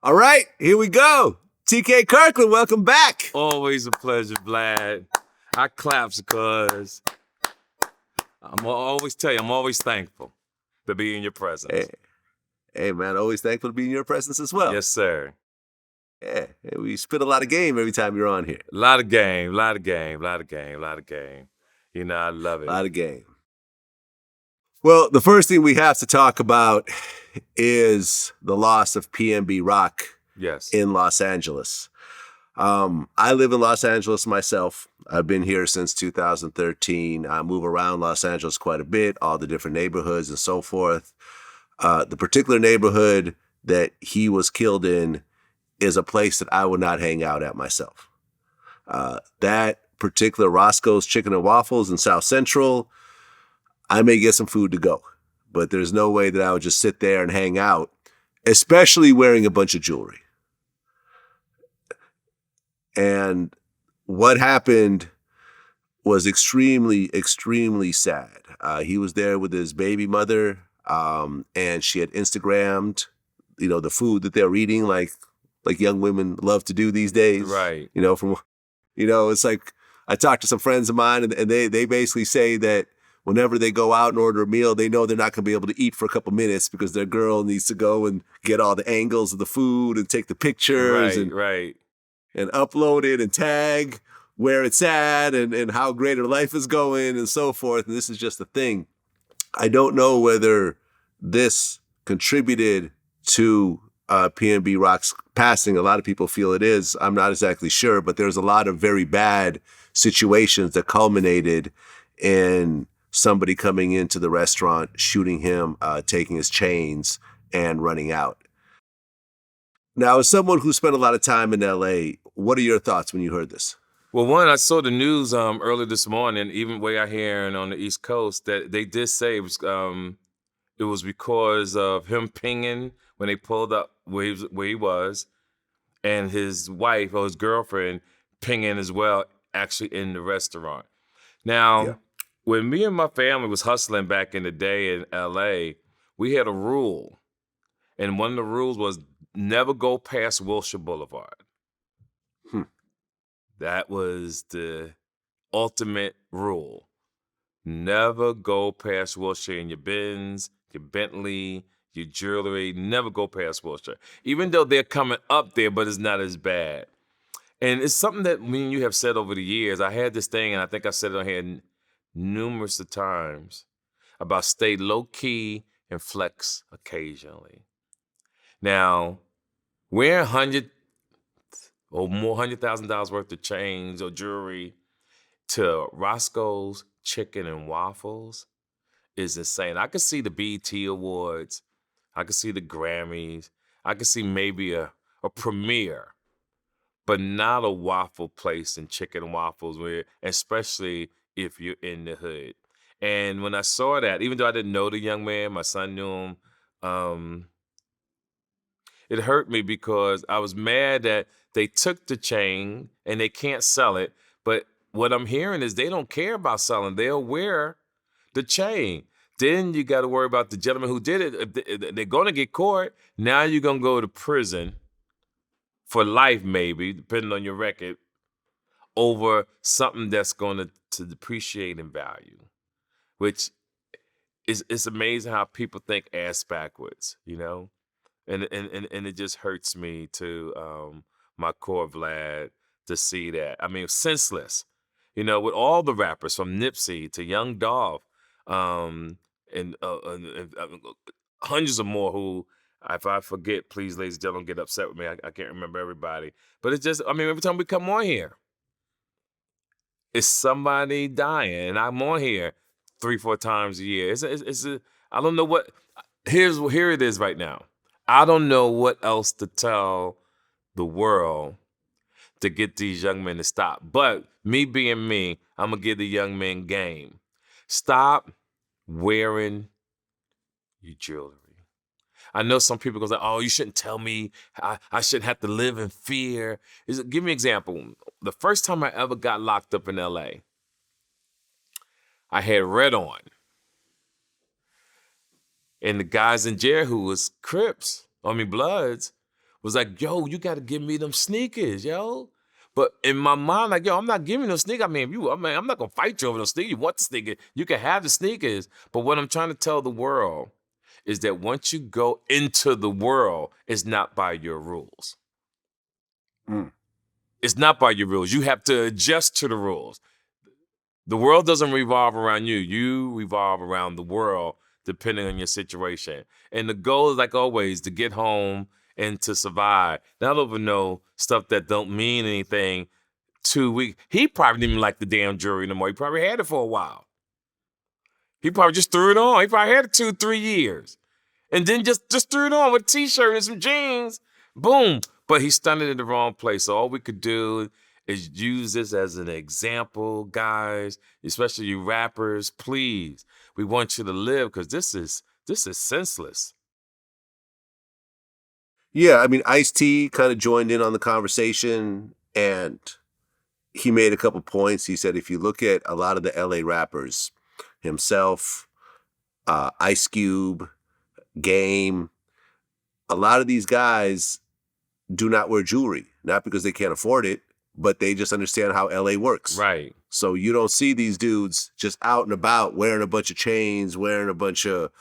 All right, here we go. TK Kirkland, welcome back. Always a pleasure, Vlad. I claps because I'm always thankful to be in your presence. Hey, man, always thankful to be in your presence as well. Yes, sir. Yeah, we spit a lot of game every time you're on here. A lot of game. You know, I love it. A lot of game. Well, the first thing we have to talk about is the loss of PnB Rock in Los Angeles. I live in Los Angeles myself. I've been here since 2013. I move around Los Angeles quite a bit, all the different neighborhoods and so forth. The particular neighborhood that he was killed in is a place that I would not hang out at myself. That particular Roscoe's Chicken and Waffles in South Central, I may get some food to go, but there's no way that I would just sit there and hang out, especially wearing a bunch of jewelry. And what happened was extremely, extremely sad. He was there with his baby mother, and she had Instagrammed, the food that they're eating, like young women love to do these days. Right. It's like I talked to some friends of mine, and they basically say that whenever they go out and order a meal, they know they're not going to be able to eat for a couple minutes because their girl needs to go and get all the angles of the food and take the pictures and upload it and tag where it's at and how great her life is going and so forth. And this is just the thing. I don't know whether this contributed to PnB Rock's passing. A lot of people feel it is. I'm not exactly sure, but there's a lot of very bad situations that culminated in somebody coming into the restaurant, shooting him, taking his chains, and running out. Now, as someone who spent a lot of time in LA, what are your thoughts when you heard this? Well, one, I saw the news early this morning, even way out here and on the East Coast, that they did say it was because of him pinging when they pulled up where he was, and his wife or his girlfriend pinging as well, actually in the restaurant. Now, when me and my family was hustling back in the day in LA, we had a rule. And one of the rules was never go past Wilshire Boulevard. That was the ultimate rule. Never go past Wilshire in your Benz, your Bentley, your jewelry. Never go past Wilshire. Even though they're coming up there, but it's not as bad. And it's something that me and you have said over the years. I had this thing, and I think I said it on here numerous of times, about stay low-key and flex occasionally. Now, wearing $100,000 or more $100,000 worth of chains or jewelry to Roscoe's Chicken and Waffles is insane. I could see the BET Awards. I could see the Grammys. I could see maybe a premiere, but not a waffle place and chicken and waffles, especially if you're in the hood. And when I saw that, even though I didn't know the young man, my son knew him, it hurt me because I was mad that they took the chain and they can't sell it. But what I'm hearing is they don't care about selling. They'll wear the chain. Then you got to worry about the gentleman who did it. If they're going to get caught. Now you're going to go to prison for life, maybe, depending on your record, over something that's going to depreciate in value, which it's amazing how people think ass backwards, And it just hurts me to my core, Vlad, to see that. I mean, senseless, with all the rappers from Nipsey to Young Dolph, and hundreds of more who, if I forget, please, ladies and gentlemen, don't get upset with me. I can't remember everybody. But it's just, every time we come on here, it's somebody dying. And I'm on here 3-4 times a year. I don't know what, here it is right now. I don't know what else to tell the world to get these young men to stop. But me being me, I'm going to give the young men game. Stop wearing your jewelry. I know some people go, oh, you shouldn't tell me. I shouldn't have to live in fear. Give me an example. The first time I ever got locked up in LA, I had red on. And the guys in jail who was Bloods, was like, yo, you got to give me them sneakers, yo. But in my mind, like, yo, I'm not giving them sneakers. I'm not going to fight you over those sneakers. You want the sneakers, you can have the sneakers. But what I'm trying to tell the world is that once you go into the world, it's not by your rules. It's not by your rules. You have to adjust to the rules. The world doesn't revolve around you. You revolve around the world, depending on your situation. And the goal is, like always, to get home and to survive. Not over no stuff that don't mean anything 2 weeks. He probably didn't even like the damn jewelry no more. He probably had it for a while. He probably just threw it on. He probably had it 2-3 years. And then just threw it on with a t-shirt and some jeans. Boom. But he stunned it in the wrong place. So all we could do is use this as an example, guys, especially you rappers. Please, we want you to live, because this is senseless. Yeah, I mean, Ice-T kind of joined in on the conversation, and he made a couple points. He said, if you look at a lot of the LA rappers, himself, Ice Cube, Game, a lot of these guys do not wear jewelry, not because they can't afford it, but they just understand how LA works. Right. So you don't see these dudes just out and about wearing a bunch of chains, wearing a bunch of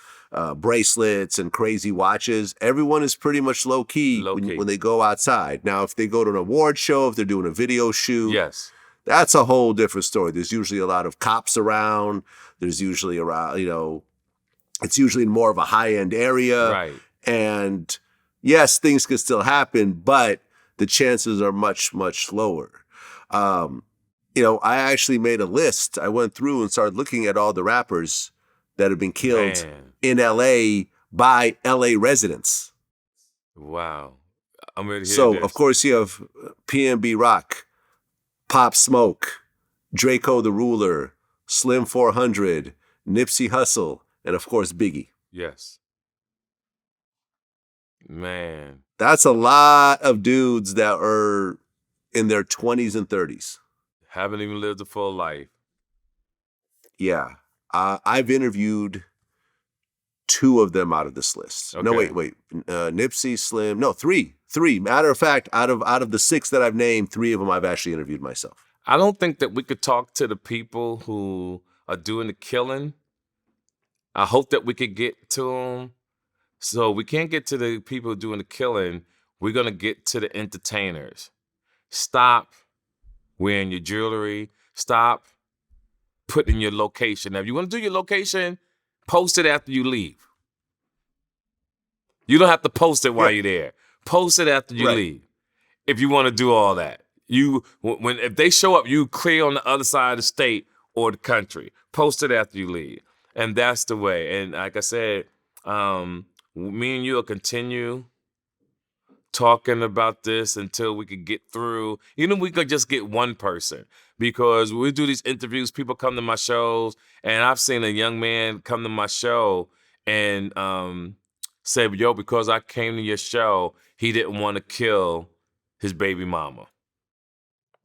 bracelets and crazy watches. Everyone is pretty much low-key, when they go outside. Now, if they go to an award show, if they're doing a video shoot, yes, that's a whole different story. There's usually a lot of cops around. There's usually around, it's usually in more of a high-end area. right. And yes, things can still happen, but the chances are much, much lower. I actually made a list. I went through and started looking at all the rappers that have been killed in LA by LA residents. Wow. I'm ready to hear So, this. of course, you have PnB Rock, Pop Smoke, Draco the Ruler, Slim 400, Nipsey Hussle, and of course, Biggie. Yes. Man. That's a lot of dudes that are in their 20s and 30s. Haven't even lived a full life. Yeah. I've interviewed 2 of them out of this list. Okay. No, wait. Nipsey, Slim. No, 3. 3. Matter of fact, out of the 6 that I've named, 3 of them I've actually interviewed myself. I don't think that we could talk to the people who are doing the killing. I hope that we could get to them. So we can't get to the people doing the killing. We're going to get to the entertainers. Stop wearing your jewelry. Stop putting your location. Now, if you want to do your location, post it after you leave. You don't have to post it while you're there. Post it after you leave. If you want to do all that. If they show up, you clear on the other side of the state or the country. Post it after you leave. And that's the way. And like I said, me and you will continue talking about this until we could get through. We could just get one person, because we do these interviews. People come to my shows, and I've seen a young man come to my show and say, yo, because I came to your show, he didn't want to kill his baby mama.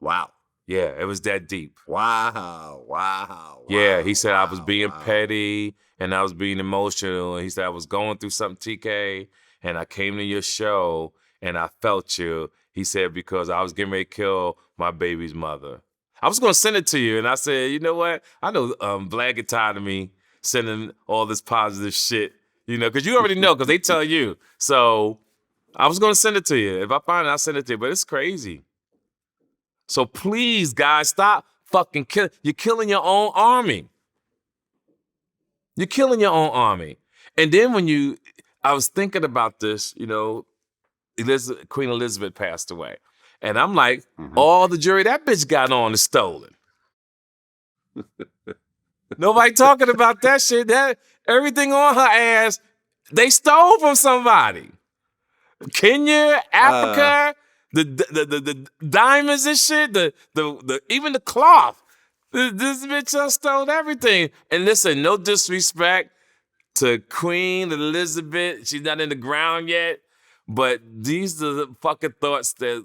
Wow. Yeah, it was that deep. Wow. Yeah, he said I was being petty and I was being emotional. And he said I was going through something, TK, and I came to your show and I felt you. He said, because I was getting ready to kill my baby's mother. I was going to send it to you. And I said, you know what? I know Vlad get tired of me sending all this positive shit, because you already know, because they tell you. So I was going to send it to you. If I find it, I'll send it to you. But it's crazy. So please, guys, stop fucking killing. You're killing your own army. You're killing your own army. And then I was thinking about this, Queen Elizabeth passed away. And I'm like, all the jewelry that bitch got on is stolen. Nobody talking about that shit. That everything on her ass, they stole from somebody. Kenya, Africa, the diamonds and shit, the even the cloth. This bitch stole everything. And listen, no disrespect to Queen Elizabeth. She's not in the ground yet. But these are the fucking thoughts that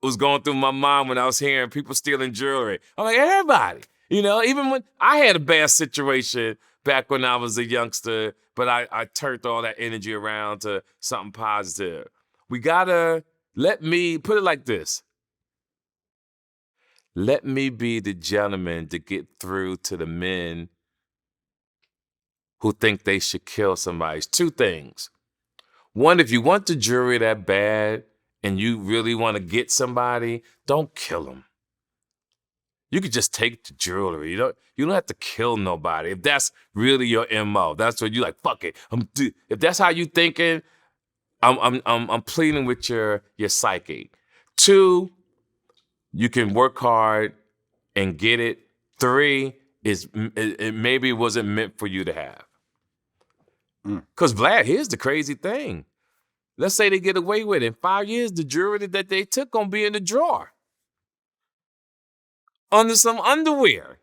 was going through my mind when I was hearing people stealing jewelry. I'm like, everybody. Even when I had a bad situation back when I was a youngster, but I turned all that energy around to something positive. We gotta put it like this. Let me be the gentleman to get through to the men who think they should kill somebody. It's two things. One, if you want the jury that bad and you really want to get somebody, don't kill them. You could just take the jewelry. You don't have to kill nobody. If that's really your MO, that's what you like. Fuck it. If that's how you thinking, I'm pleading with your psyche. Two, you can work hard and get it. Three, it maybe wasn't meant for you to have. Because Vlad, here's the crazy thing. Let's say they get away with it. In 5 years, the jewelry that they took gonna be in the drawer. Under some underwear.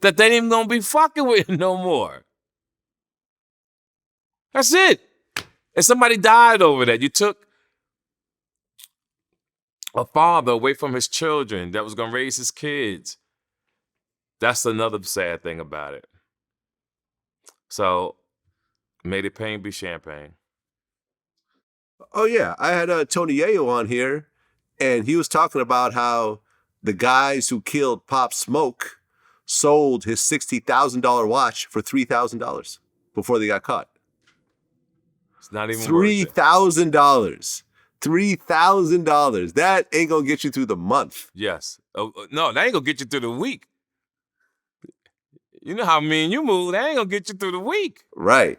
That they ain't even gonna be fucking with no more. That's it. And somebody died over that. You took a father away from his children that was gonna raise his kids. That's another sad thing about it. So, may the pain be champagne. Oh yeah, I had Tony Yayo on here, and he was talking about how the guys who killed Pop Smoke sold his $60,000 watch for $3,000 before they got caught. It's not even $3,000. $3,000. That ain't gonna get you through the month. Yes. Oh, no, that ain't gonna get you through the week. You know how mean you move. That ain't gonna get you through the week. Right.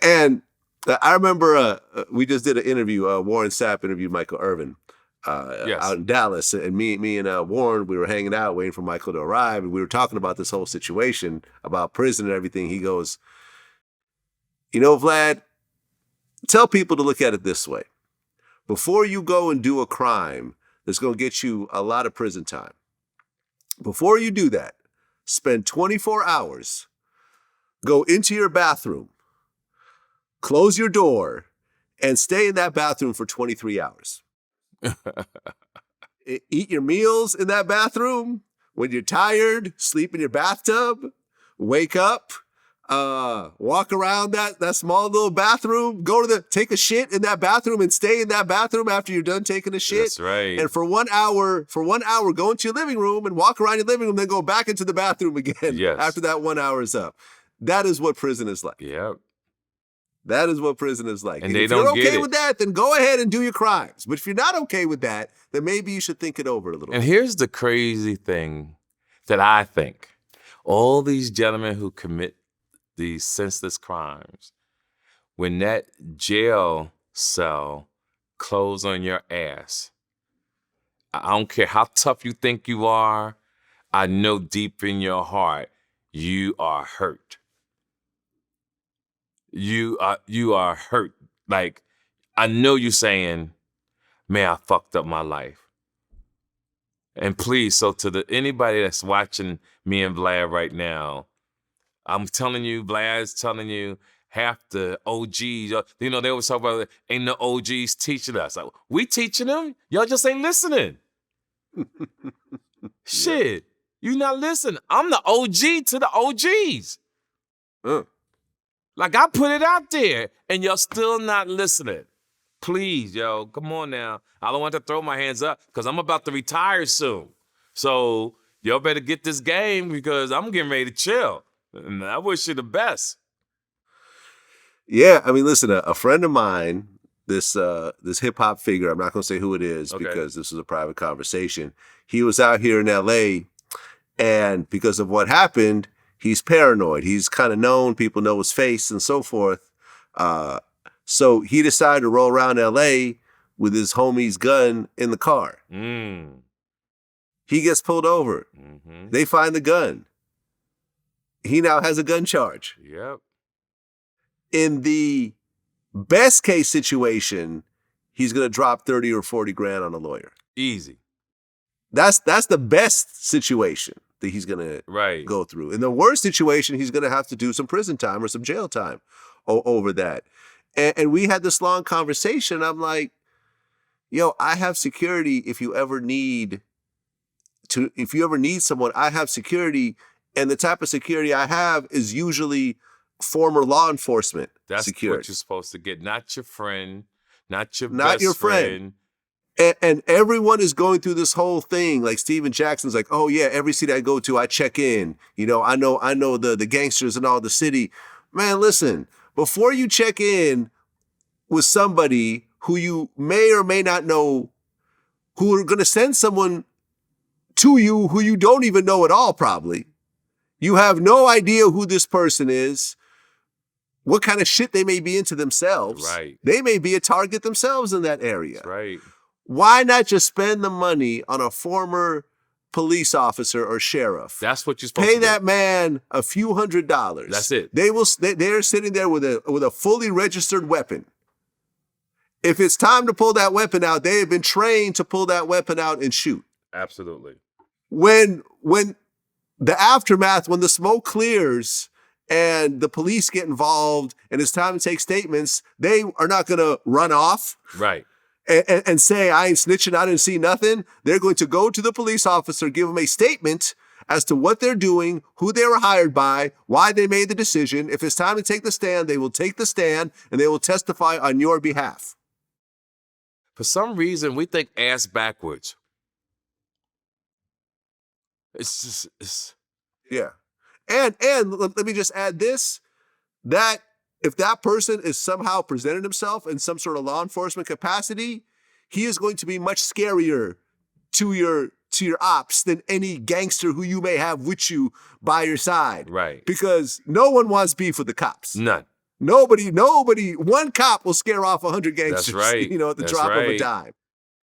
And I remember we just did an interview. Warren Sapp interviewed Michael Irvin out in Dallas, and me and Warren, we were hanging out waiting for Michael to arrive, and we were talking about this whole situation about prison and everything. He goes, you know, Vlad, tell people to look at it this way. Before you go and do a crime that's going to get you a lot of prison time, before you do that, spend 24 hours, go into your bathroom, close your door, and stay in that bathroom for 23 hours. Eat your meals in that bathroom. When you're tired, sleep in your bathtub. Wake up, walk around that small little bathroom. Take a shit in that bathroom and stay in that bathroom after you're done taking a shit. That's right. And for 1 hour, go into your living room and walk around your living room, then go back into the bathroom again after that 1 hour is up. That is what prison is like. Yep. That is what prison is like. And if you're okay with that, then go ahead and do your crimes. But if you're not okay with that, then maybe you should think it over a little bit. And here's the crazy thing that I think. All these gentlemen who commit these senseless crimes, when that jail cell close on your ass, I don't care how tough you think you are, I know deep in your heart, you are hurt. You are hurt. Like, I know you're saying, man, I fucked up my life. And please, so to anybody that's watching me and Vlad right now, I'm telling you, Vlad's telling you, half the OGs, they always talk about, ain't no OGs teaching us. Like, we teaching them? Y'all just ain't listening. Shit, you not listening. I'm the OG to the OGs. Like, I put it out there, and y'all still not listening. Please, yo, come on now. I don't want to throw my hands up because I'm about to retire soon. So y'all better get this game because I'm getting ready to chill. And I wish you the best. Yeah, I mean, listen, a friend of mine, this hip-hop figure, I'm not going to say who it is because this is a private conversation. He was out here in L.A., and because of what happened, he's paranoid. He's kind of known. People know his face and so forth. So he decided to roll around L.A. with his homie's gun in the car. He gets pulled over. Mm-hmm. They find the gun. He now has a gun charge. Yep. In the best case situation, he's going to drop 30 or 40 grand on a lawyer. Easy. That's the best situation that he's going to go through. In the worst situation, he's going to have to do some prison time or some jail time over that. And we had this long conversation. I'm like, yo, I have security if you ever need someone, I have security. And the type of security I have is usually former law enforcement That's secured. what you're supposed to get. Not your friend, not your Not best your friend. And everyone is going through this whole thing. Like Steven Jackson's like, oh yeah, every city I go to, I check in. You know, I know the gangsters in all the city. Man, listen, before you check in with somebody who you may or may not know, who are going to send someone to you who you don't even know at all, probably. You have no idea who this person is, what kind of shit they may be into themselves. Right. They may be a target themselves in that area. That's right. Why not just spend the money on a former police officer or sheriff? That's what you're supposed Pay to do. that man a few $100s. That's it. They're sitting there with a fully registered weapon. If it's time to pull that weapon out, they have been trained to pull that weapon out and shoot. Absolutely. When the aftermath, when the smoke clears and the police get involved and it's time to take statements, they are not going to run off. Right. And say, I ain't snitching, I didn't see nothing. They're going to go to the police officer, give them a statement as to what they're doing, who they were hired by, why they made the decision. If it's time to take the stand, they will take the stand and they will testify on your behalf. For some reason, we think ass backwards. It's Yeah. And let me just add this, that if that person is somehow presented himself in some sort of law enforcement capacity, he is going to be much scarier to your ops than any gangster who you may have with you by your side. Right. Because no one wants beef with the cops. none. Nobody, one cop will scare off 100 gangsters. That's right. You know, at the That's drop of a right. dime.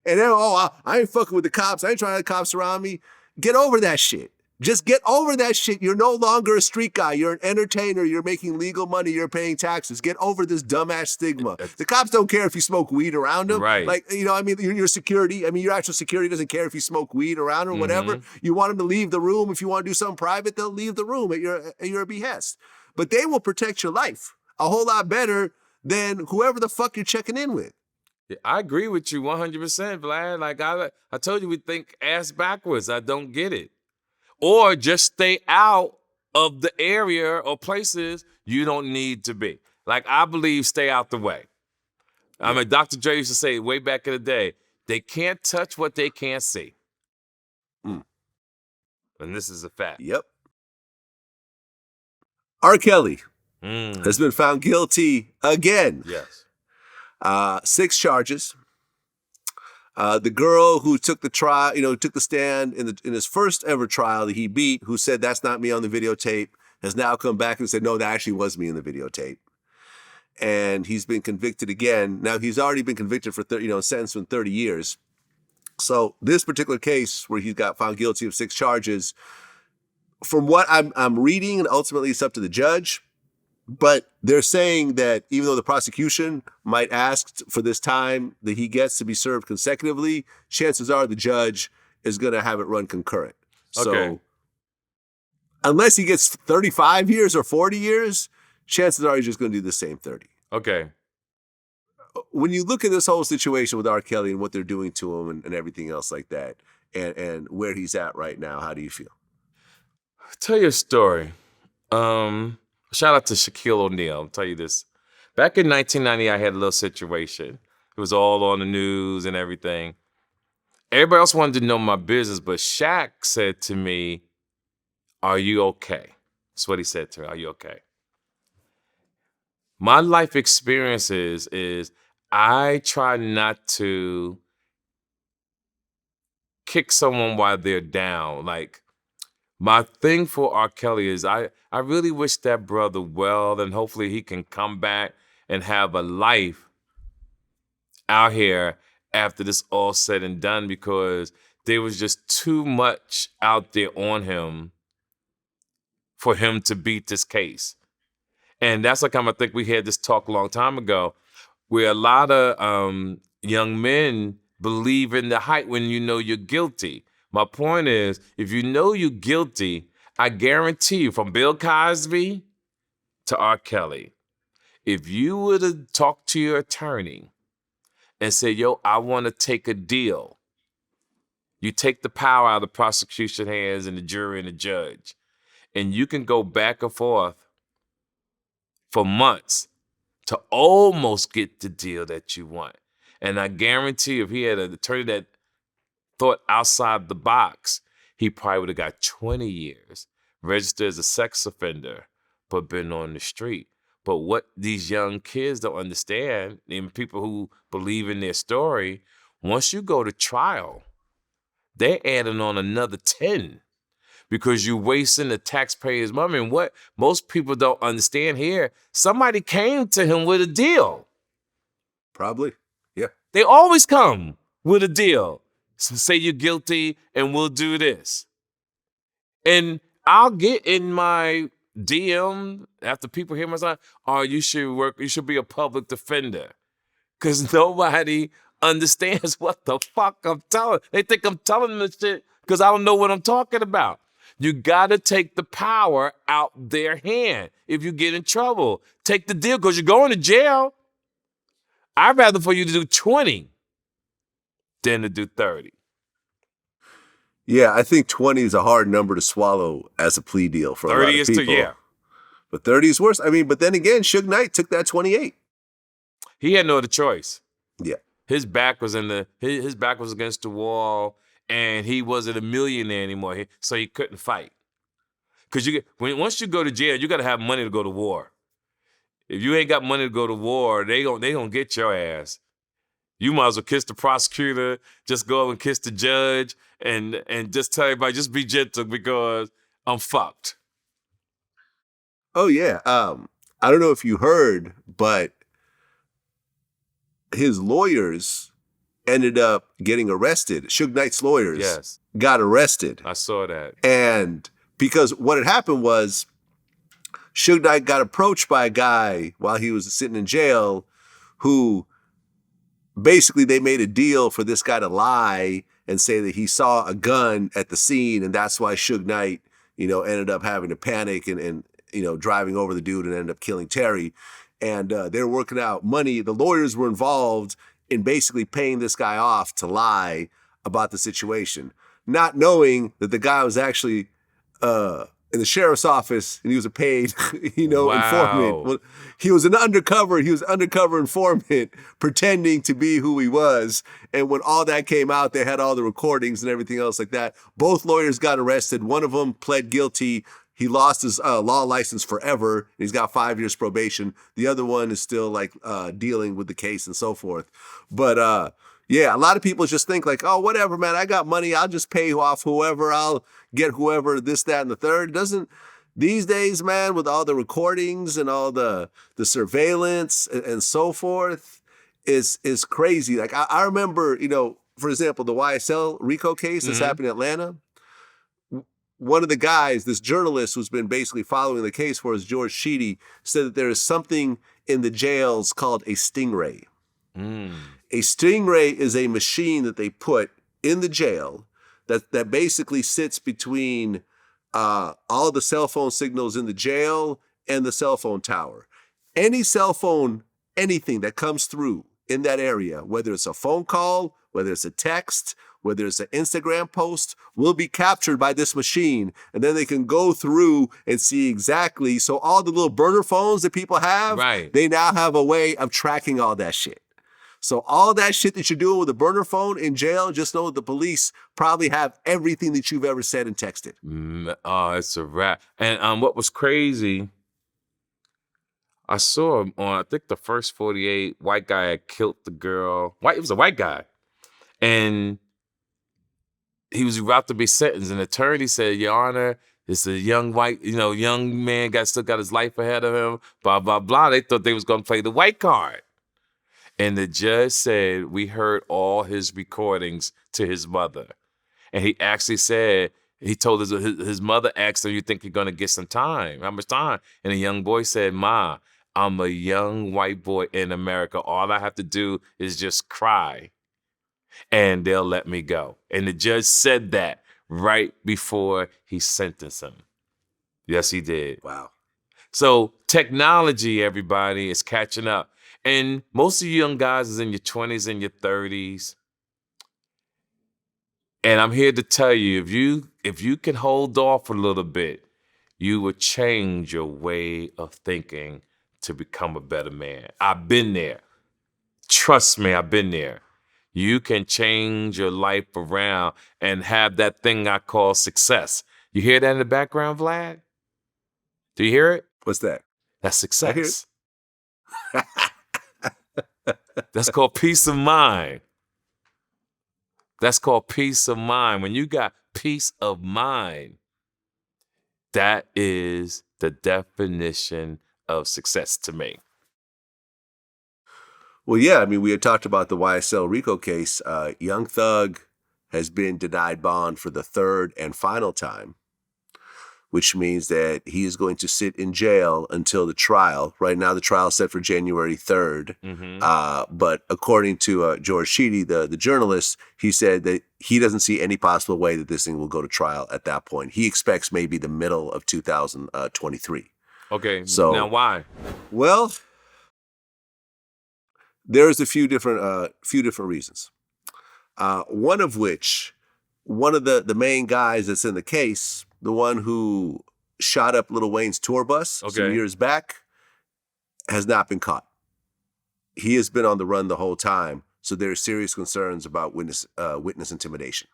And then, I ain't fucking with the cops. I ain't trying to have cops around me. Get over that shit. Just get over that shit. You're no longer a street guy. You're an entertainer. You're making legal money. You're paying taxes. Get over this dumbass stigma. The cops don't care if you smoke weed around them. Right. Like, you know, I mean, your security, I mean, your actual security doesn't care if you smoke weed around or whatever. You want them to leave the room. If you want to do something private, they'll leave the room at your behest. But they will protect your life a whole lot better than whoever the fuck you're checking in with. Yeah, I agree with you 100%, Vlad. Like I told you, we think ass backwards. I don't get it. Or just stay out of the area or places you don't need to be. Like, I believe stay out the way. I mean, Dr. Dre used to say way back in the day, they can't touch what they can't see. And this is a fact. Yep. R. Kelly has been found guilty again. Yes. 6 charges. The girl who took the trial, took the stand in his first ever trial that he beat, who said that's not me on the videotape, has now come back and said, no, that actually was me in the videotape. And he's been convicted again. Now, he's already been convicted for sentenced for 30 years. So this particular case where he got found guilty of 6 charges, from what I'm reading, and ultimately it's up to the judge, but they're saying that even though the prosecution might ask for this time that he gets to be served consecutively, chances are the judge is going to have it run concurrent. Okay. So unless he gets 35 years or 40 years, chances are he's just going to do the same 30. Okay. When you look at this whole situation with R. Kelly and what they're doing to him and everything else like that, and where he's at right now, how do you feel? I'll tell you a story. Shout out to Shaquille O'Neal. I'll tell you this. Back in 1990, I had a little situation. It was all on the news and everything. Everybody else wanted to know my business, but Shaq said to me, are you okay? That's what he said to me. Are you okay? My life experiences is I try not to kick someone while they're down. Like, my thing for R. Kelly is I really wish that brother well, and hopefully he can come back and have a life out here after this all said and done, because there was just too much out there on him for him to beat this case. And that's like, I think we had this talk a long time ago, where a lot of young men believe in the hype when you know you're guilty. My point is, if you know you're guilty, I guarantee you, from Bill Cosby to R. Kelly, if you would have talked to your attorney and said, yo, I want to take a deal, you take the power out of the prosecution hands and the jury and the judge, and you can go back and forth for months to almost get the deal that you want. And I guarantee if he had an attorney that thought outside the box, he probably would have got 20 years, registered as a sex offender, but been on the street. But what these young kids don't understand, and people who believe in their story, once you go to trial, they're adding on another 10 because you're wasting the taxpayers' money. And what most people don't understand here, somebody came to him with a deal. Probably. Yeah. They always come with a deal. So say you're guilty and we'll do this. And I'll get in my DM after people hear my side, oh, you should be a public defender. Because nobody understands what the fuck I'm telling. They think I'm telling them this shit because I don't know what I'm talking about. You gotta take the power out their hand if you get in trouble. Take the deal because you're going to jail. I'd rather for you to do 20 than to do 30. Yeah, I think 20 is a hard number to swallow as a plea deal for a lot of 30 is people. yeah. But 30 is worse. I mean, but then again, Suge Knight took that 28. He had no other choice. Yeah. His back was his back was against the wall, and he wasn't a millionaire anymore, so he couldn't fight. Because once you go to jail, you got to have money to go to war. If you ain't got money to go to war, they gonna get your ass. You might as well kiss the prosecutor, just go up and kiss the judge, and just tell everybody, just be gentle because I'm fucked. Oh, yeah. I don't know if you heard, but his lawyers ended up getting arrested. Suge Knight's lawyers got arrested. I saw that. And because what had happened was Suge Knight got approached by a guy while he was sitting in jail who basically they made a deal for this guy to lie and say that he saw a gun at the scene, and that's why Suge Knight, ended up having to panic and driving over the dude and ended up killing Terry. And they were working out money. The lawyers were involved in basically paying this guy off to lie about the situation, not knowing that the guy was actually in the sheriff's office and he was a paid, informant. Well, he was an undercover informant pretending to be who he was. And when all that came out, they had all the recordings and everything else like that. Both lawyers got arrested. One of them pled guilty. He lost his law license forever. He's got 5 years probation. The other one is still dealing with the case and so forth. But yeah, a lot of people just think oh, whatever, man, I got money. I'll just pay off whoever. I'll get whoever, this, that, and the third. These days, man, with all the recordings and all the surveillance and so forth is crazy. I remember, for example, the YSL RICO case that's happened in Atlanta. One of the guys, this journalist who's been basically following the case for us, George Sheedy, said that there is something in the jails called a stingray. A stingray is a machine that they put in the jail that basically sits between all the cell phone signals in the jail and the cell phone tower. Any cell phone, anything that comes through in that area, whether it's a phone call, whether it's a text, whether it's an Instagram post, will be captured by this machine. And then they can go through and see exactly. So all the little burner phones that people have, they now have a way of tracking all that shit. So all that shit that you're doing with a burner phone in jail, just know that the police probably have everything that you've ever said and texted. Oh, it's a wrap. And what was crazy, I saw on, I think the first 48, white guy had killed the girl. It was a white guy. And he was about to be sentenced. An attorney said, Your Honor, it's a young white, young man still got his life ahead of him, blah, blah, blah. They thought they was going to play the white card. And the judge said, we heard all his recordings to his mother. And he actually said, he told his mother asked him, you think you're going to get some time? How much time? And the young boy said, Ma, I'm a young white boy in America. All I have to do is just cry and they'll let me go. And the judge said that right before he sentenced him. Yes, he did. Wow. So technology, everybody, is catching up. And most of you young guys is in your 20s and your 30s. And I'm here to tell you, if you can hold off a little bit, you will change your way of thinking to become a better man. I've been there. Trust me, I've been there. You can change your life around and have that thing I call success. You hear that in the background, Vlad? Do you hear it? What's that? That's I hear it. success. That's called peace of mind. That's called peace of mind. When you got peace of mind, that is the definition of success to me. Well, yeah, I mean, we had talked about the YSL RICO case. Young Thug has been denied bond for the third and final time, which means that he is going to sit in jail until the trial. Right now, the trial is set for January 3rd. But according to George Sheedy, the journalist, he said that he doesn't see any possible way that this thing will go to trial at that point. He expects maybe the middle of 2023. Okay, so now why? Well, there's a few different reasons. One of which, one of the main guys that's in the case, the one who shot up Lil Wayne's tour bus some years back, has not been caught. He has been on the run the whole time, so there are serious concerns about witness intimidation.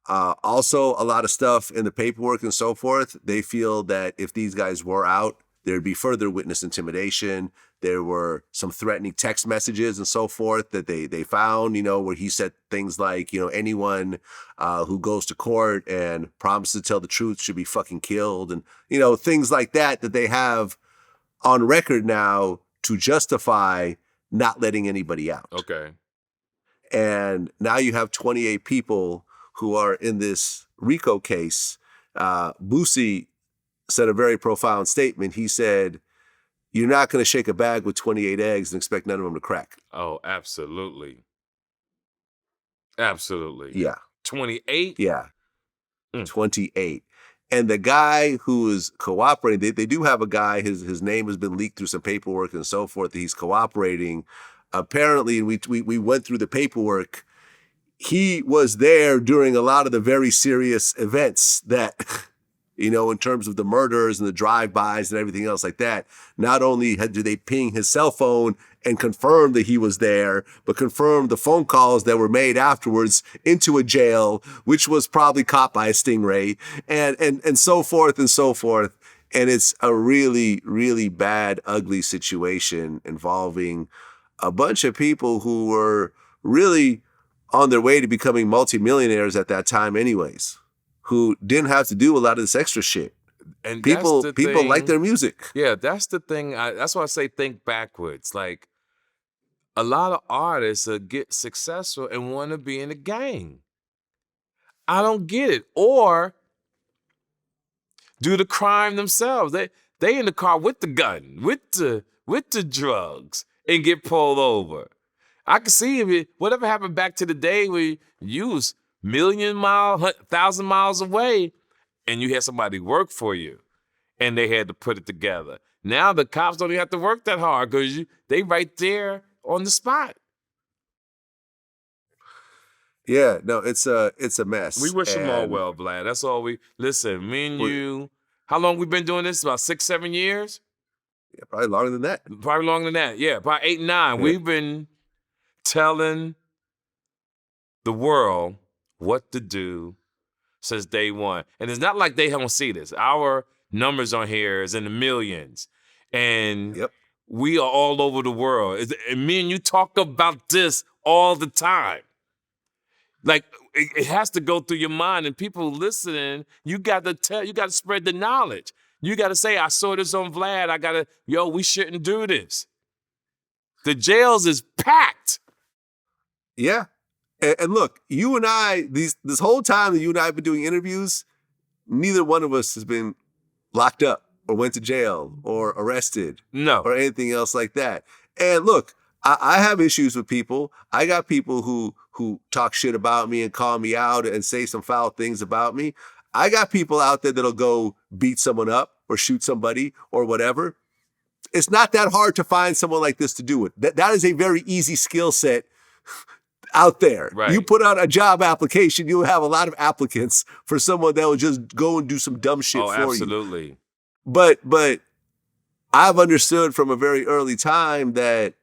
Also, a lot of stuff in the paperwork and so forth, they feel that if these guys were out, there'd be further witness intimidation. There were some threatening text messages and so forth that they found, where he said things like, anyone who goes to court and promises to tell the truth should be fucking killed. And, things like that they have on record now to justify not letting anybody out. Okay. And now you have 28 people who are in this RICO case. Boosie said a very profound statement. He said, you're not going to shake a bag with 28 eggs and expect none of them to crack. Oh, absolutely. Absolutely. Yeah. 28? Yeah. 28. And the guy who is cooperating, they do have a guy, his name has been leaked through some paperwork and so forth, that he's cooperating. Apparently, and we went through the paperwork, he was there during a lot of the very serious events that... in terms of the murders and the drive-bys and everything else like that. Not only do they ping his cell phone and confirm that he was there, but confirm the phone calls that were made afterwards into a jail, which was probably caught by a stingray, and so forth and so forth. And it's a really, really bad, ugly situation involving a bunch of people who were really on their way to becoming multimillionaires at that time anyways, who didn't have to do a lot of this extra shit. And people like their music. Yeah, that's the thing. That's why I say think backwards. Like, a lot of artists get successful and want to be in a gang. I don't get it. Or do the crime themselves. They in the car with the gun, with the drugs, and get pulled over. I can see whatever happened back to the day where you was 1,000 miles away, and you had somebody work for you, and they had to put it together. Now the cops don't even have to work that hard because they right there on the spot. Yeah, no, it's a mess. We wish them all well, Vlad. That's all listen, me and you, how long we been doing this? About 6-7 years? Yeah, probably longer than that. Probably longer than that. Yeah, probably 8-9. Yeah. We've been telling the world what to do since day one. And it's not like they don't see this. Our numbers on here is in the millions. And we are all over the world. And me and you talk about this all the time. Like, it has to go through your mind, and people listening, you got to spread the knowledge. You got to say, I saw this on Vlad. We shouldn't do this. The jails is packed. Yeah. And look, you and I, this whole time that you and I have been doing interviews, neither one of us has been locked up or went to jail or arrested. No. Or anything else like that. And look, I have issues with people. I got people who talk shit about me and call me out and say some foul things about me. I got people out there that'll go beat someone up or shoot somebody or whatever. It's not that hard to find someone like this to do it. That is a very easy skill set out there. Right. You put out a job application, you'll have a lot of applicants for someone that will just go and do some dumb shit for you. Oh, absolutely. But I've understood from a very early time that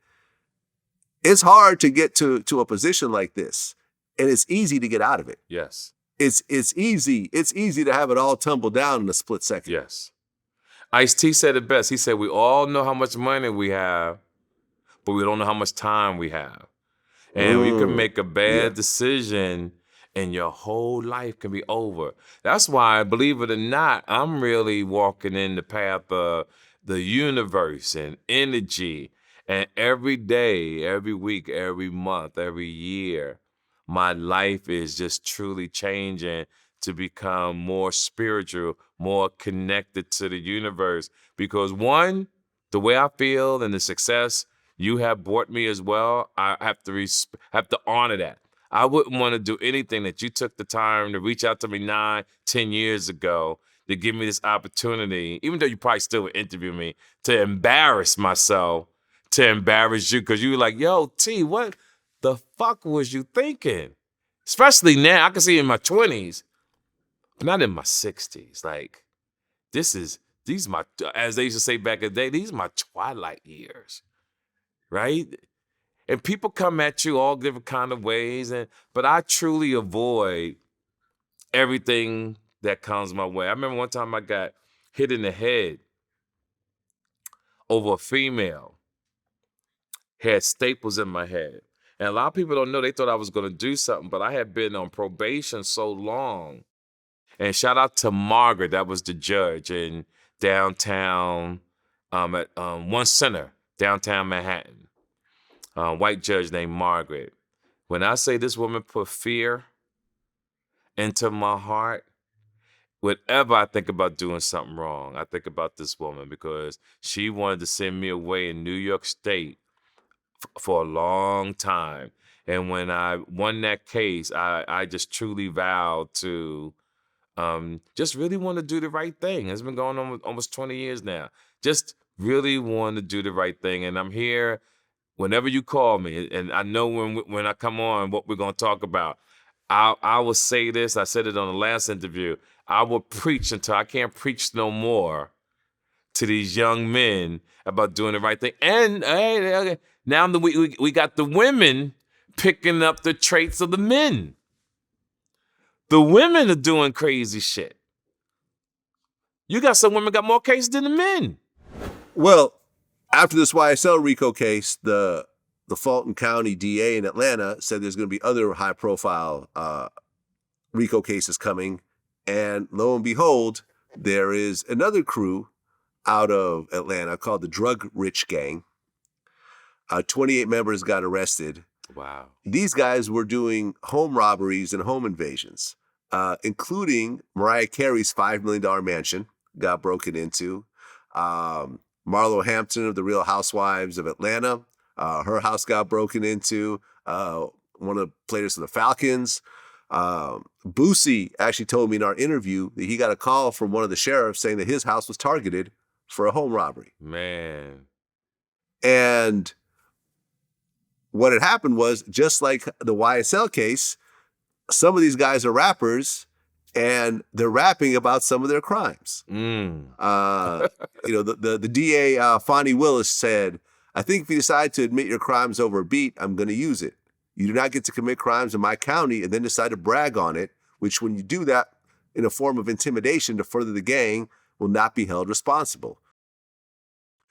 it's hard to get to a position like this, and it's easy to get out of it. Yes. It's easy. It's easy to have it all tumble down in a split second. Yes. Ice-T said it best. He said, we all know how much money we have, but we don't know how much time we have. And you can make a bad decision and your whole life can be over. That's why, believe it or not, I'm really walking in the path of the universe and energy. And every day, every week, every month, every year, my life is just truly changing to become more spiritual, more connected to the universe. Because one, the way I feel and the success you have brought me as well, I have to honor that. I wouldn't want to do anything that you took the time to reach out to me 9, 10 years ago to give me this opportunity, even though you probably still would interview me, to embarrass myself, to embarrass you, because you were like, yo, T, what the fuck was you thinking? Especially now, I can see in my 20s, but not in my 60s. Like, these my, as they used to say back in the day, these are my twilight years. Right? And people come at you all different kind of ways, but I truly avoid everything that comes my way. I remember one time I got hit in the head over a female, had staples in my head. And a lot of people don't know, they thought I was going to do something, but I had been on probation so long. And shout out to Margaret, that was the judge in downtown, at One Center, downtown Manhattan. White judge named Margaret. When I say this woman put fear into my heart, whenever I think about doing something wrong, I think about this woman because she wanted to send me away in New York State for a long time. And when I won that case, I just truly vowed to just really want to do the right thing. It's been going on almost 20 years now. Just really want to do the right thing. And I'm here whenever you call me, and I know when I come on what we're going to talk about, I will say this. I said it on the last interview. I will preach until I can't preach no more to these young men about doing the right thing. And hey, now we got the women picking up the traits of the men. The women are doing crazy shit. You got some women got more cases than the men. Well, after this YSL RICO case, the Fulton County DA in Atlanta said there's going to be other high-profile RICO cases coming. And lo and behold, there is another crew out of Atlanta called the Drug Rich Gang. 28 members got arrested. Wow. These guys were doing home robberies and home invasions, including Mariah Carey's $5 million mansion got broken into. Marlo Hampton of the Real Housewives of Atlanta, her house got broken into. One of the players for the Falcons. Boosie actually told me in our interview that he got a call from one of the sheriffs saying that his house was targeted for a home robbery. Man. And what had happened was, just like the YSL case, some of these guys are rappers and they're rapping about some of their crimes. The DA, Fonnie Willis, said, I think if you decide to admit your crimes over a beat, I'm going to use it. You do not get to commit crimes in my county and then decide to brag on it, which when you do that in a form of intimidation to further the gang, will not be held responsible.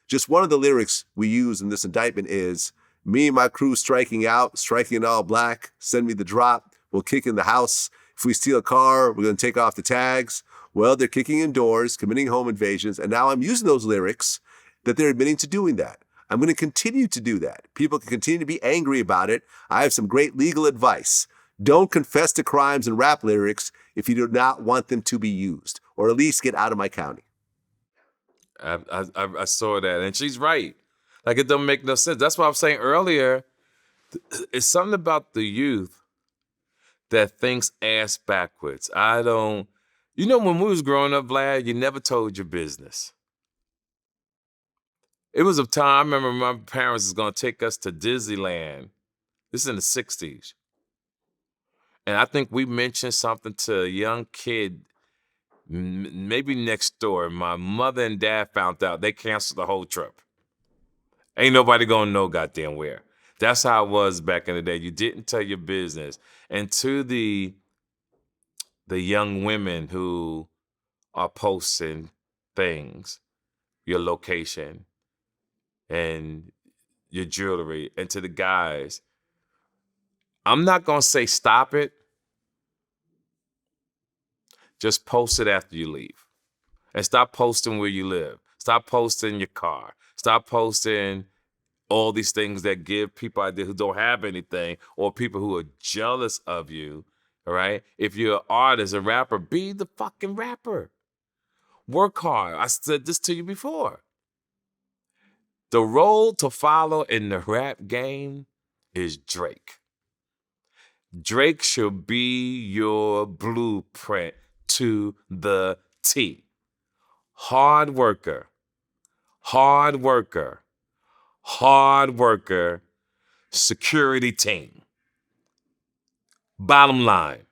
Just one of the lyrics we use in this indictment is, me and my crew striking out, striking it all black, send me the drop, we'll kick in the house. If we steal a car, we're going to take off the tags. Well, they're kicking in doors, committing home invasions, and now I'm using those lyrics that they're admitting to doing that. I'm going to continue to do that. People can continue to be angry about it. I have some great legal advice. Don't confess to crimes and rap lyrics if you do not want them to be used, or at least get out of my county. I saw that, and she's right. Like, it don't make no sense. That's what I was saying earlier. It's something about the youth that thinks ass backwards. When we was growing up, Vlad, you never told your business. It was a time, I remember my parents was going to take us to Disneyland. This is in the 60s. And I think we mentioned something to a young kid maybe next door. My mother and dad found out. They canceled the whole trip. Ain't nobody gonna know goddamn where. That's how it was back in the day. You didn't tell your business. And to the young women who are posting things, your location and your jewelry, and to the guys, I'm not gonna say stop it. Just post it after you leave. And stop posting where you live. Stop posting your car. Stop posting all these things that give people idea who don't have anything, or people who are jealous of you, all right? If you're an artist, a rapper, be the fucking rapper. Work hard. I said this to you before. The role to follow in the rap game is Drake. Drake should be your blueprint to the T. Hard worker, hard worker, hard worker, security team. Bottom line.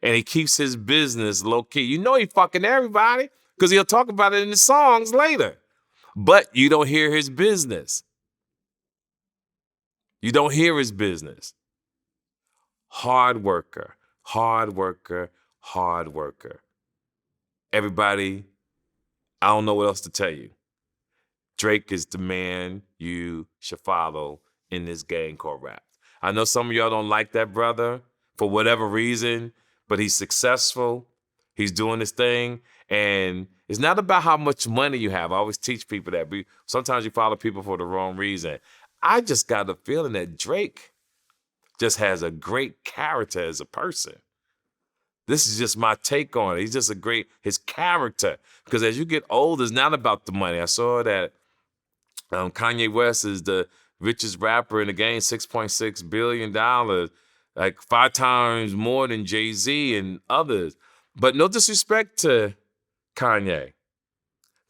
And he keeps his business low key. You know he fucking everybody because he'll talk about it in the songs later. But you don't hear his business. You don't hear his business. Hard worker, hard worker, hard worker. Everybody, I don't know what else to tell you. Drake is the man you should follow in this game called rap. I know some of y'all don't like that brother for whatever reason, but he's successful. He's doing his thing. And it's not about how much money you have. I always teach people that. Sometimes you follow people for the wrong reason. I just got a feeling that Drake just has a great character as a person. This is just my take on it. He's just his character. Because as you get older, it's not about the money. I saw that Kanye West is the richest rapper in the game, $6.6 billion, like 5 times more than Jay-Z and others. But no disrespect to Kanye.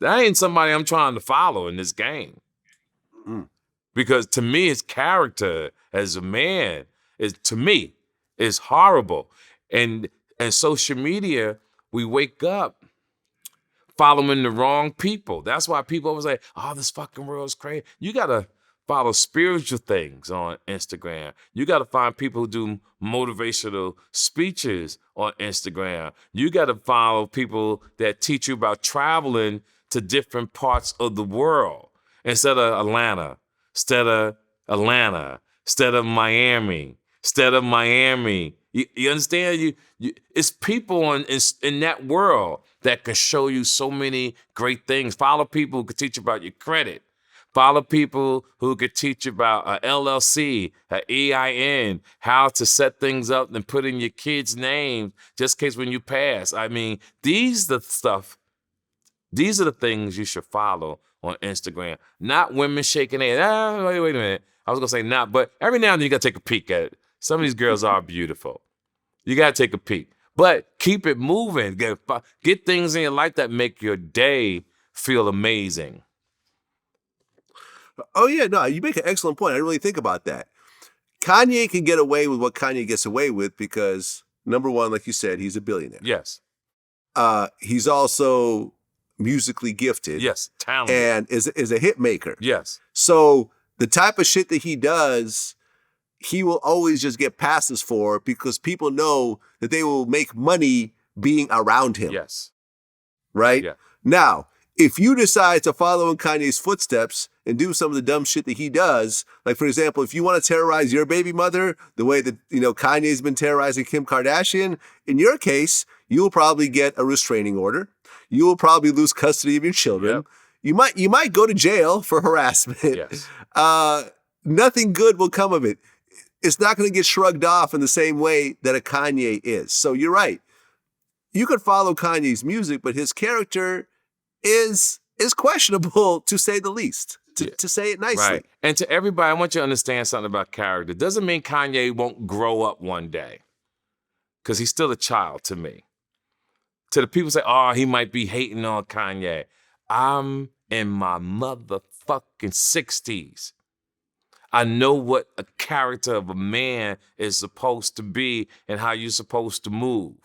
That ain't somebody I'm trying to follow in this game. Because to me, his character as a man is horrible. And social media, we wake up following the wrong people. That's why people always say, oh, this fucking world is crazy. You got to follow spiritual things on Instagram. You got to find people who do motivational speeches on Instagram. You got to follow people that teach you about traveling to different parts of the world instead of Atlanta, instead of Miami. You understand? It's people in that world that can show you so many great things. Follow people who can teach you about your credit. Follow people who could teach you about an LLC, an EIN, how to set things up and put in your kids' names just in case when you pass. I mean, these are the things you should follow on Instagram. Not women shaking hands. Wait a minute. I was going to say not, but every now and then you got to take a peek at it. Some of these girls are beautiful. You got to take a peek. But keep it moving. Get things in your life that make your day feel amazing. Oh, yeah, no, you make an excellent point. I didn't really think about that. Kanye can get away with what Kanye gets away with because, number one, like you said, he's a billionaire. Yes. He's also musically gifted. Yes, talented. And is a hit maker. Yes. So the type of shit that he does, he will always just get passes for because people know that they will make money being around him. Yes. Right? Yeah. Now, if you decide to follow in Kanye's footsteps and do some of the dumb shit that he does, like, for example, if you want to terrorize your baby mother the way that, Kanye's been terrorizing Kim Kardashian, in your case, you'll probably get a restraining order. You will probably lose custody of your children. Yep. You might go to jail for harassment. Yes. Nothing good will come of it. It's not going to get shrugged off in the same way that a Kanye is. So you're right. You could follow Kanye's music, but his character is questionable, to say the least, to say it nicely. Right. And to everybody, I want you to understand something about character. Doesn't mean Kanye won't grow up one day, because he's still a child to me. To the people who say, oh, he might be hating on Kanye. I'm in my motherfucking 60s. I know what a character of a man is supposed to be and how you're supposed to move.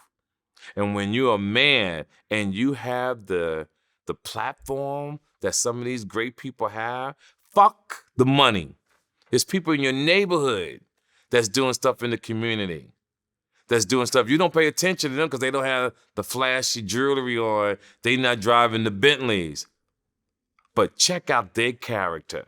And when you're a man and you have the platform that some of these great people have, fuck the money. There's people in your neighborhood that's doing stuff in the community, that's doing stuff. You don't pay attention to them because they don't have the flashy jewelry on. They not driving the Bentleys. But check out their character.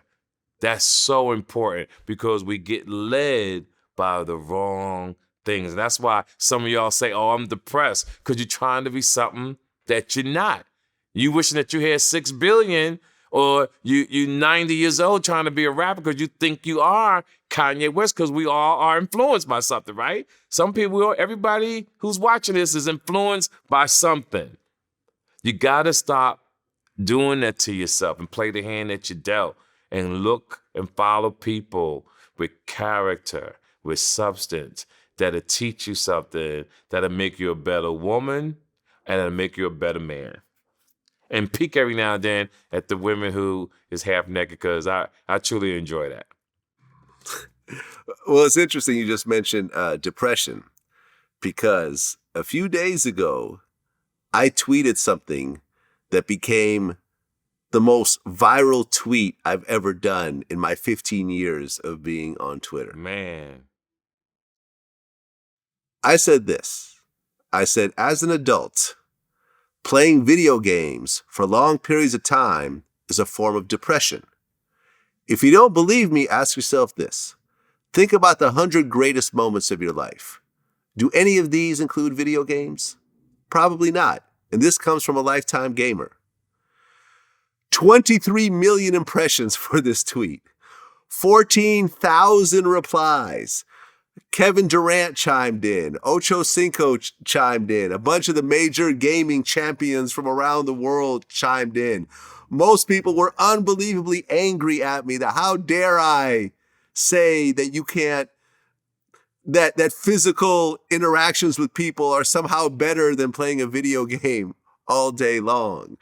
That's so important because we get led by the wrong things. That's why some of y'all say, oh, I'm depressed, because you're trying to be something that you're not. You wishing that you had 6 billion, or you 90 years old trying to be a rapper because you think you are Kanye West, because we all are influenced by something, right? Some people, everybody who's watching this is influenced by something. You gotta stop doing that to yourself and play the hand that you dealt, and look and follow people with character, with substance, that'll teach you something, that'll make you a better woman, and that'll make you a better man. And peek every now and then at the women who is half naked, because I truly enjoy that. Well, it's interesting you just mentioned depression, because a few days ago, I tweeted something that became the most viral tweet I've ever done in my 15 years of being on Twitter. Man. I said this. I said, as an adult, playing video games for long periods of time is a form of depression. If you don't believe me, ask yourself this. Think about the 100 greatest moments of your life. Do any of these include video games? Probably not. And this comes from a lifetime gamer. 23 million impressions for this tweet. 14,000 replies. Kevin Durant chimed in. Ocho Cinco chimed in. A bunch of the major gaming champions from around the world chimed in. Most people were unbelievably angry at me that how dare I say that you can't, that physical interactions with people are somehow better than playing a video game all day long.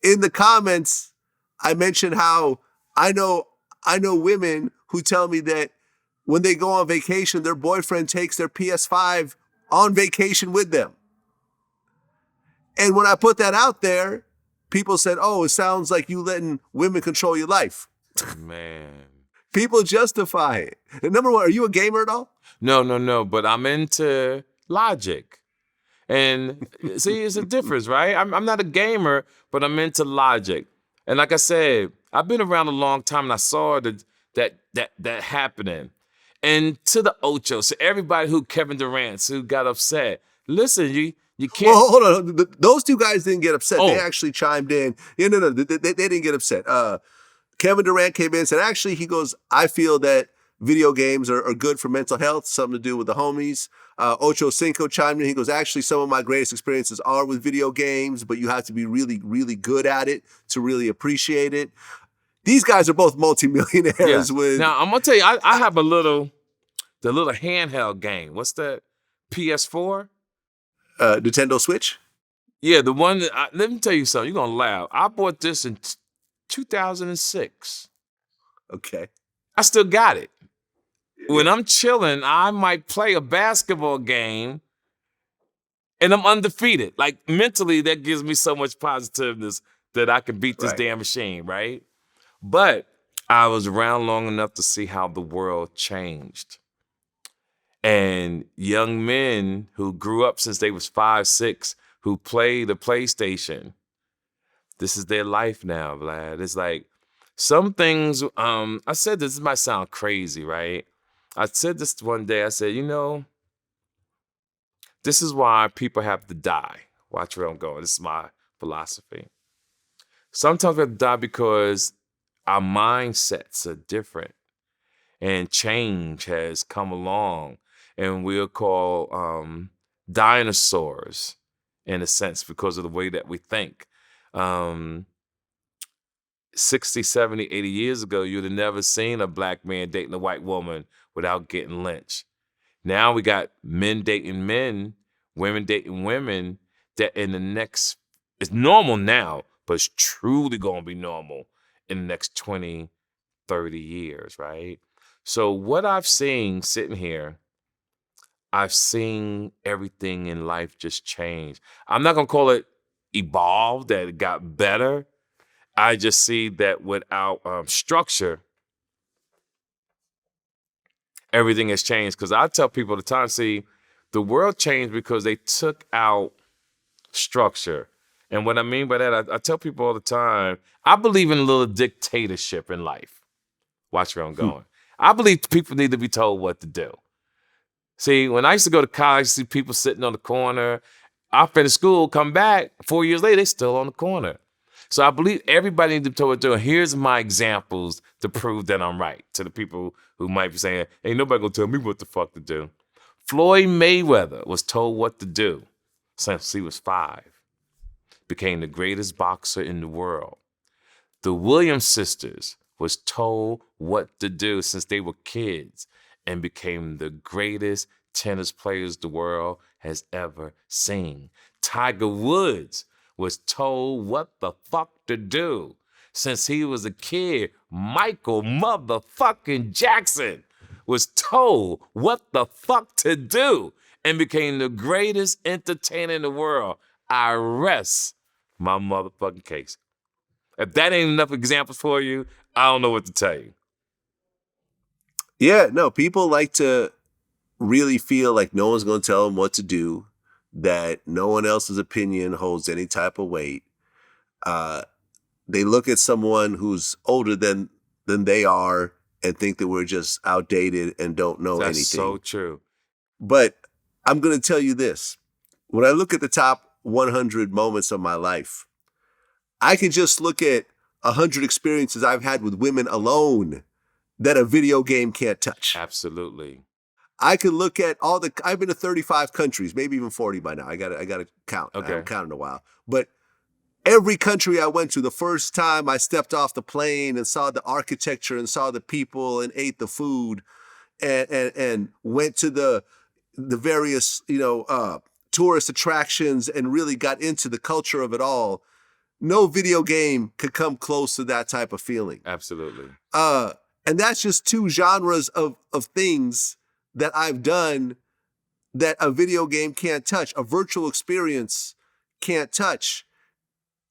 In the comments, I mentioned how I know women who tell me that when they go on vacation, their boyfriend takes their PS5 on vacation with them. And when I put that out there, people said, oh, it sounds like you letting women control your life. Man. People justify it. And number one, are you a gamer at all? No, but I'm into logic. And see, it's a difference, right? I'm not a gamer, but I'm into logic. And like I said, I've been around a long time, and I saw that happening. And to the Ochos, to everybody who Kevin Durant, who got upset, listen, you can't. Well, hold on. Those two guys didn't get upset. Oh. They actually chimed in. Yeah, no, they didn't get upset. Kevin Durant came in and said, actually, he goes, I feel that video games are good for mental health, something to do with the homies. Ocho Cinco chimed in. He goes, actually, some of my greatest experiences are with video games, but you have to be really, really good at it to really appreciate it. These guys are both multimillionaires. Yeah. With Now, I'm going to tell you, I have the little handheld game. What's that? PS4? Nintendo Switch? Yeah, the one that, let me tell you something. You're going to laugh. I bought this in 2006. Okay. I still got it. When I'm chilling, I might play a basketball game and I'm undefeated. Like mentally, that gives me so much positiveness that I can beat this damn machine, right? But I was around long enough to see how the world changed. And young men who grew up since they was 5, 6, who played the PlayStation, this is their life now, Vlad. It's like some things, I said this might sound crazy, right? I said this one day, I said, this is why people have to die. Watch where I'm going. This is my philosophy. Sometimes we have to die because our mindsets are different and change has come along, and we'll call dinosaurs in a sense because of the way that we think. 60, 70, 80 years ago, you'd have never seen a black man dating a white woman without getting lynched. Now we got men dating men, women dating women, that in the next, it's normal now, but it's truly going to be normal in the next 20, 30 years, right? So what I've seen sitting here, I've seen everything in life just change. I'm not going to call it evolved, that it got better. I just see that without structure, everything has changed. Because I tell people all the time, see, the world changed because they took out structure. And what I mean by that, I tell people all the time, I believe in a little dictatorship in life. Watch where I'm going. I believe people need to be told what to do. See, when I used to go to college, see people sitting on the corner. I finished school, come back, 4 years later, they still on the corner. So I believe everybody needs to be told what to do. And here's my examples to prove that I'm right to the people who might be saying, ain't nobody gonna tell me what the fuck to do. Floyd Mayweather was told what to do since he was 5. Became the greatest boxer in the world. The Williams sisters was told what to do since they were kids and became the greatest tennis players the world has ever seen. Tiger Woods was told what the fuck to do since he was a kid. Michael motherfucking Jackson was told what the fuck to do and became the greatest entertainer in the world. I rest my motherfucking case. If that ain't enough examples for you, I don't know what to tell you. Yeah, no, people like to really feel like no one's going to tell them what to do, that no one else's opinion holds any type of weight. They look at someone who's older than they are and think that we're just outdated and don't know anything. That's so true. But I'm going to tell you this. When I look at the top 100 moments of my life, I can just look at 100 experiences I've had with women alone that a video game can't touch. Absolutely. I could look at I've been to 35 countries, maybe even 40 by now. I gotta count. Okay. I haven't counted in a while. But every country I went to, the first time I stepped off the plane and saw the architecture and saw the people and ate the food and went to the various, tourist attractions and really got into the culture of it all, no video game could come close to that type of feeling. Absolutely. And that's just 2 genres of things that I've done that a video game can't touch, a virtual experience can't touch.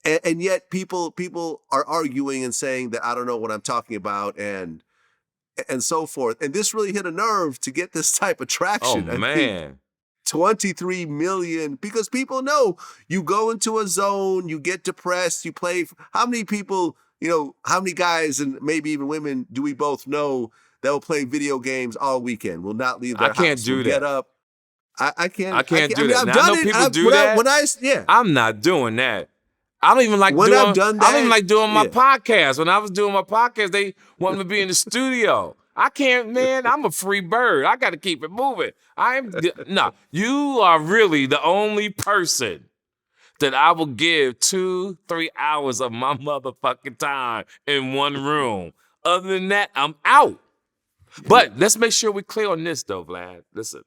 And yet people are arguing and saying that I don't know what I'm talking about and so forth. And this really hit a nerve to get this type of traction. Oh, man. 23 million, because people know you go into a zone, you get depressed, you play. How many people, how many guys and maybe even women do we both know that will play video games all weekend, will not leave their house? I can't do that. Get up. I can't do that. I've now, done I know it. people do that. Yeah. I'm not doing that. I don't even like when doing. I've done that, I don't even like doing my yeah. podcast. When I was doing my podcast, they wanted me to be in the studio. I can't, man. I'm a free bird. I got to keep it moving. No. You are really the only person that I will give 2-3 hours of my motherfucking time in one room. Other than that, I'm out. But let's make sure we're clear on this, though, Vlad. Listen.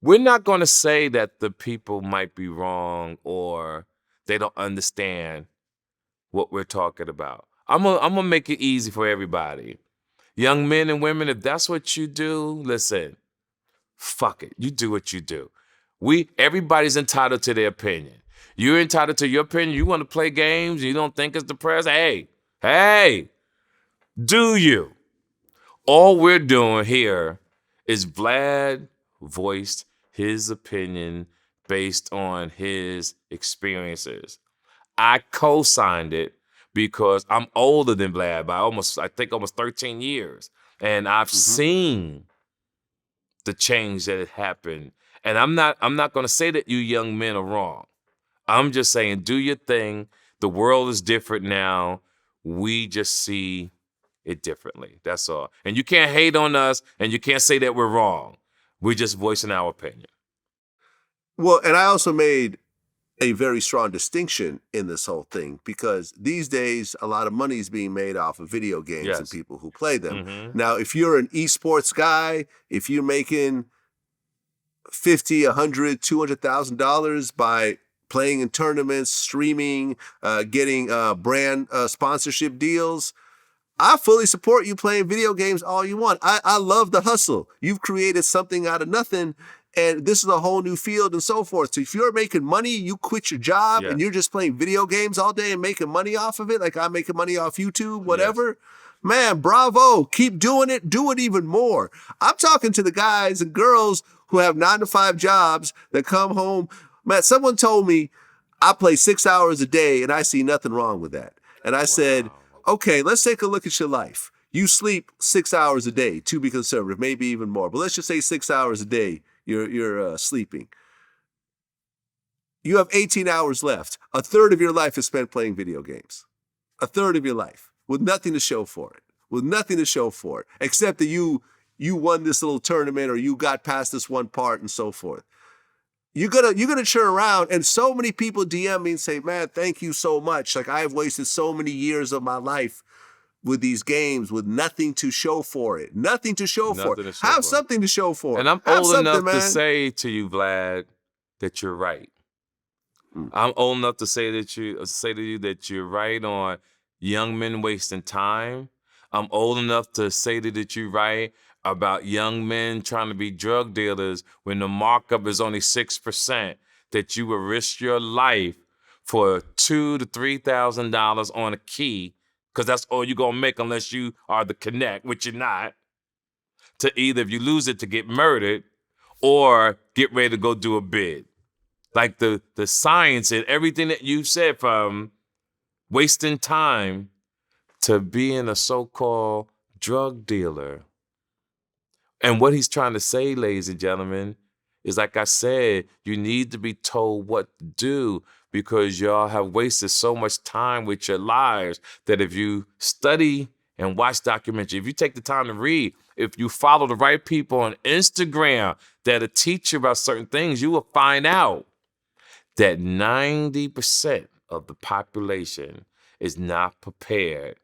We're not going to say that the people might be wrong or they don't understand what we're talking about. I'm gonna make it easy for everybody. Young men and women, if that's what you do, listen, fuck it. You do what you do. Everybody's entitled to their opinion. You're entitled to your opinion. You want to play games, you don't think it's depressed. Hey, do you? All we're doing here is Vlad voiced his opinion based on his experiences. I co-signed it because I'm older than Vlad by almost 13 years. And I've seen the change that had happened. And I'm not going to say that you young men are wrong. I'm just saying, do your thing. The world is different now. We just see it differently. That's all. And you can't hate on us and you can't say that we're wrong. We're just voicing our opinion. Well, and I also made a very strong distinction in this whole thing because these days a lot of money is being made off of video games and people who play them. Mm-hmm. Now, if you're an esports guy, if you're making $50, $100, $200,000 by playing in tournaments, streaming, getting brand sponsorship deals, I fully support you playing video games all you want. I love the hustle. You've created something out of nothing, and this is a whole new field and so forth. So if you're making money, you quit your job and you're just playing video games all day and making money off of it, like I'm making money off YouTube, whatever. Man, bravo. Keep doing it. Do it even more. I'm talking to the guys and girls who have 9-to-5 jobs that come home. Man, someone told me I play 6 hours a day and I see nothing wrong with that. And I said, okay, let's take a look at your life. You sleep 6 hours a day, to be conservative, maybe even more. But let's just say 6 hours a day you're sleeping. You have 18 hours left. A third of your life is spent playing video games. A third of your life with nothing to show for it. With nothing to show for it, except that you won this little tournament or you got past this one part and so forth. You're gonna turn around, and so many people DM me and say, man, thank you so much. Like, I've wasted so many years of my life with these games with nothing to show for it. Nothing to show for it. Have something to show for it. And I'm old enough to say to you, Vlad, that you're right. I'm old enough to say to you that you're right on young men wasting time. I'm old enough to say that you're right about young men trying to be drug dealers when the markup is only 6%, that you will risk your life for $2,000 to $3,000 on a key, because that's all you're going to make unless you are the connect, which you're not, to either, if you lose it, to get murdered or get ready to go do a bid. Like the science and everything that you said, from wasting time to being a so-called drug dealer. And what he's trying to say, ladies and gentlemen, is, like I said, you need to be told what to do, because y'all have wasted so much time with your lives that if you study and watch documentaries, if you take the time to read, if you follow the right people on Instagram that'll teach you about certain things, you will find out that 90% of the population is not prepared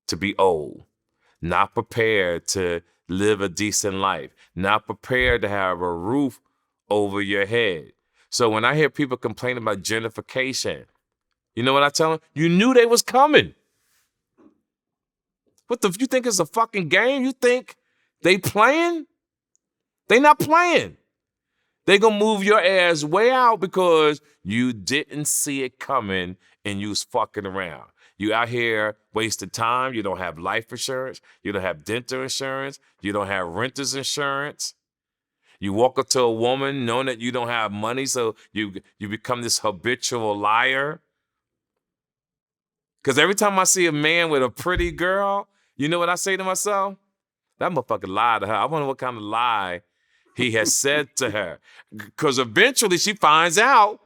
to be old, not prepared to live a decent life, not prepared to have a roof over your head. So when I hear people complain about gentrification, you know what I tell them? You knew they was coming. You think it's a fucking game? You think they playing? They not playing. They gonna move your ass way out because you didn't see it coming and you was fucking around. You out here wasting time. You don't have life insurance. You don't have dental insurance. You don't have renter's insurance. You walk up to a woman knowing that you don't have money, so you become this habitual liar. Because every time I see a man with a pretty girl, you know what I say to myself? That motherfucker lied to her. I wonder what kind of lie he has said to her. Because eventually she finds out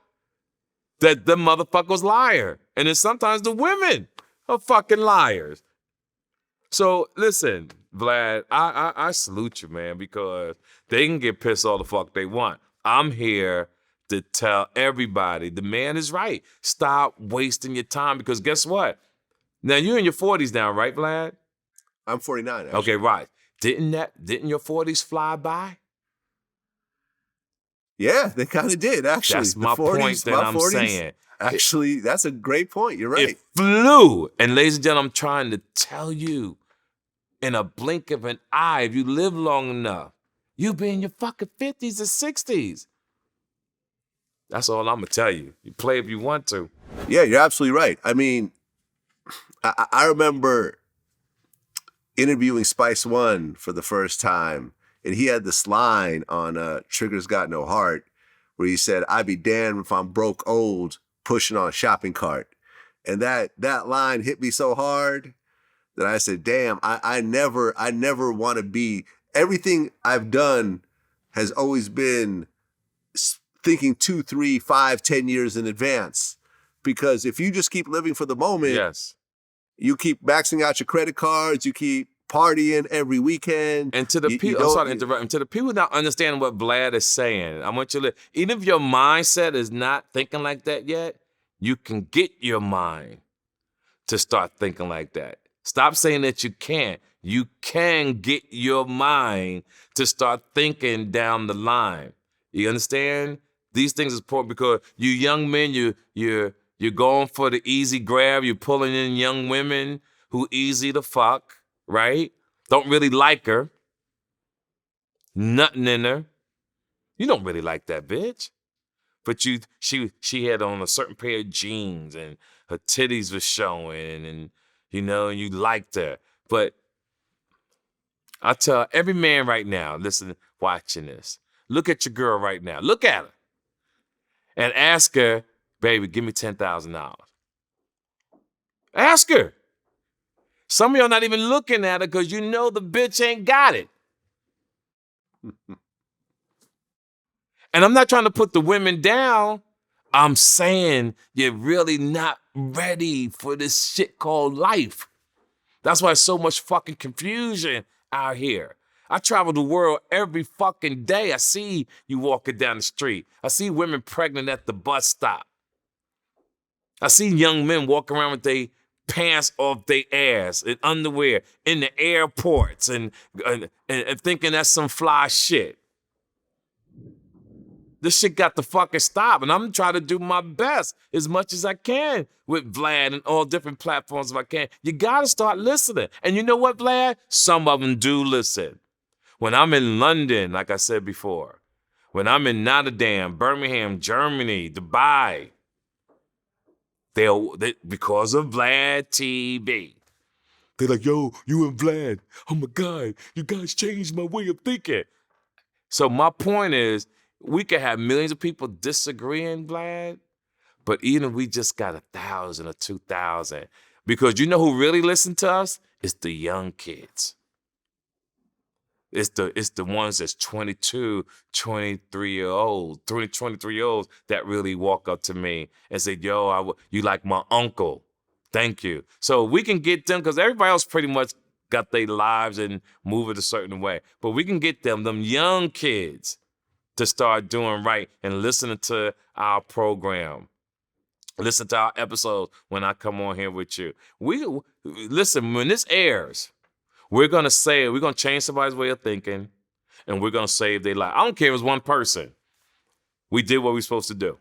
that the motherfucker was liar. And then sometimes the women are fucking liars. So listen, Vlad, I salute you, man, because they can get pissed all the fuck they want. I'm here to tell everybody the man is right. Stop wasting your time, because guess what? Now you're in your 40s now, right, Vlad? I'm 49. Actually. Okay, right. Didn't your 40s fly by? Yeah, they kind of did, actually. That's my 40s, point that I'm 40s, saying. Actually, that's a great point. You're right. It flew. And ladies and gentlemen, I'm trying to tell you, in a blink of an eye, if you live long enough, you'll be in your fucking 50s or 60s. That's all I'm going to tell you. You play if you want to. Yeah, you're absolutely right. I mean, I remember interviewing Spice One for the first time, and he had this line on Trigger's Got No Heart where he said, "I'd be damned if I'm broke old pushing on a shopping cart." And that line hit me so hard that I said, damn, I never want to be. Everything I've done has always been thinking 2, 3, 5, 10 years in advance. Because if you just keep living for the moment, yes, you keep maxing out your credit cards, you keep partying every weekend. And to the people, I'm sorry to interrupt, to the people not understanding what Vlad is saying, I want you to, even if your mindset is not thinking like that yet, you can get your mind to start thinking like that. Stop saying that you can't. You can get your mind to start thinking down the line. You understand? These things is important because you young men, you're going for the easy grab. You're pulling in young women who easy to fuck, right? Don't really like her. Nothing in her. You don't really like that bitch. But she had on a certain pair of jeans and her titties was showing and and you liked her. But I tell every man right now, listen, watching this, look at your girl right now. Look at her. And ask her, baby, give me $10,000. Ask her. Some of y'all not even looking at her because you know the bitch ain't got it. And I'm not trying to put the women down. I'm saying you're really not ready for this shit called life. That's why so much fucking confusion out here. I travel the world every fucking day. I see you walking down the street. I see women pregnant at the bus stop. I see young men walking around with their pants off their ass and underwear in the airports and thinking that's some fly shit. This shit got to fucking stop, and I'm trying to do my best as much as I can with Vlad and all different platforms if I can. You gotta start listening. And you know what, Vlad? Some of them do listen. When I'm in London, like I said before, when I'm in Rotterdam, Birmingham, Germany, Dubai, they because of VladTV. They're like, yo, you and Vlad, oh my God, you guys changed my way of thinking. So my point is, we could have millions of people disagreeing, Vlad, but even if we just got 1,000 or 2,000, because you know who really listen to us? It's the young kids. It's the ones that's 22, 23-year-olds, 23-year-olds that really walk up to me and say, yo, you like my uncle. Thank you. So we can get them, because everybody else pretty much got their lives and move it a certain way. But we can get them young kids, to start doing right and listening to our program. Listen to our episodes when I come on here with you. Listen, when this airs, we're going to change somebody's way of thinking, and we're going to save their life. I don't care if it's one person. We did what we're supposed to do.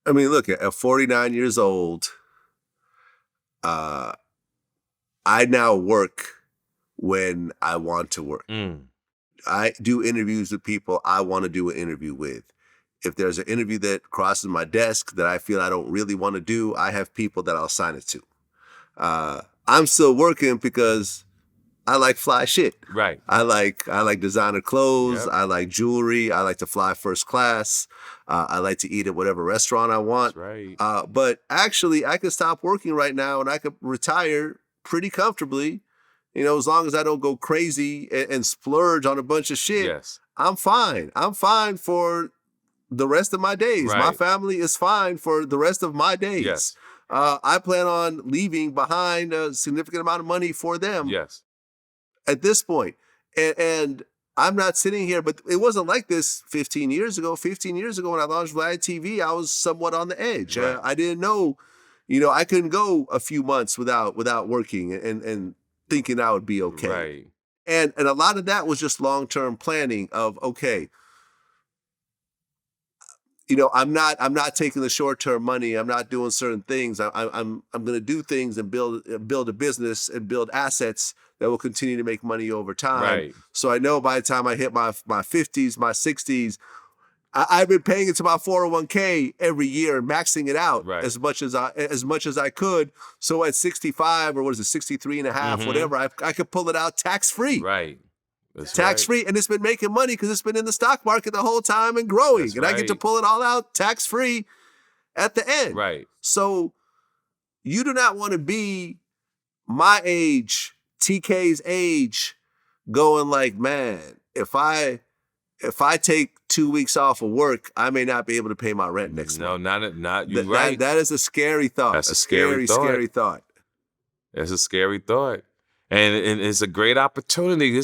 I mean, look, at 49 years old, I now work when I want to work. I do interviews with people I want to do an interview with. If there's an interview that crosses my desk that I feel I don't really want to do, I have people that I'll sign it to. I'm still working because I like fly shit. Right. I like designer clothes. Yep. I like jewelry. I like to fly first class. I like to eat at whatever restaurant I want. That's right. But actually, I could stop working right now and I could retire pretty comfortably. As long as I don't go crazy and splurge on a bunch of shit, Yes. I'm fine. I'm fine for the rest of my days. Right. My family is fine for the rest of my days. Yes. I plan on leaving behind a significant amount of money for them. Yes. At this point. And I'm not sitting here, but it wasn't like this 15 years ago. 15 years ago when I launched VladTV, I was somewhat on the edge. Right. I didn't know, I couldn't go a few months without working and thinking I would be okay. Right. And a lot of that was just long-term planning of, okay, I'm not taking the short-term money. I'm not doing certain things. I'm going to do things and build a business and build assets that will continue to make money over time. Right. So I know by the time I hit my 50s, my 60s, I've been paying into my 401k every year and maxing it out as much as I could. So at 65 or 63 and a half, whatever, I could pull it out tax-free. Right. That's tax-free. And it's been making money because it's been in the stock market the whole time and growing. That's and I get to pull it all out tax-free at the end. Right. So you do not want to be my age, TK's age, going like, man, if I take 2 weeks off of work, I may not be able to pay my rent next month. No, not you right. That is a scary thought. That's a scary thought. Scary thought. It's a scary thought. And it's a great opportunity.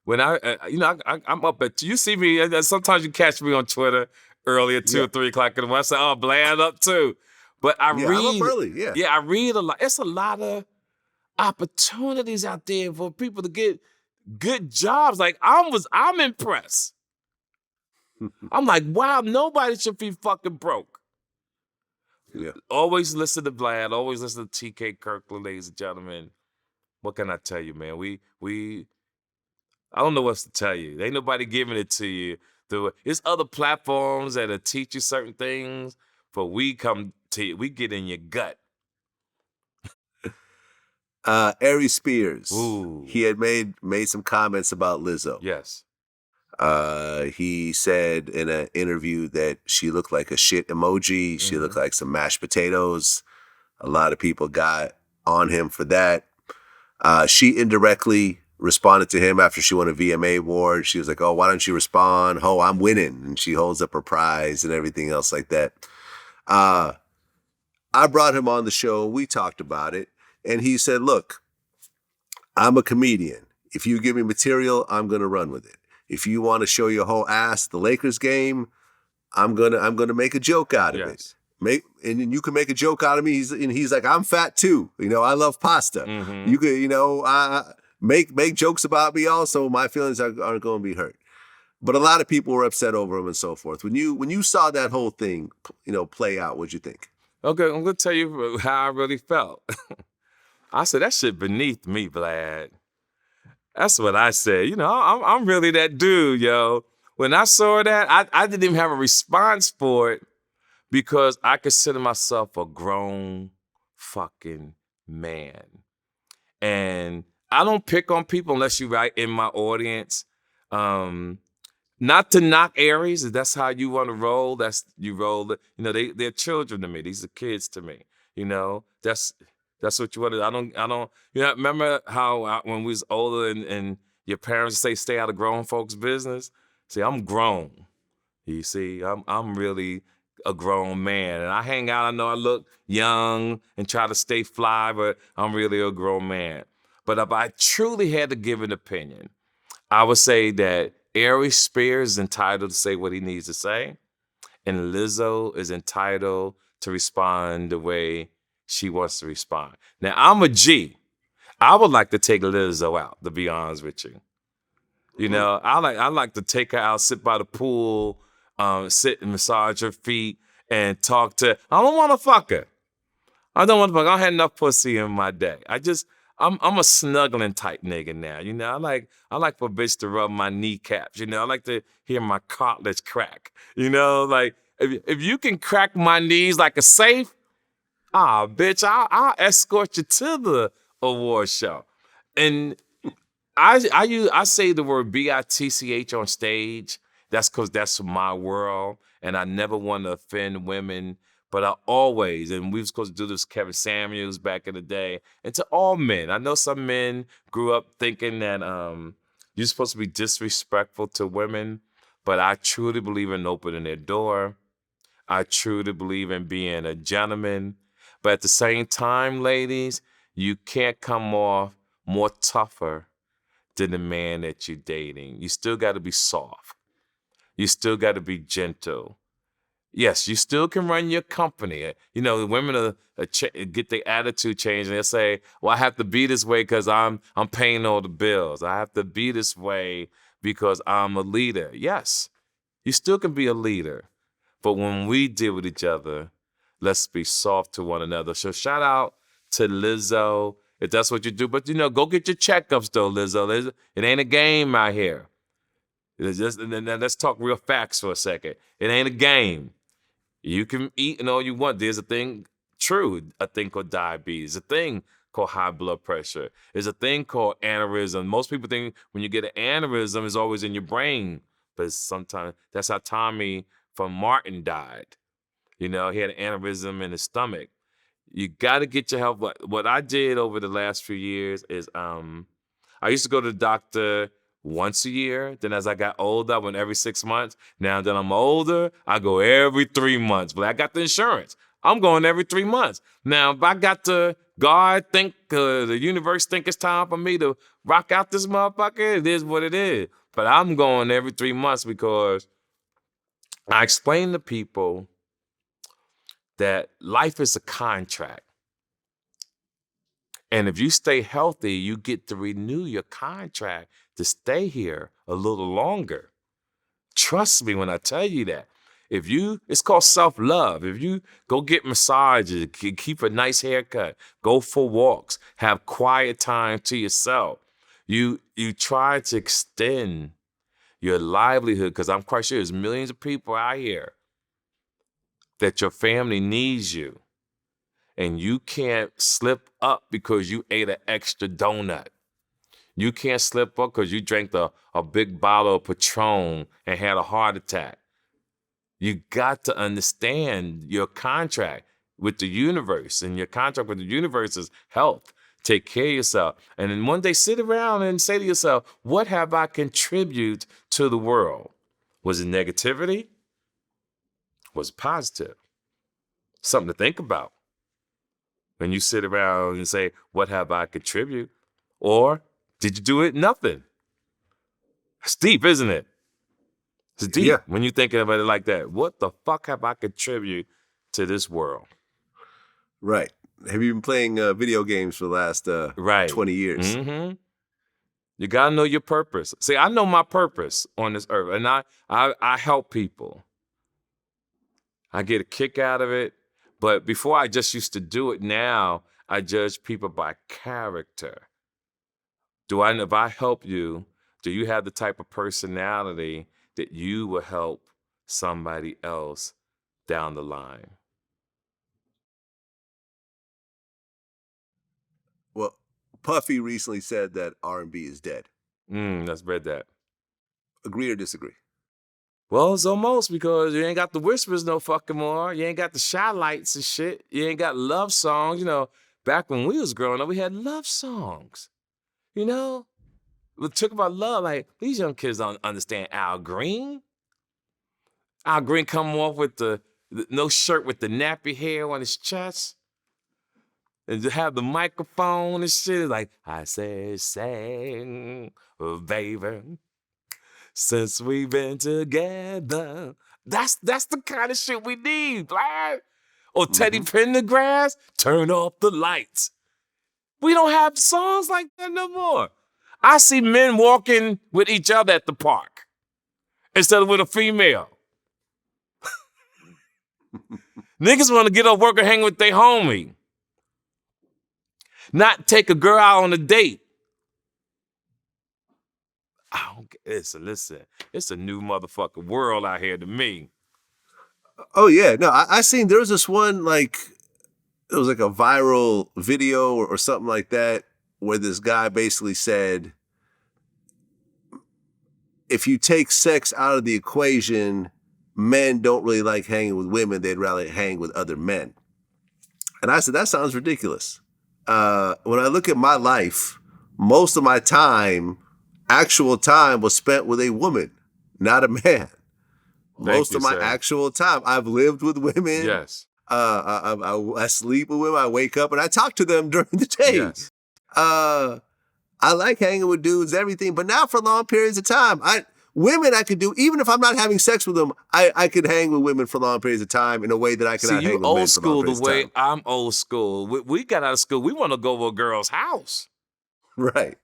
When I'm up at, you see me, sometimes you catch me on Twitter early at 2 or 3 o'clock in the morning. I say, oh, Vlad up too. But I read. I'm up early, yeah. Yeah, I read a lot. It's a lot of opportunities out there for people to get good jobs. Like, I'm impressed. I'm like, wow, nobody should be fucking broke. Yeah. Always listen to Vlad. Always listen to TK Kirkland, ladies and gentlemen. What can I tell you, man? I don't know what to tell you. Ain't nobody giving it to you. There's other platforms that'll teach you certain things, but we come to you. We get in your gut. Aries Spears. Ooh. He had made some comments about Lizzo. Yes. He said in an interview that she looked like a shit emoji. She looked like some mashed potatoes. A lot of people got on him for that. She indirectly responded to him after she won a VMA award. She was like, "Oh, why don't you respond? Oh, I'm winning." And she holds up her prize and everything else like that. I brought him on the show. We talked about it. And he said, "Look, I'm a comedian. If you give me material, I'm going to run with it. If you want to show your whole ass the Lakers game, I'm gonna make a joke out of it. And then you can make a joke out of me." He's like, "I'm fat too. I love pasta. You could, make jokes about me also. My feelings aren't going to be hurt." But a lot of people were upset over him and so forth. When you saw that whole thing, play out, what'd you think? Okay, I'm gonna tell you how I really felt. I said, that shit beneath me, Vlad. That's what I said. I'm really that dude, yo. When I saw that, I didn't even have a response for it because I consider myself a grown fucking man. And I don't pick on people unless you're right in my audience. Not to knock Aries, if that's how you want to roll, you roll. They're children to me. These are kids to me. That's what you want to. I don't. Remember how when we was older and your parents say stay out of grown folks' business. See, I'm grown. You see, I'm really a grown man, and I hang out. I know I look young and try to stay fly, but I'm really a grown man. But if I truly had to give an opinion, I would say that Aries Spears is entitled to say what he needs to say, and Lizzo is entitled to respond the way she wants to respond. Now, I'm a G. I would like to take Lizzo out, to be honest with you. I like to take her out, sit by the pool, sit and massage her feet and talk to her. I don't want to fuck her. I don't want to fuck her. I had enough pussy in my day. I'm a snuggling type nigga now. I like for a bitch to rub my kneecaps. I like to hear my cartilage crack. If you can crack my knees like a safe, bitch, I'll escort you to the award show. And I say the word bitch on stage. That's because that's my world, and I never want to offend women. But I always, and we were supposed to do this with Kevin Samuels back in the day, and to all men. I know some men grew up thinking that you're supposed to be disrespectful to women, but I truly believe in opening their door. I truly believe in being a gentleman. But at the same time, ladies, you can't come off more tougher than the man that you're dating. You still got to be soft. You still got to be gentle. Yes, you still can run your company. The women get their attitude changed, and they'll say, "Well, I have to be this way because I'm paying all the bills. I have to be this way because I'm a leader." Yes, you still can be a leader. But when we deal with each other, let's be soft to one another. So shout out to Lizzo, if that's what you do. But, go get your checkups, though, Lizzo. It ain't a game out here. Let's talk real facts for a second. It ain't a game. You can eat and all you want. There's a thing called diabetes, a thing called high blood pressure. There's a thing called aneurysm. Most people think when you get an aneurysm, it's always in your brain. But sometimes that's how Tommy from Martin died. He had an aneurysm in his stomach. You got to get your health. What I did over the last few years is I used to go to the doctor once a year. Then as I got older, I went every 6 months. Now that I'm older, I go every 3 months. But I got the insurance. I'm going every 3 months. Now, if I got the the universe think it's time for me to rock out this motherfucker, it is what it is. But I'm going every 3 months because I explain to people that life is a contract. And if you stay healthy, you get to renew your contract to stay here a little longer. Trust me when I tell you that. It's called self-love. If you go get massages, keep a nice haircut, go for walks, have quiet time to yourself, you try to extend your livelihood, because I'm quite sure there's millions of people out here that your family needs you, and you can't slip up because you ate an extra donut. You can't slip up because you drank a big bottle of Patron and had a heart attack. You got to understand your contract with the universe, and your contract with the universe is health. Take care of yourself. And then one day sit around and say to yourself, what have I contributed to the world? Was it negativity? Was it positive? Something to think about. When you sit around and say, what have I contributed? Or did you do it? Nothing. It's deep, isn't it? It's deep when you're thinking about it like that. What the fuck have I contributed to this world? Right. Have you been playing video games for the last 20 years? Mm-hmm. You got to know your purpose. See, I know my purpose on this earth, and I help people. I get a kick out of it. But before, I just used to do it. Now I judge people by character. If I help you, do you have the type of personality that you will help somebody else down the line? Well, Puffy recently said that R&B is dead. Let's read that. Agree or disagree? Well, it's almost, because you ain't got the whispers no fucking more. You ain't got the shy lights and shit. You ain't got love songs. You know, back when we was growing up, we had love songs. You know? We talk about love, like, these young kids don't understand Al Green. Al Green come off with the no shirt with the nappy hair on his chest. And to have the microphone and shit, like, I said, sing, baby, since we've been together. That's the kind of shit we need, Vlad. Or Teddy Pendergrass, turn off the lights. We don't have songs like that no more. I see men walking with each other at the park instead of with a female. Niggas want to get off work and hang with their homie. Not take a girl out on a date. I don't get this. Listen, it's a new motherfucking world out here to me. Oh, yeah. No, I seen there was this one, like, it was like a viral video or something like that, where this guy basically said, if you take sex out of the equation, men don't really like hanging with women. They'd rather hang with other men. And I said, that sounds ridiculous. When I look at my life, most of my time, actual time, was spent with a woman, not a man. Most of my actual time, I've lived with women. Yes. I sleep with women. I wake up and I talk to them during the day. Yes. I like hanging with dudes, everything, but not for long periods of time. Women I could do, even if I'm not having sex with them, I could hang with women for long periods of time in a way that I cannot hang with men for long periods of time. See, you old school the way I'm old school. We got out of school, we want to go to a girl's house. Right.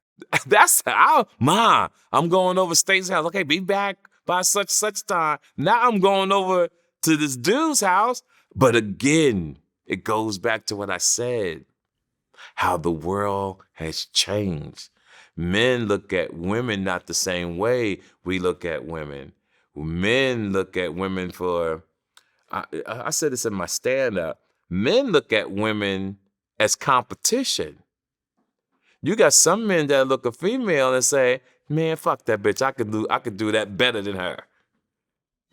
That's how, Ma, I'm going over State's house. Okay, be back by such time. Now I'm going over to this dude's house. But again, it goes back to what I said, how the world has changed. Men look at women not the same way we look at women. Men look at women I said this in my stand-up, men look at women as competition. You got some men that look at female and say, man, fuck that bitch, I could do that better than her.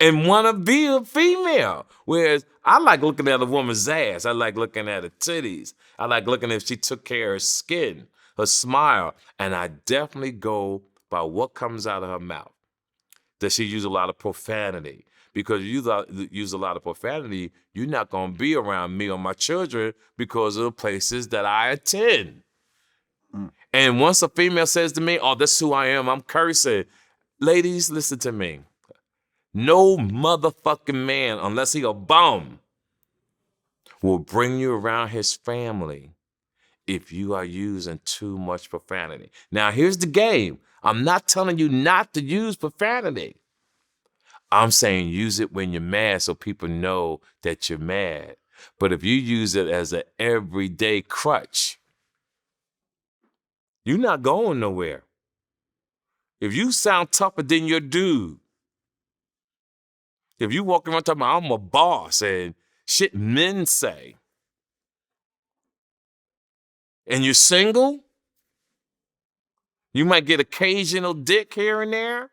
And want to be a female. Whereas I like looking at a woman's ass. I like looking at her titties. I like looking if she took care of her skin, her smile. And I definitely go by what comes out of her mouth. Does she use a lot of profanity? Because you use a lot of profanity, you're not going to be around me or my children because of the places that I attend. And once a female says to me, oh, that's who I am, I'm cursing. Ladies, listen to me. No motherfucking man, unless he a bum, will bring you around his family if you are using too much profanity. Now, here's the game. I'm not telling you not to use profanity. I'm saying use it when you're mad so people know that you're mad. But if you use it as an everyday crutch, you're not going nowhere. If you sound tougher than your dude, if you walk around talking about I'm a boss and shit men say, and you're single, you might get occasional dick here and there.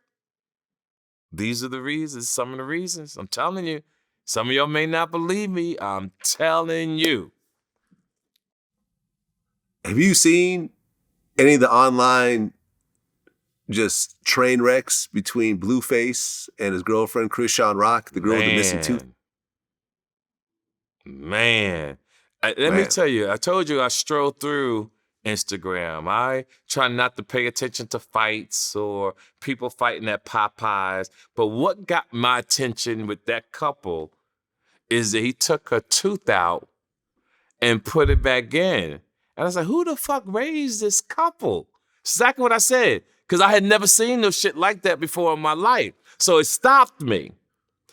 These are the reasons, some of the reasons. I'm telling you. Some of y'all may not believe me. I'm telling you. Have you seen any of the online just train wrecks between Blueface and his girlfriend, Krishan Rock, the girl with the missing tooth? Man. Let me tell you, I told you I strolled through Instagram. I try not to pay attention to fights or people fighting at Popeyes. But what got my attention with that couple is that he took her tooth out and put it back in. And I was like, who the fuck raised this couple? Exactly what I said. Because I had never seen no shit like that before in my life. So it stopped me.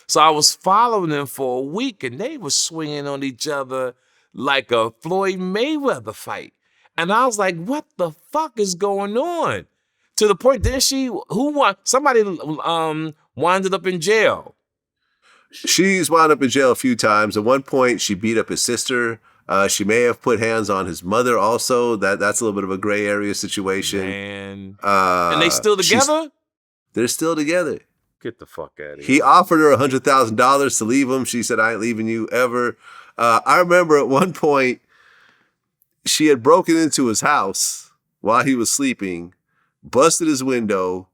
So I was following them for a week and they were swinging on each other like a Floyd Mayweather fight. And I was like, what the fuck is going on? To the point, who won? Somebody winded up in jail. She's wound up in jail a few times. At one point, she beat up his sister. She may have put hands on his mother also. That's a little bit of a gray area situation. Man. And they still together? They're still together. Get the fuck out of here. He offered her $100,000 to leave him. She said, I ain't leaving you ever. I remember at one point, she had broken into his house while he was sleeping, busted his window,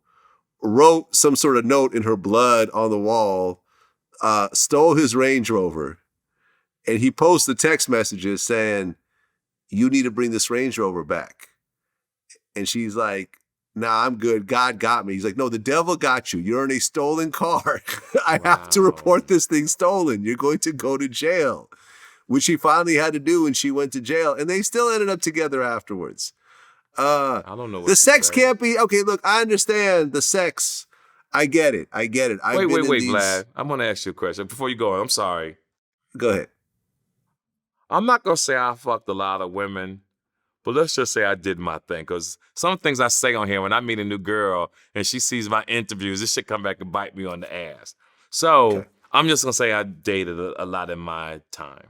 wrote some sort of note in her blood on the wall, stole his Range Rover, and he posted text messages saying, you need to bring this Range Rover back. And she's like, nah, I'm good. God got me. He's like, no, the devil got you. You're in a stolen car. I have to report this thing stolen. You're going to go to jail, which she finally had to do when she went to jail. And they still ended up together afterwards. I don't know what the sex can't be, okay, look, I understand the sex. I get it. Wait, Vlad. I'm going to ask you a question. Before you go on, I'm sorry. Go ahead. I'm not going to say I fucked a lot of women, but let's just say I did my thing. Because some things I say on here, when I meet a new girl and she sees my interviews, this shit come back and bite me on the ass. So okay. I'm just going to say I dated a lot in my time.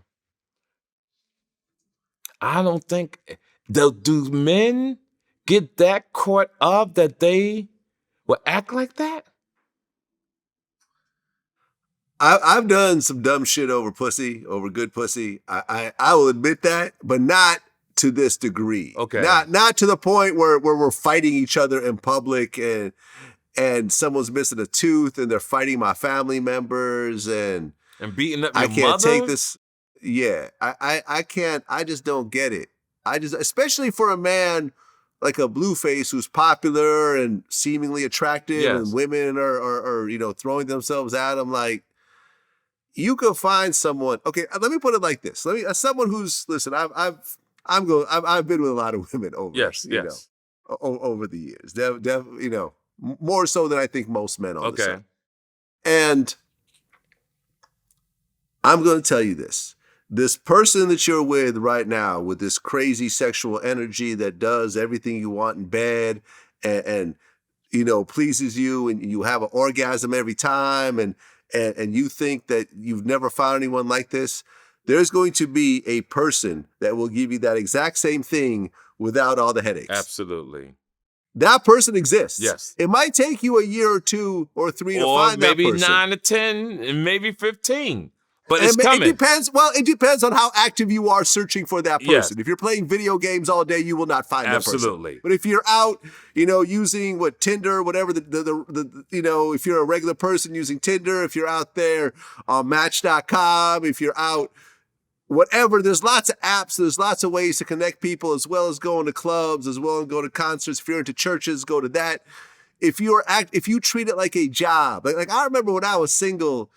I don't think, do men get that caught up that they will act like that? I've done some dumb shit over pussy, over good pussy. I will admit that, but not to this degree. Okay. Not to the point where we're fighting each other in public and someone's missing a tooth and they're fighting my family members and beating up your mother. I can't take this. Yeah, I can't. I just don't get it. Especially for a man like a Blueface who's popular and seemingly attractive, yes, and women are throwing themselves at him. Like, you could find someone. Okay, let me put it like this. As someone who's, listen, I've been with a lot of women over over the years. More so than I think most men on this side. And I'm going to tell you this. This person that you're with right now, with this crazy sexual energy that does everything you want in bed and pleases you, and you have an orgasm every time, and you think that you've never found anyone like this, there's going to be a person that will give you that exact same thing without all the headaches. Absolutely. That person exists. Yes. It might take you a year or 2 or 3 to find that person. Or maybe 9 to 10 and maybe 15. But it's coming. It depends on how active you are searching for that person. Yes. If you're playing video games all day, you will not find that person. Absolutely. But if you're out, using Tinder, whatever if you're a regular person using Tinder, if you're out there on Match.com, if you're out, whatever, there's lots of apps, there's lots of ways to connect people, as well as going to clubs, as well as going to concerts. If you're into churches, go to that. If you treat it like a job, like I remember when I was single,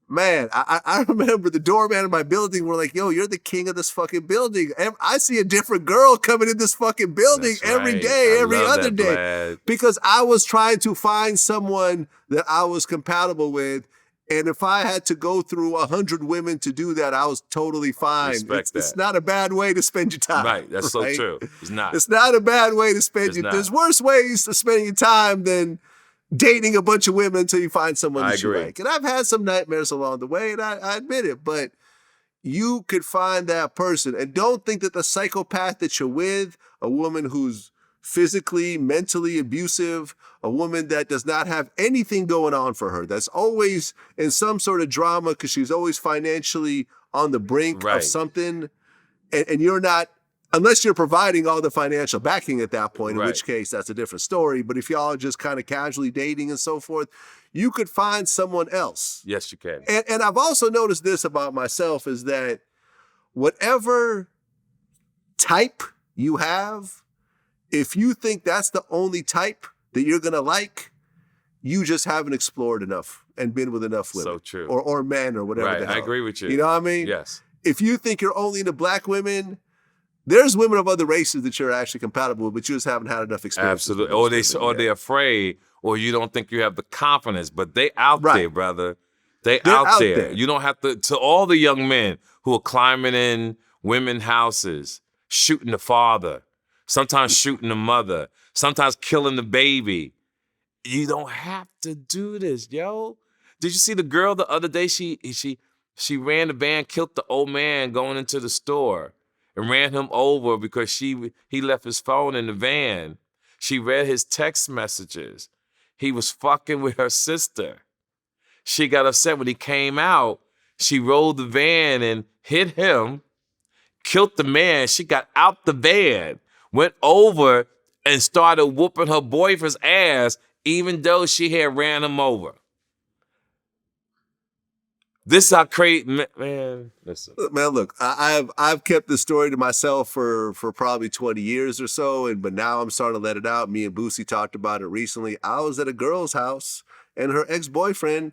man, I remember the doorman in my building were like, yo, you're the king of this fucking building. I see a different girl coming in this fucking building every day, every other day. Vlad. Because I was trying to find someone that I was compatible with. And if I had to go through 100 women to do that, I was totally fine. It's not a bad way to spend your time. Right, that's so true. It's not. It's not a bad way to spend your time. There's worse ways to spend your time than dating a bunch of women until you find someone that you like. And I've had some nightmares along the way, and I admit it, but you could find that person. And don't think that the psychopath that you're with, a woman who's physically, mentally abusive, a woman that does not have anything going on for her, that's always in some sort of drama because she's always financially on the brink of something, and you're not, unless you're providing all the financial backing at that point, in which case that's a different story. But if y'all are just kind of casually dating and so forth, you could find someone else. Yes, you can. And I've also noticed this about myself is that whatever type you have, if you think that's the only type that you're going to like, you just haven't explored enough and been with enough women. So true. Or men or whatever the hell. I agree with you. You know what I mean? Yes. If you think you're only into black women, there's women of other races that you're actually compatible with, but you just haven't had enough experience. Absolutely. Or they're afraid, or you don't think you have the confidence, but they out there, brother. They're out there. You don't have to all the young men who are climbing in women's houses, shooting the father, sometimes shooting the mother, sometimes killing the baby. You don't have to do this, yo. Did you see the girl the other day? She ran the van, killed the old man going into the store and ran him over because he left his phone in the van. She read his text messages. He was fucking with her sister. She got upset when he came out. She rolled the van and hit him, killed the man. She got out the van, went over and started whooping her boyfriend's ass, even though she had ran him over. This is how crazy, man. Listen, man. Look, I've kept this story to myself for probably 20 years or so, but now I'm starting to let it out. Me and Boosie talked about it recently. I was at a girl's house, and her ex-boyfriend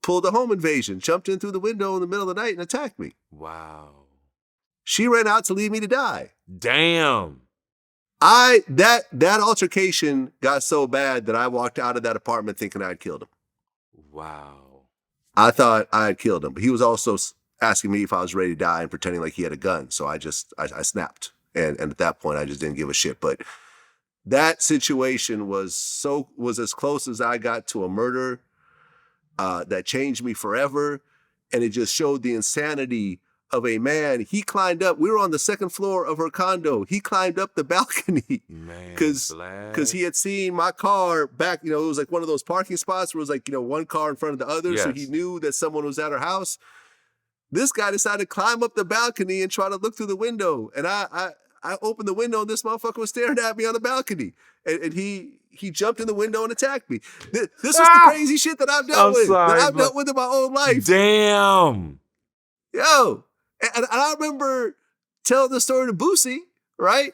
pulled a home invasion, jumped in through the window in the middle of the night, and attacked me. Wow. She ran out to leave me to die. Damn. That altercation got so bad that I walked out of that apartment thinking I had killed him. Wow. I thought I had killed him, but he was also asking me if I was ready to die and pretending like he had a gun. So I snapped. And at that point, I just didn't give a shit. But that situation was as close as I got to a murder that changed me forever. And it just showed the insanity of a man. He climbed up. We were on the second floor of her condo. He climbed up the balcony because he had seen my car back. You know, it was like one of those parking spots where it was like, you know, one car in front of the other. Yes. So he knew that someone was at her house. This guy decided to climb up the balcony and try to look through the window. And I opened the window and this motherfucker was staring at me on the balcony. And he jumped in the window and attacked me. This was the crazy shit that I've dealt with. That I've dealt with in my own life. Damn. Yo. And I remember telling the story to Boosie, right?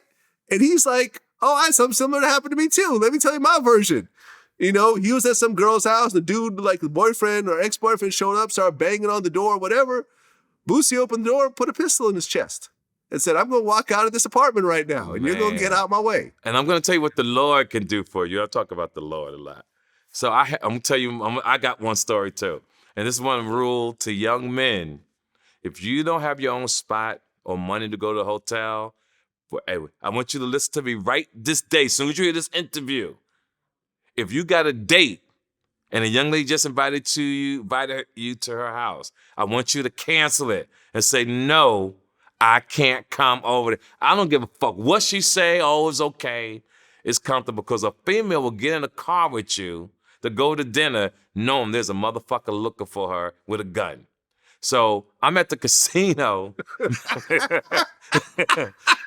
And he's like, oh, I had something similar to happen to me too. Let me tell you my version. You know, he was at some girl's house. The dude, like the boyfriend or ex-boyfriend showed up, started banging on the door, whatever. Boosie opened the door and put a pistol in his chest and said, I'm going to walk out of this apartment right now and you're going to get out my way. And I'm going to tell you what the Lord can do for you. I talk about the Lord a lot. So I'm going to tell you, I got one story too. And this is one rule to young men. If you don't have your own spot or money to go to a hotel, I want you to listen to me right this day, as soon as you hear this interview. If you got a date and a young lady just invited you to her house, I want you to cancel it and say, no, I can't come over there. I don't give a fuck what she say. Oh, it's okay. It's comfortable, because a female will get in a car with you to go to dinner knowing there's a motherfucker looking for her with a gun. So I'm at the casino.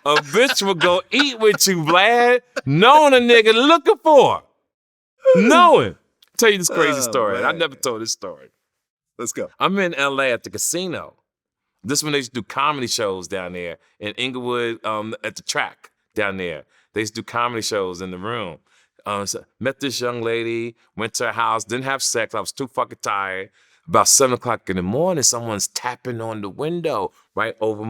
A bitch will go eat with you, Vlad, knowing a nigga looking for her. Knowing. Tell you this crazy story. I never told this story. Let's go. I'm in LA at the casino. This when they used to do comedy shows down there in Inglewood, at the track down there. They used to do comedy shows in the room. So met this young lady, went to her house, didn't have sex. I was too fucking tired. About 7 o'clock in the morning, someone's tapping on the window right over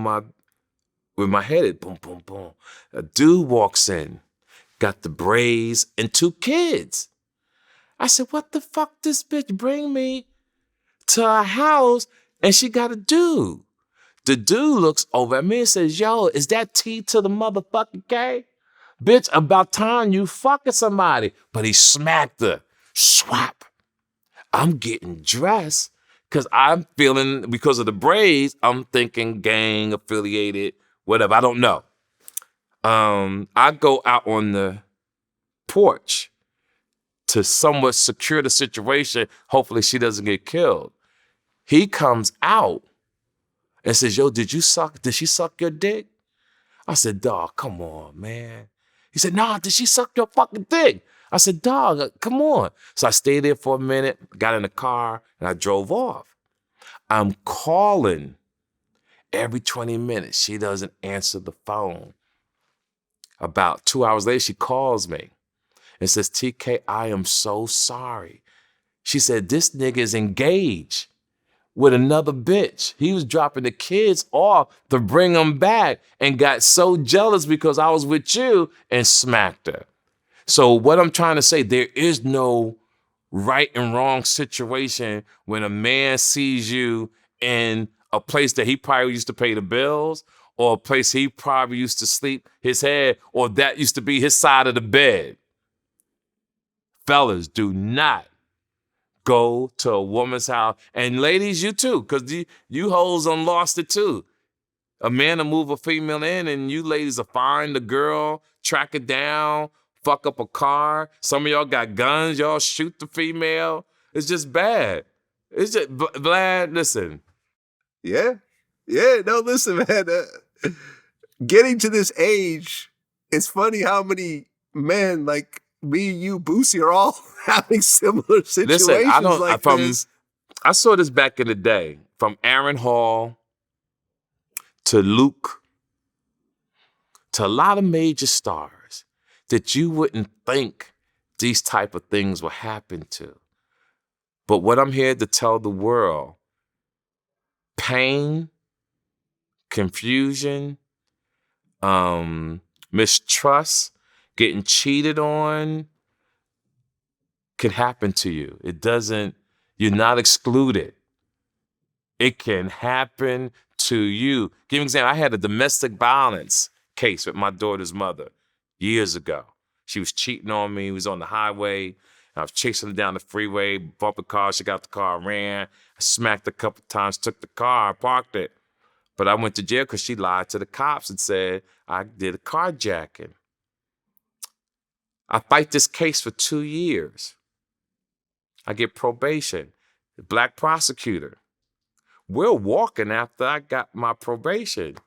where my head is. Boom, boom, boom. A dude walks in, got the braids and 2 kids. I said, what the fuck this bitch bring me to her house and she got a dude? The dude looks over at me and says, yo, is that T to the motherfucking K? Bitch, about time you fucking somebody. But he smacked her. Swap. I'm getting dressed because I'm feeling, because of the braids, I'm thinking gang affiliated, whatever. I don't know. I go out on the porch to somewhat secure the situation. Hopefully she doesn't get killed. He comes out and says, yo, did she suck your dick? I said, dog, come on, man. He said, nah, did she suck your fucking dick? I said, dog, come on. So I stayed there for a minute, got in the car, and I drove off. I'm calling every 20 minutes. She doesn't answer the phone. About 2 hours later, she calls me and says, TK, I am so sorry. She said, this nigga is engaged with another bitch. He was dropping the kids off to bring them back and got so jealous because I was with you and smacked her. So what I'm trying to say, there is no right and wrong situation when a man sees you in a place that he probably used to pay the bills, or a place he probably used to sleep his head, or that used to be his side of the bed. Fellas, do not go to a woman's house. And ladies, you too, because you hoes done lost it too. A man will move a female in and you ladies will find the girl, track it down, fuck up a car. Some of y'all got guns, y'all shoot the female. It's just bad. It's just, Vlad, listen. Yeah. No, listen, man. Getting to this age, it's funny how many men like me, you, Boosie are all having similar situations. Listen, this. I saw this back in the day, from Aaron Hall to Luke to a lot of major stars that you wouldn't think these type of things will happen to. But what I'm here to tell the world, pain, confusion, mistrust, getting cheated on can happen to you. You're not excluded. It can happen to you. Give me an example. I had a domestic violence case with my daughter's mother years ago. She was cheating on me. We was on the highway. I was chasing her down the freeway, bumped the car. She got out the car, ran. I smacked her a couple times, took the car, parked it. But I went to jail because she lied to the cops and said I did a carjacking. I fight this case for 2 years. I get probation. The black prosecutor. We're walking after I got my probation.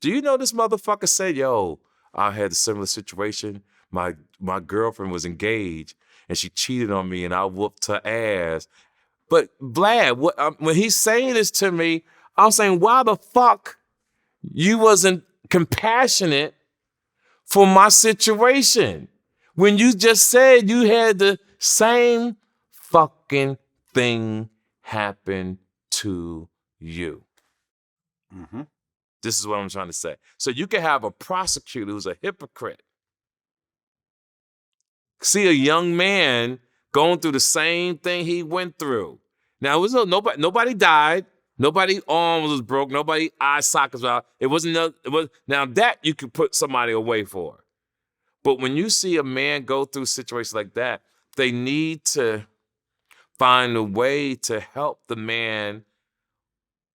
Do you know this motherfucker said, yo, I had a similar situation. My girlfriend was engaged and she cheated on me and I whooped her ass. But Vlad, when he's saying this to me, I'm saying, why the fuck you wasn't compassionate for my situation when you just said you had the same fucking thing happen to you? Mm-hmm. This is what I'm trying to say. So you can have a prosecutor who's a hypocrite. See a young man going through the same thing he went through. Now, it was nobody died. Nobody arm was broke. Nobody eye sockets out. Now that you could put somebody away for. But when you see a man go through situations like that, they need to find a way to help the man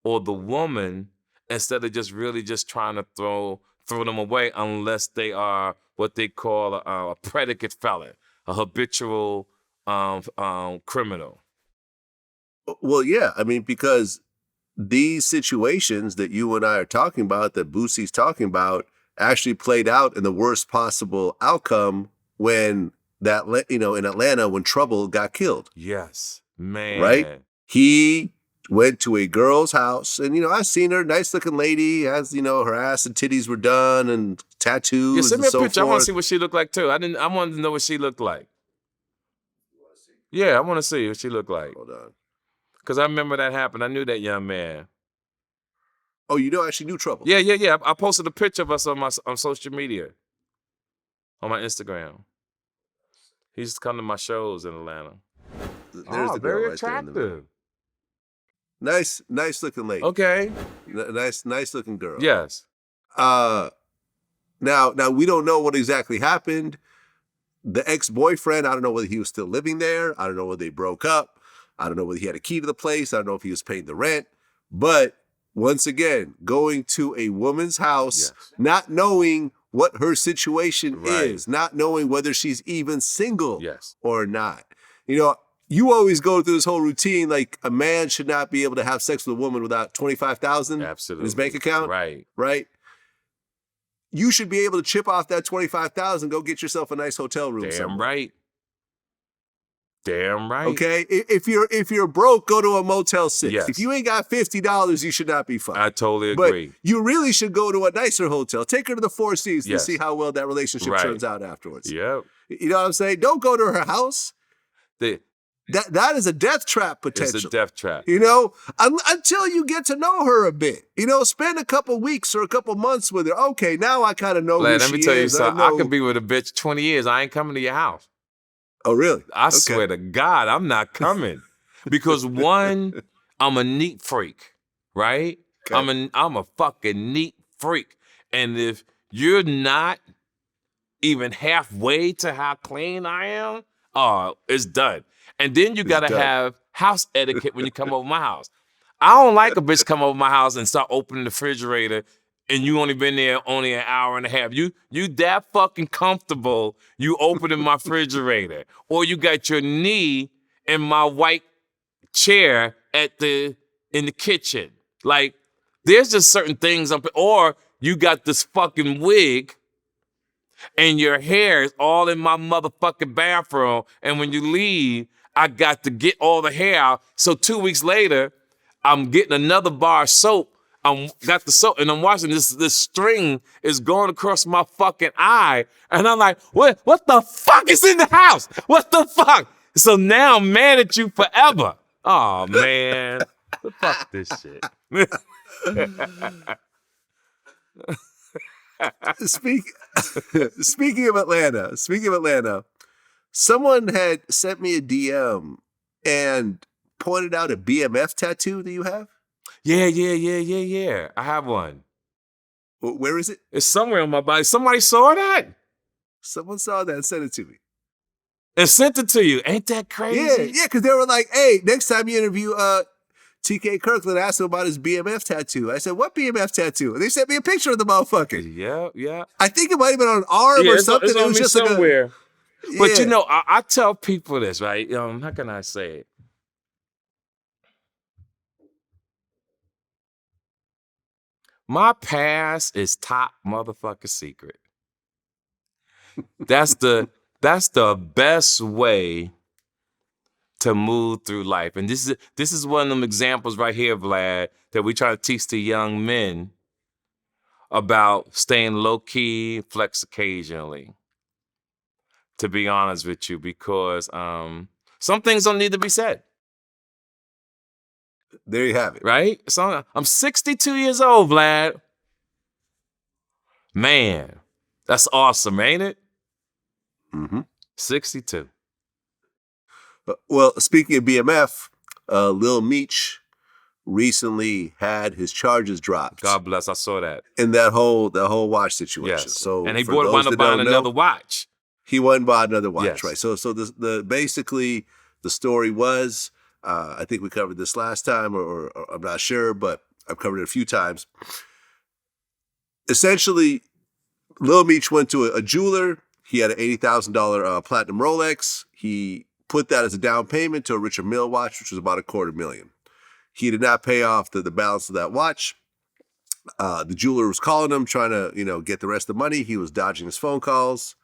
or the woman instead of just trying to throw them away, unless they are what they call a predicate felon, a habitual criminal. Well, yeah. I mean, because these situations that you and I are talking about, that Boosie's talking about, actually played out in the worst possible outcome when in Atlanta, when Trouble got killed. Yes, man. Right? He went to a girl's house and, I've seen her, nice looking lady, has, her ass and titties were done and tattoos. Yeah, send me a picture. Forth. I want to see what she looked like too. I wanted to know what she looked like. Yeah, I want to see what she looked like. Hold on. Because I remember that happened. I knew that young man. Oh, you actually knew Trouble? Yeah. I posted a picture of us on social media, on my Instagram. He used to come to my shows in Atlanta. There's the girl very right there in the attractive. Nice looking lady. Okay. Nice looking girl. Yes. Now we don't know what exactly happened. The ex-boyfriend, I don't know whether he was still living there. I don't know whether they broke up. I don't know whether he had a key to the place. I don't know if he was paying the rent. But once again, going to a woman's house, not knowing what her situation is, not knowing whether she's even single or not. You know, you always go through this whole routine like a man should not be able to have sex with a woman without $25,000 in his bank account. Right. You should be able to chip off that $25,000, go get yourself a nice hotel room. Damn right. Okay? If you're broke, go to a Motel 6. Yes. If you ain't got $50, you should not be fucked. I totally agree. But you really should go to a nicer hotel. Take her to the Four Seasons to see how well that relationship turns out afterwards. Yep. You know what I'm saying? Don't go to her house. That is a death trap potential. It's a death trap. You know, until you get to know her a bit. You know, spend a couple weeks or a couple months with her. Okay, now I kind of know who she is. Let me tell you something. I could be with a bitch 20 years. I ain't coming to your house. Oh, really? I swear to God, I'm not coming. Because one, I'm a neat freak, right? Okay. I'm a fucking neat freak. And if you're not even halfway to how clean I am, it's done. And then you gotta have house etiquette when you come over my house. I don't like a bitch come over my house and start opening the refrigerator and you only been there only an hour and a half. You that fucking comfortable, you opening my refrigerator. Or you got your knee in my white chair in the kitchen. Like, there's just certain things, or you got this fucking wig and your hair is all in my motherfucking bathroom, and when you leave, I got to get all the hair out. So 2 weeks later, I'm getting another bar of soap. Got the soap, and I'm watching this string is going across my fucking eye, and I'm like, what the fuck is in the house? What the fuck? So now I'm mad at you forever. Oh man, fuck this shit. Speaking of Atlanta, someone had sent me a DM and pointed out a BMF tattoo that you have. Yeah. I have one. Where is it? It's somewhere on my body. Somebody saw that. Someone saw that and sent it to me. And sent it to you. Ain't that crazy? Yeah, because they were like, hey, next time you interview TK Kirkland, asked him about his BMF tattoo. I said, what BMF tattoo? And they sent me a picture of the motherfucker. Yeah. I think it might have been on an arm or something. It was just somewhere. Like but you know, I tell people this, right? How can I say it? My past is top motherfucker secret. That's the best way to move through life. And this is one of them examples right here, Vlad, that we try to teach the young men about staying low-key, flex occasionally. To be honest with you, because some things don't need to be said. There you have it. Right? So I'm 62 years old, Vlad. Man, that's awesome, ain't it? Mm-hmm. 62. Well, speaking of BMF, Lil Meech recently had his charges dropped. God bless, I saw that. In that whole watch situation. Yes. So and he wound up buying another watch. He went and bought another watch, yes. Right? So basically the story was, I think we covered this last time, or I'm not sure, but I've covered it a few times. Essentially, Lil Meech went to a jeweler. He had an $80,000 platinum Rolex. He put that as a down payment to a Richard Mille watch, which was about $250,000. He did not pay off the balance of that watch. The jeweler was calling him, trying to get the rest of the money. He was dodging his phone calls.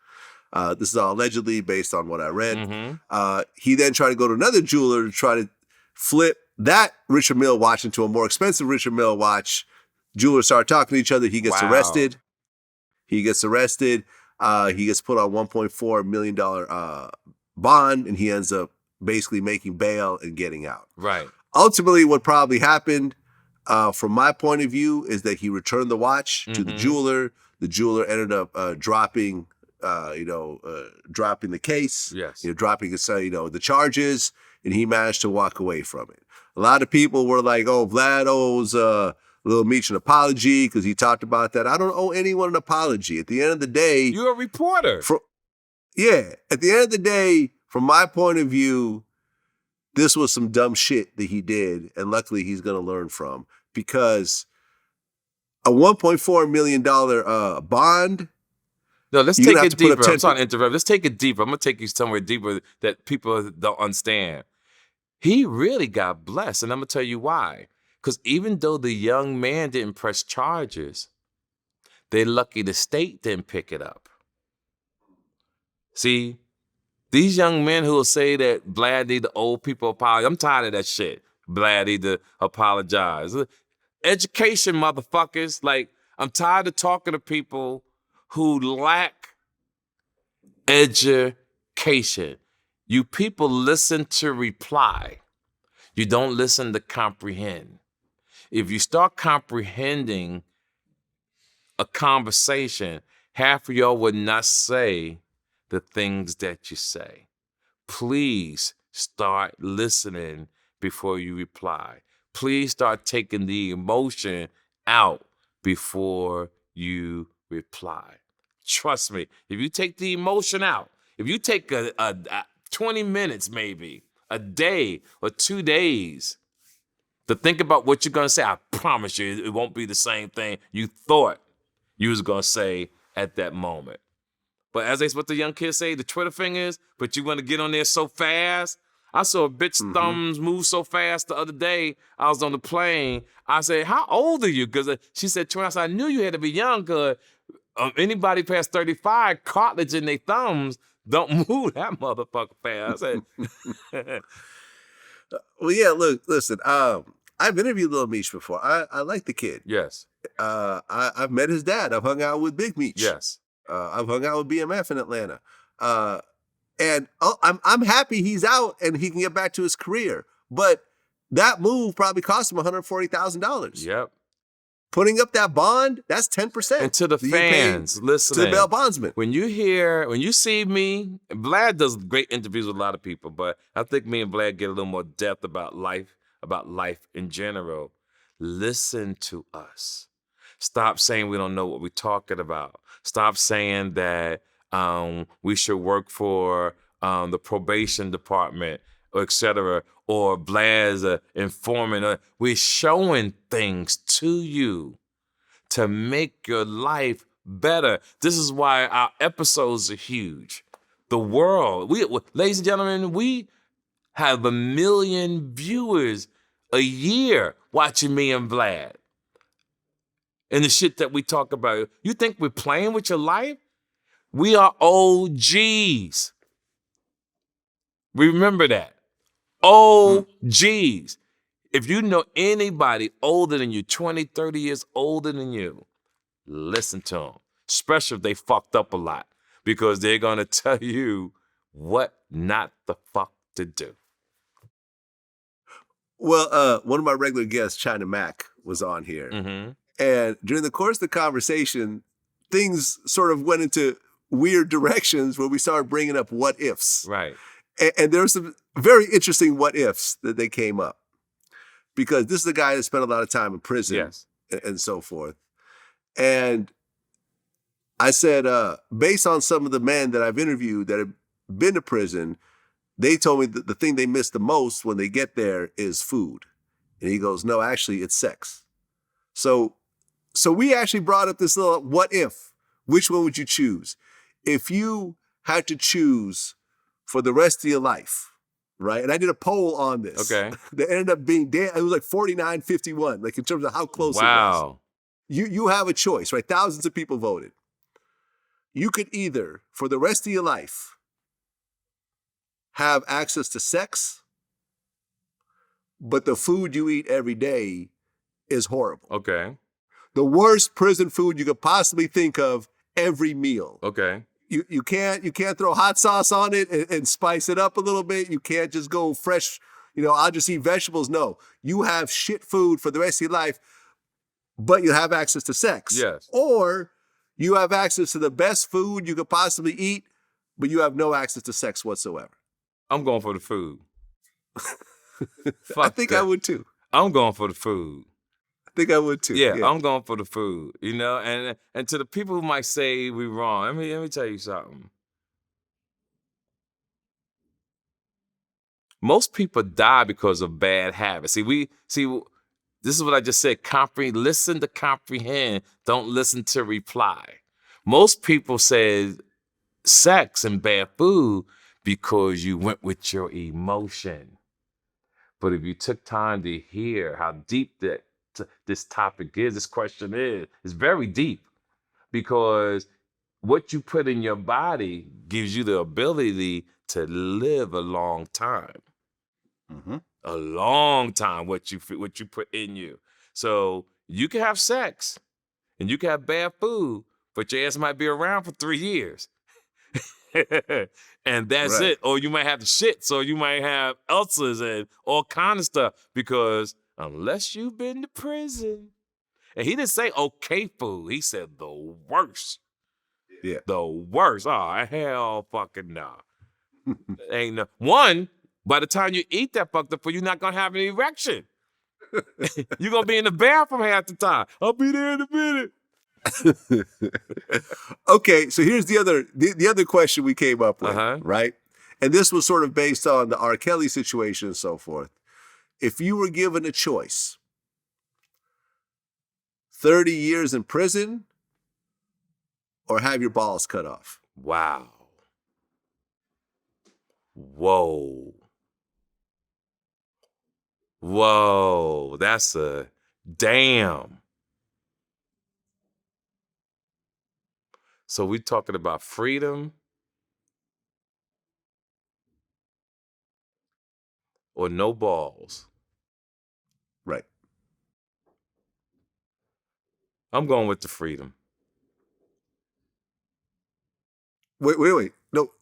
This is all allegedly based on what I read. Mm-hmm. He then tried to go to another jeweler to try to flip that Richard Mille watch into a more expensive Richard Mille watch. Jewelers start talking to each other. He gets arrested. He gets put on $1.4 million bond, and he ends up basically making bail and getting out. Right. ultimately, what probably happened, from my point of view, is that he returned the watch to the jeweler. The jeweler ended up dropping the case. Yes. Dropping the charges, and he managed to walk away from it. A lot of people were like, "Oh, Vlad owes Lil Meech an apology because he talked about that." I don't owe anyone an apology. At the end of the day, you're a reporter. At the end of the day, from my point of view, this was some dumb shit that he did, and luckily he's going to learn from, because a $1.4 million bond. No, let's take it deeper. I'm sorry to interrupt. Let's take it deeper. I'm going to take you somewhere deeper that people don't understand. He really got blessed, and I'm going to tell you why. Because even though the young man didn't press charges, they're lucky the state didn't pick it up. See, these young men who will say that Vlad need the old people apologize, I'm tired of that shit. Vlad need to apologize. Education, motherfuckers. Like, I'm tired of talking to people who lack education. You people listen to reply. You don't listen to comprehend. If you start comprehending a conversation, half of y'all would not say the things that you say. Please start listening before you reply. Please start taking the emotion out before you reply. Trust me, if you take the emotion out, if you take a 20 minutes maybe, a day or 2 days to think about what you're going to say, I promise you it won't be the same thing you thought you was going to say at that moment. But as what the young kids say, the Twitter fingers, but you want to get on there so fast. I saw a bitch's thumbs move so fast the other day. I was on the plane. I said, "How old are you?" Because she said 20. I said, "I knew you had to be young, because anybody past 35, cartilage in their thumbs don't move that motherfucker fast." I said, well, yeah, look, listen, I've interviewed Lil Meech before. I like the kid. Yes. I've met his dad. I've hung out with Big Meech. Yes. I've hung out with BMF in Atlanta. And I'm happy he's out and he can get back to his career. But that move probably cost him $140,000. Yep. Putting up that bond, that's 10%. And to the fans, listen. To the bail bondsman. When you see me, Vlad does great interviews with a lot of people, but I think me and Vlad get a little more depth about life in general. Listen to us. Stop saying we don't know what we're talking about. Stop saying that we should work for the probation department, or et cetera, or Vlad's informant. We're showing things to you to make your life better. This is why our episodes are huge. The world, ladies and gentlemen, we have 1 million viewers a year watching me and Vlad. And the shit that we talk about. You think we're playing with your life? We are OGs. Remember that. OGs. If you know anybody older than you, 20, 30 years older than you, listen to them. Especially if they fucked up a lot, because they're going to tell you what not the fuck to do. Well, one of my regular guests, China Mac, was on here. Mm-hmm. And during the course of the conversation, things sort of went into weird directions where we started bringing up what ifs. Right. And there were some very interesting what ifs that they came up. Because this is a guy that spent a lot of time in prison. Yes. And so forth. And I said, based on some of the men that I've interviewed that have been to prison, they told me that the thing they miss the most when they get there is food. And he goes, no, actually, it's sex. So we actually brought up this little what if. Which one would you choose? If you had to choose for the rest of your life, right? And I did a poll on this. Okay. That ended up being, it was like 49-51, like in terms of how close it was. Wow. You have a choice, right? Thousands of people voted. You could either, for the rest of your life, have access to sex, but the food you eat every day is horrible. Okay. The worst prison food you could possibly think of every meal. Okay. You can't throw hot sauce on it and spice it up a little bit. You can't just go fresh I'll just eat vegetables. No, you have shit food for the rest of your life, but you have access to sex. Yes. Or you have access to the best food you could possibly eat, but you have no access to sex whatsoever. I'm going for the food. I think I would too. I'm going for the food. I think I would too. Yeah, I'm going for the food. And to the people who might say we wrong, let me tell you something. Most people die because of bad habits. This is what I just said. Listen to comprehend. Don't listen to reply. Most people say sex and bad food because you went with your emotion. But if you took time to hear how deep this topic is, this question is, it's very deep, because what you put in your body gives you the ability to live a long time. Mm-hmm. A long time, what you put in you. So you can have sex and you can have bad food, but your ass might be around for 3 years. And that's Right. it. Or you might have shits, or you might have ulcers and all kind of stuff, because unless you've been to prison. And he didn't say okay food. He said the worst. Yeah. The worst. Oh, hell fucking no. Ain't no. One, by the time you eat that fucked up food, you're not going to have an erection. You're going to be in the bathroom half the time. I'll be there in a minute. Okay, so here's the other question we came up with, Uh-huh. right? And this was sort of based on the R. Kelly situation and so forth. If you were given a choice, 30 years in prison or have your balls cut off? Wow. Whoa. Whoa. That's a damn. So we talking about freedom or no balls? Right. I'm going with the freedom. Wait. No.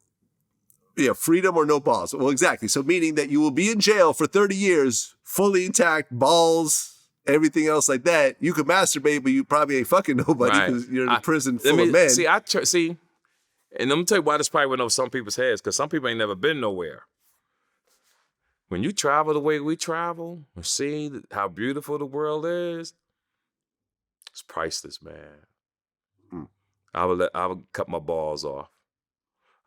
Yeah, freedom or no balls. Well, exactly. So meaning that you will be in jail for 30 years, fully intact, balls, everything else like that. You could masturbate, but you probably ain't fucking nobody because you're in a prison full of men. See, and I'm gonna tell you why this probably went over some people's heads, because some people ain't never been nowhere. When you travel the way we travel and see how beautiful the world is, it's priceless, man. I would cut my balls off.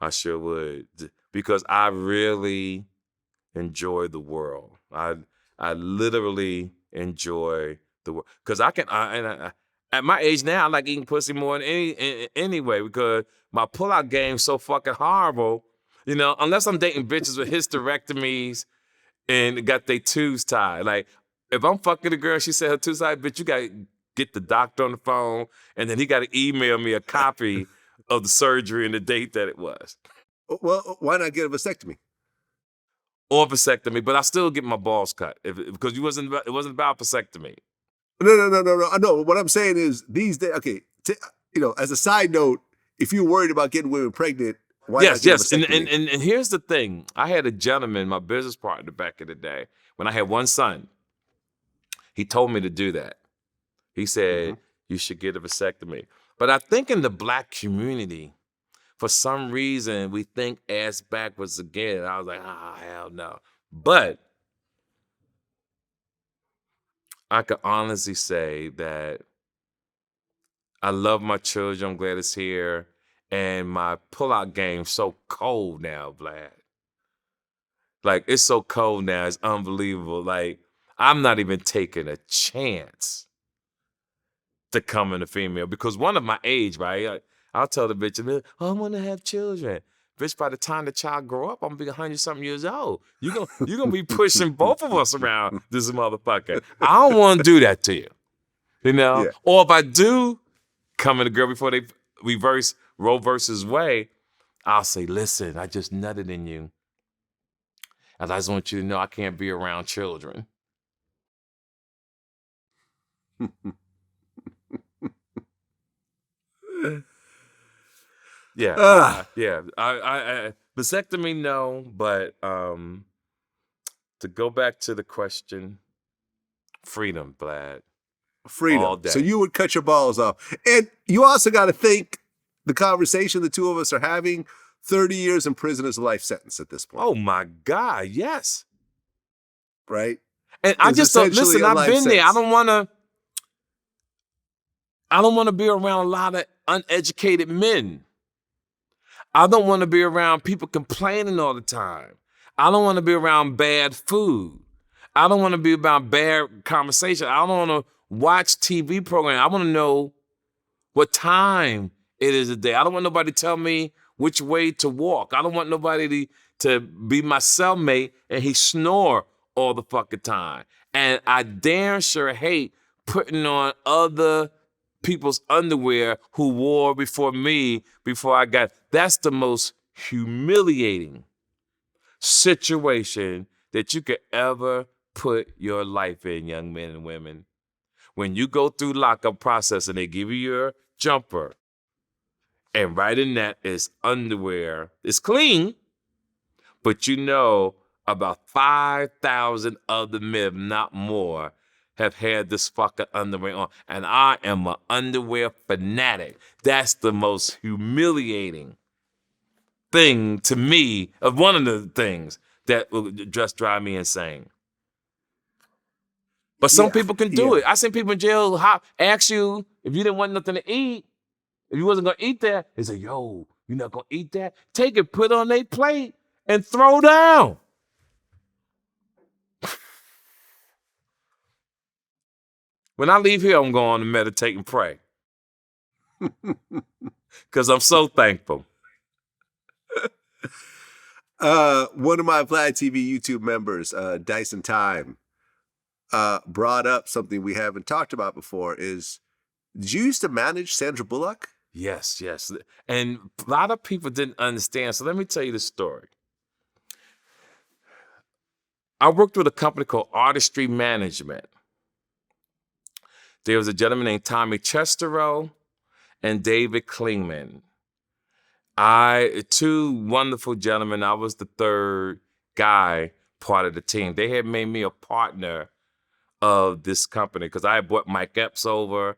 I sure would, because I really enjoy the world. I literally enjoy the world, because at my age now, I like eating pussy more than anyway, because my pullout game's so fucking horrible. Unless I'm dating bitches with hysterectomies and got their tubes tied. Like, if I'm fucking a girl, she said her tubes tied, bitch, you gotta get the doctor on the phone, and then he gotta email me a copy of the surgery and the date that it was. Well, why not get a vasectomy? Or vasectomy, but I still get my balls cut because it wasn't about vasectomy. No. No, what I'm saying is these days, okay, as a side note, if you're worried about getting women pregnant, why not get a vasectomy? And here's the thing. I had a gentleman, my business partner back in the day, when I had one son. He told me to do that. He said, you should get a vasectomy. But I think in the black community, for some reason, we think ass backwards again. I was like, hell no. But I could honestly say that I love my children. I'm glad it's here. And my pullout game's so cold now, Vlad. Like, it's so cold now. It's unbelievable. Like, I'm not even taking a chance to come in a female, because one of my age, right? I'll tell the bitch, I want to have children. Bitch, by the time the child grow up, I'm gonna be 100-something years old. You're gonna be pushing both of us around this motherfucker. I don't want to do that to you. Yeah. Or if I do come in a girl before they reverse Roe versus Wade, I'll say, listen, I just nutted in you. And I just want you to know I can't be around children. Yeah. Yeah. I vasectomy, no, but To go back to the question, freedom, Vlad. Freedom. All day. So you would cut your balls off. And you also got to think the conversation the two of us are having, 30 years in prison is a life sentence at this point. Oh my God, yes. Right? And I It's just don't, essentially listen, a I've life been there. I sentence. don't want to be around a lot of uneducated men. I don't want to be around people complaining all the time. I don't want to be around bad food. I don't want to be around bad conversation. I don't want to watch TV programs. I want to know what time it is a day. I don't want nobody to tell me which way to walk. I don't want nobody to be my cellmate and he snore all the fucking time. And I damn sure hate putting on other people's underwear who wore before me, before I got. That's the most humiliating situation that you could ever put your life in, young men and women. When you go through lockup process and they give you your jumper, and right in that is underwear. It's clean, but you know about 5,000 other men, if not more, have had this fucking underwear on. And I am an underwear fanatic. That's the most humiliating thing to me, of one of the things that will just drive me insane. But some people can do it. I seen people in jail ask you if you didn't want nothing to eat, if you wasn't gonna eat that, they say, yo, you're not gonna eat that? Take it, put it on their plate, and throw down. When I leave here, I'm going to meditate and pray. Because I'm so thankful. One of my VladTV YouTube members, Dyson Time, brought up something we haven't talked about before is, did you used to manage Sandra Bullock? Yes. And a lot of people didn't understand. So let me tell you the story. I worked with a company called Artistry Management. There was a gentleman named Tommy Chesterow and David Klingman. Two wonderful gentlemen. I was the third guy part of the team. They had made me a partner of this company because I had brought Mike Epps over.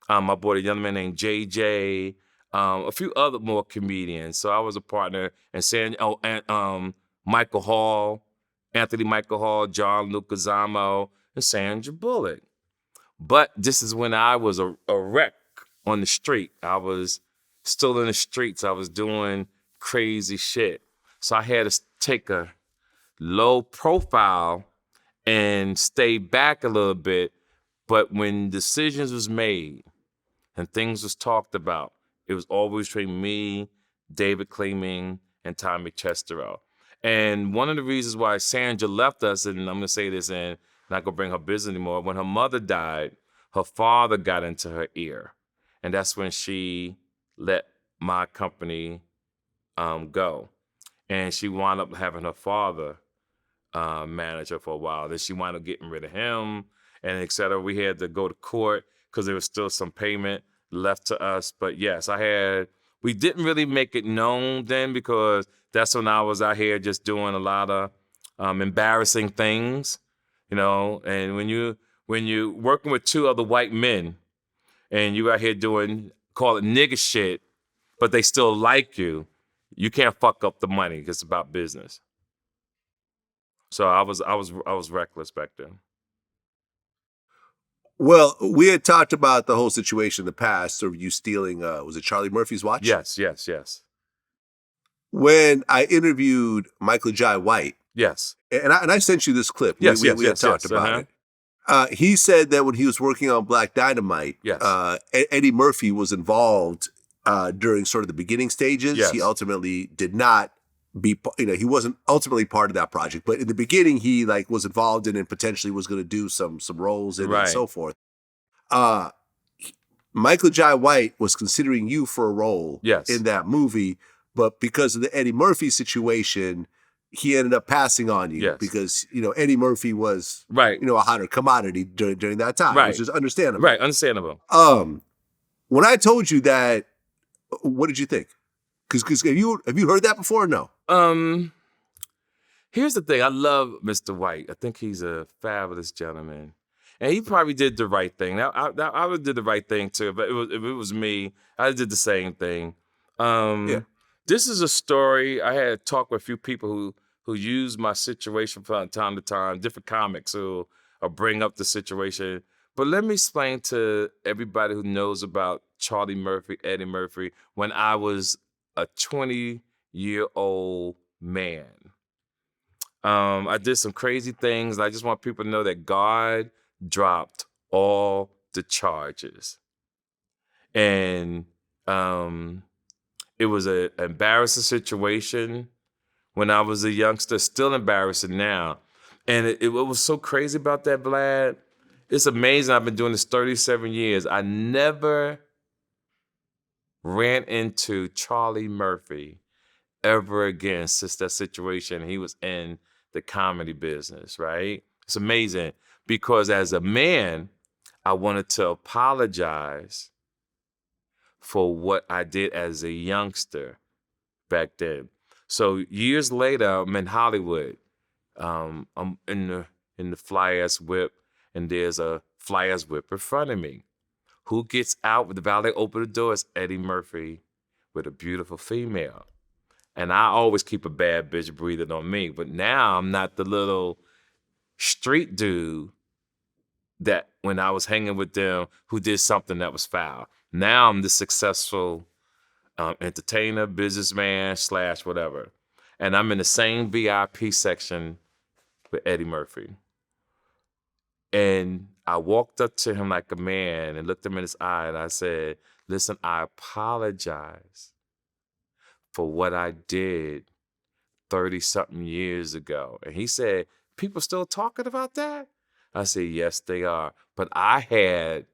I brought a young man named JJ, a few other more comedians. So I was a partner, and Michael Hall, Anthony Michael Hall, John Lucasamo, and Sandra Bullock. But this is when I was a wreck on the street. I was still in the streets. I was doing crazy shit. So I had to take a low profile and stay back a little bit. But when decisions was made and things was talked about, it was always between me, David Klingman, and Tommy Chesterow. And one of the reasons why Sandra left us, and I'm going to say this and not going to bring her business anymore, when her mother died, her father got into her ear. And that's when she let my company go. And she wound up having her father manage her for a while. Then she wound up getting rid of him, and et cetera. We had to go to court because there was still some payment left to us. But yes, we didn't really make it known then because that's when I was out here just doing a lot of embarrassing things, you know. And when you working with two other white men and you out here doing, call it nigga shit, but they still like you, you can't fuck up the money because it's about business. So I was reckless back then. Well, we had talked about the whole situation in the past of you stealing, was it Charlie Murphy's watch? Yes. When I interviewed Michael Jai White, Yes. and I sent you this clip. Yes, we had talked about it. He said that when he was working on Black Dynamite, Yes. Eddie Murphy was involved during sort of the beginning stages. Yes. He ultimately did not he wasn't ultimately part of that project, but in the beginning he was involved in and potentially was going to do some roles in it and so forth. Michael Jai White was considering you for a role in that movie, but because of the Eddie Murphy situation, he ended up passing on you because, Eddie Murphy was a hotter commodity during that time, which is understandable. Right, understandable. When I told you that, what did you think? Because have you heard that before or no? Here's the thing. I love Mr. White. I think he's a fabulous gentleman. And he probably did the right thing. I would did the right thing too. But if it was me, I did the same thing. Yeah. This is a story. I had talked with a few people who use my situation from time to time, different comics who bring up the situation. But let me explain to everybody who knows about Charlie Murphy, Eddie Murphy, when I was a 20-year-old man. I did some crazy things. I just want people to know that God dropped all the charges. And it was an embarrassing situation when I was a youngster, still embarrassing now. And it was so crazy about that, Vlad. It's amazing. I've been doing this 37 years. I never ran into Charlie Murphy ever again since that situation. He was in the comedy business, right? It's amazing because as a man, I wanted to apologize for what I did as a youngster back then. So years later, I'm in Hollywood. I'm in the fly-ass whip, and there's a fly-ass whip in front of me. Who gets out with the valet open the door? It's Eddie Murphy with a beautiful female. And I always keep a bad bitch breathing on me. But now I'm not the little street dude that when I was hanging with them who did something that was foul. Now I'm the successful entertainer, businessman, / whatever. And I'm in the same VIP section with Eddie Murphy. And I walked up to him like a man and looked him in his eye and I said, listen, I apologize for what I did 30-something years ago. And he said, people still talking about that? I said, yes, they are. But I had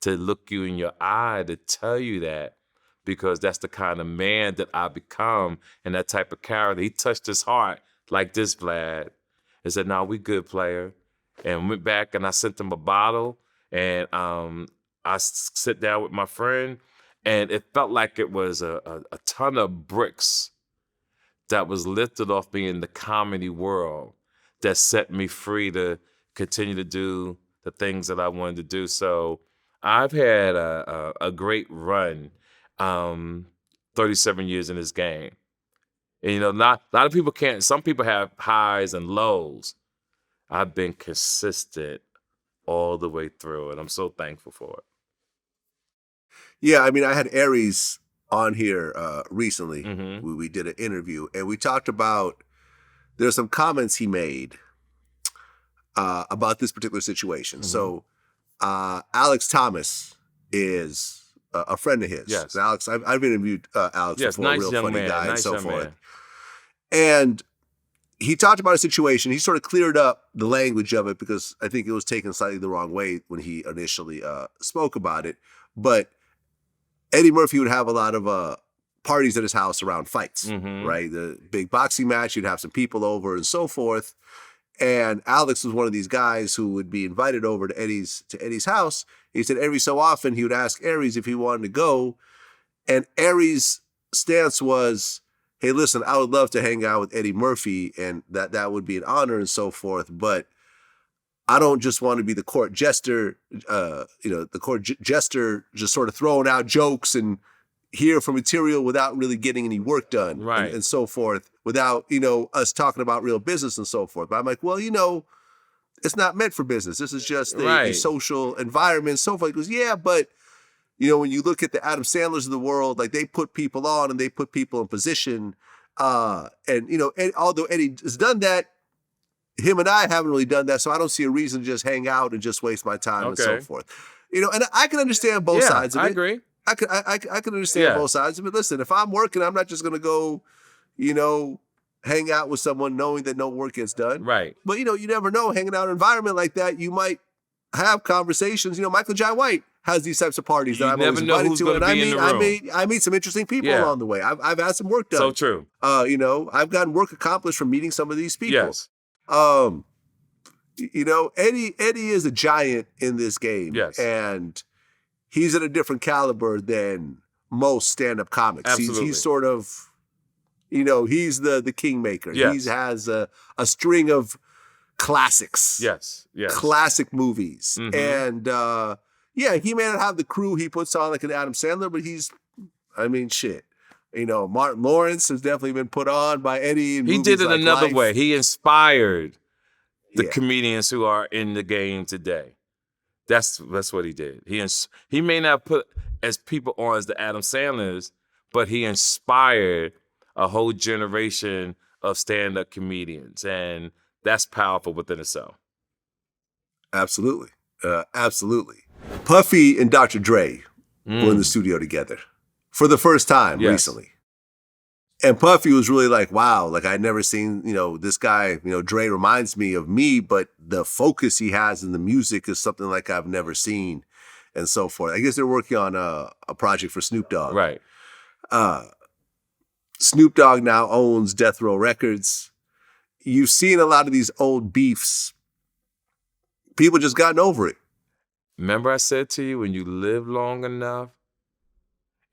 to look you in your eye to tell you that because that's the kind of man that I become and that type of character. He touched his heart like this, Vlad, and said, no, we good, player. And went back and I sent him a bottle and I sit down with my friend and it felt like it was a ton of bricks that was lifted off me in the comedy world that set me free to continue to do the things that I wanted to do. So I've had a great run, 37 years in this game. And, you know, a lot of people can't, some people have highs and lows. I've been consistent all the way through, and I'm so thankful for it. Yeah, I mean, I had Aries on here recently. Mm-hmm. We did an interview, and we talked about, there's some comments he made about this particular situation. Mm-hmm. So Alex Thomas is a friend of his. Yes. Alex, I've interviewed Alex Yes, before, nice real young funny man, guy nice and so young forth. man. And he talked about a situation. He sort of cleared up the language of it because I think it was taken slightly the wrong way when he initially spoke about it. But Eddie Murphy would have a lot of parties at his house around fights, Mm-hmm. right? The big boxing match, you'd have some people over and so forth. And Alex was one of these guys who would be invited over to Eddie's house. He said every so often he would ask Aries if he wanted to go. And Aries' stance was, hey, listen, I would love to hang out with Eddie Murphy and that would be an honor and so forth. But I don't just want to be the court jester, the court jester just sort of throwing out jokes and here for material without really getting any work done, Right. and so forth, without, us talking about real business and so forth. But I'm like, well, it's not meant for business. This is just a Right. social environment and so forth. He goes, yeah, but, when you look at the Adam Sandlers of the world, like they put people on and they put people in position. And although Eddie has done that, him and I haven't really done that. So I don't see a reason to just hang out and just waste my time and so Okay. forth. And I can understand both sides of it. I agree. I can understand both sides of it. Listen, if I'm working, I'm not just going to go, hang out with someone knowing that no work gets done. Right. But, you never know. Hanging out in an environment like that, you might have conversations. Michael Jai White has these types of parties that I'm always invited to. And I meet some interesting people along the way. I've had some work done. So true. I've gotten work accomplished from meeting some of these people. Yes. Eddie is a giant in this game. Yes. And he's at a different caliber than most stand-up comics. Absolutely. He's sort of he's the kingmaker. Yes. He has a string of classics. Yes. Classic movies. Mhm. And he may not have the crew he puts on like an Adam Sandler, but shit. Martin Lawrence has definitely been put on by Eddie in He movies did it like another Life. way. He inspired the Yeah. comedians who are in the game today. That's what he did. He may not put as people on as the Adam Sandlers, but he inspired a whole generation of stand-up comedians, and that's powerful within itself. Absolutely. Absolutely. Puffy and Dr. Dre were in the studio together for the first time recently. And Puffy was really like, wow, like I'd never seen, this guy, Dre reminds me of me, but the focus he has in the music is something like I've never seen and so forth. I guess they're working on a project for Snoop Dogg. Right. Snoop Dogg now owns Death Row Records. You've seen a lot of these old beefs. People just gotten over it. Remember I said to you, when you live long enough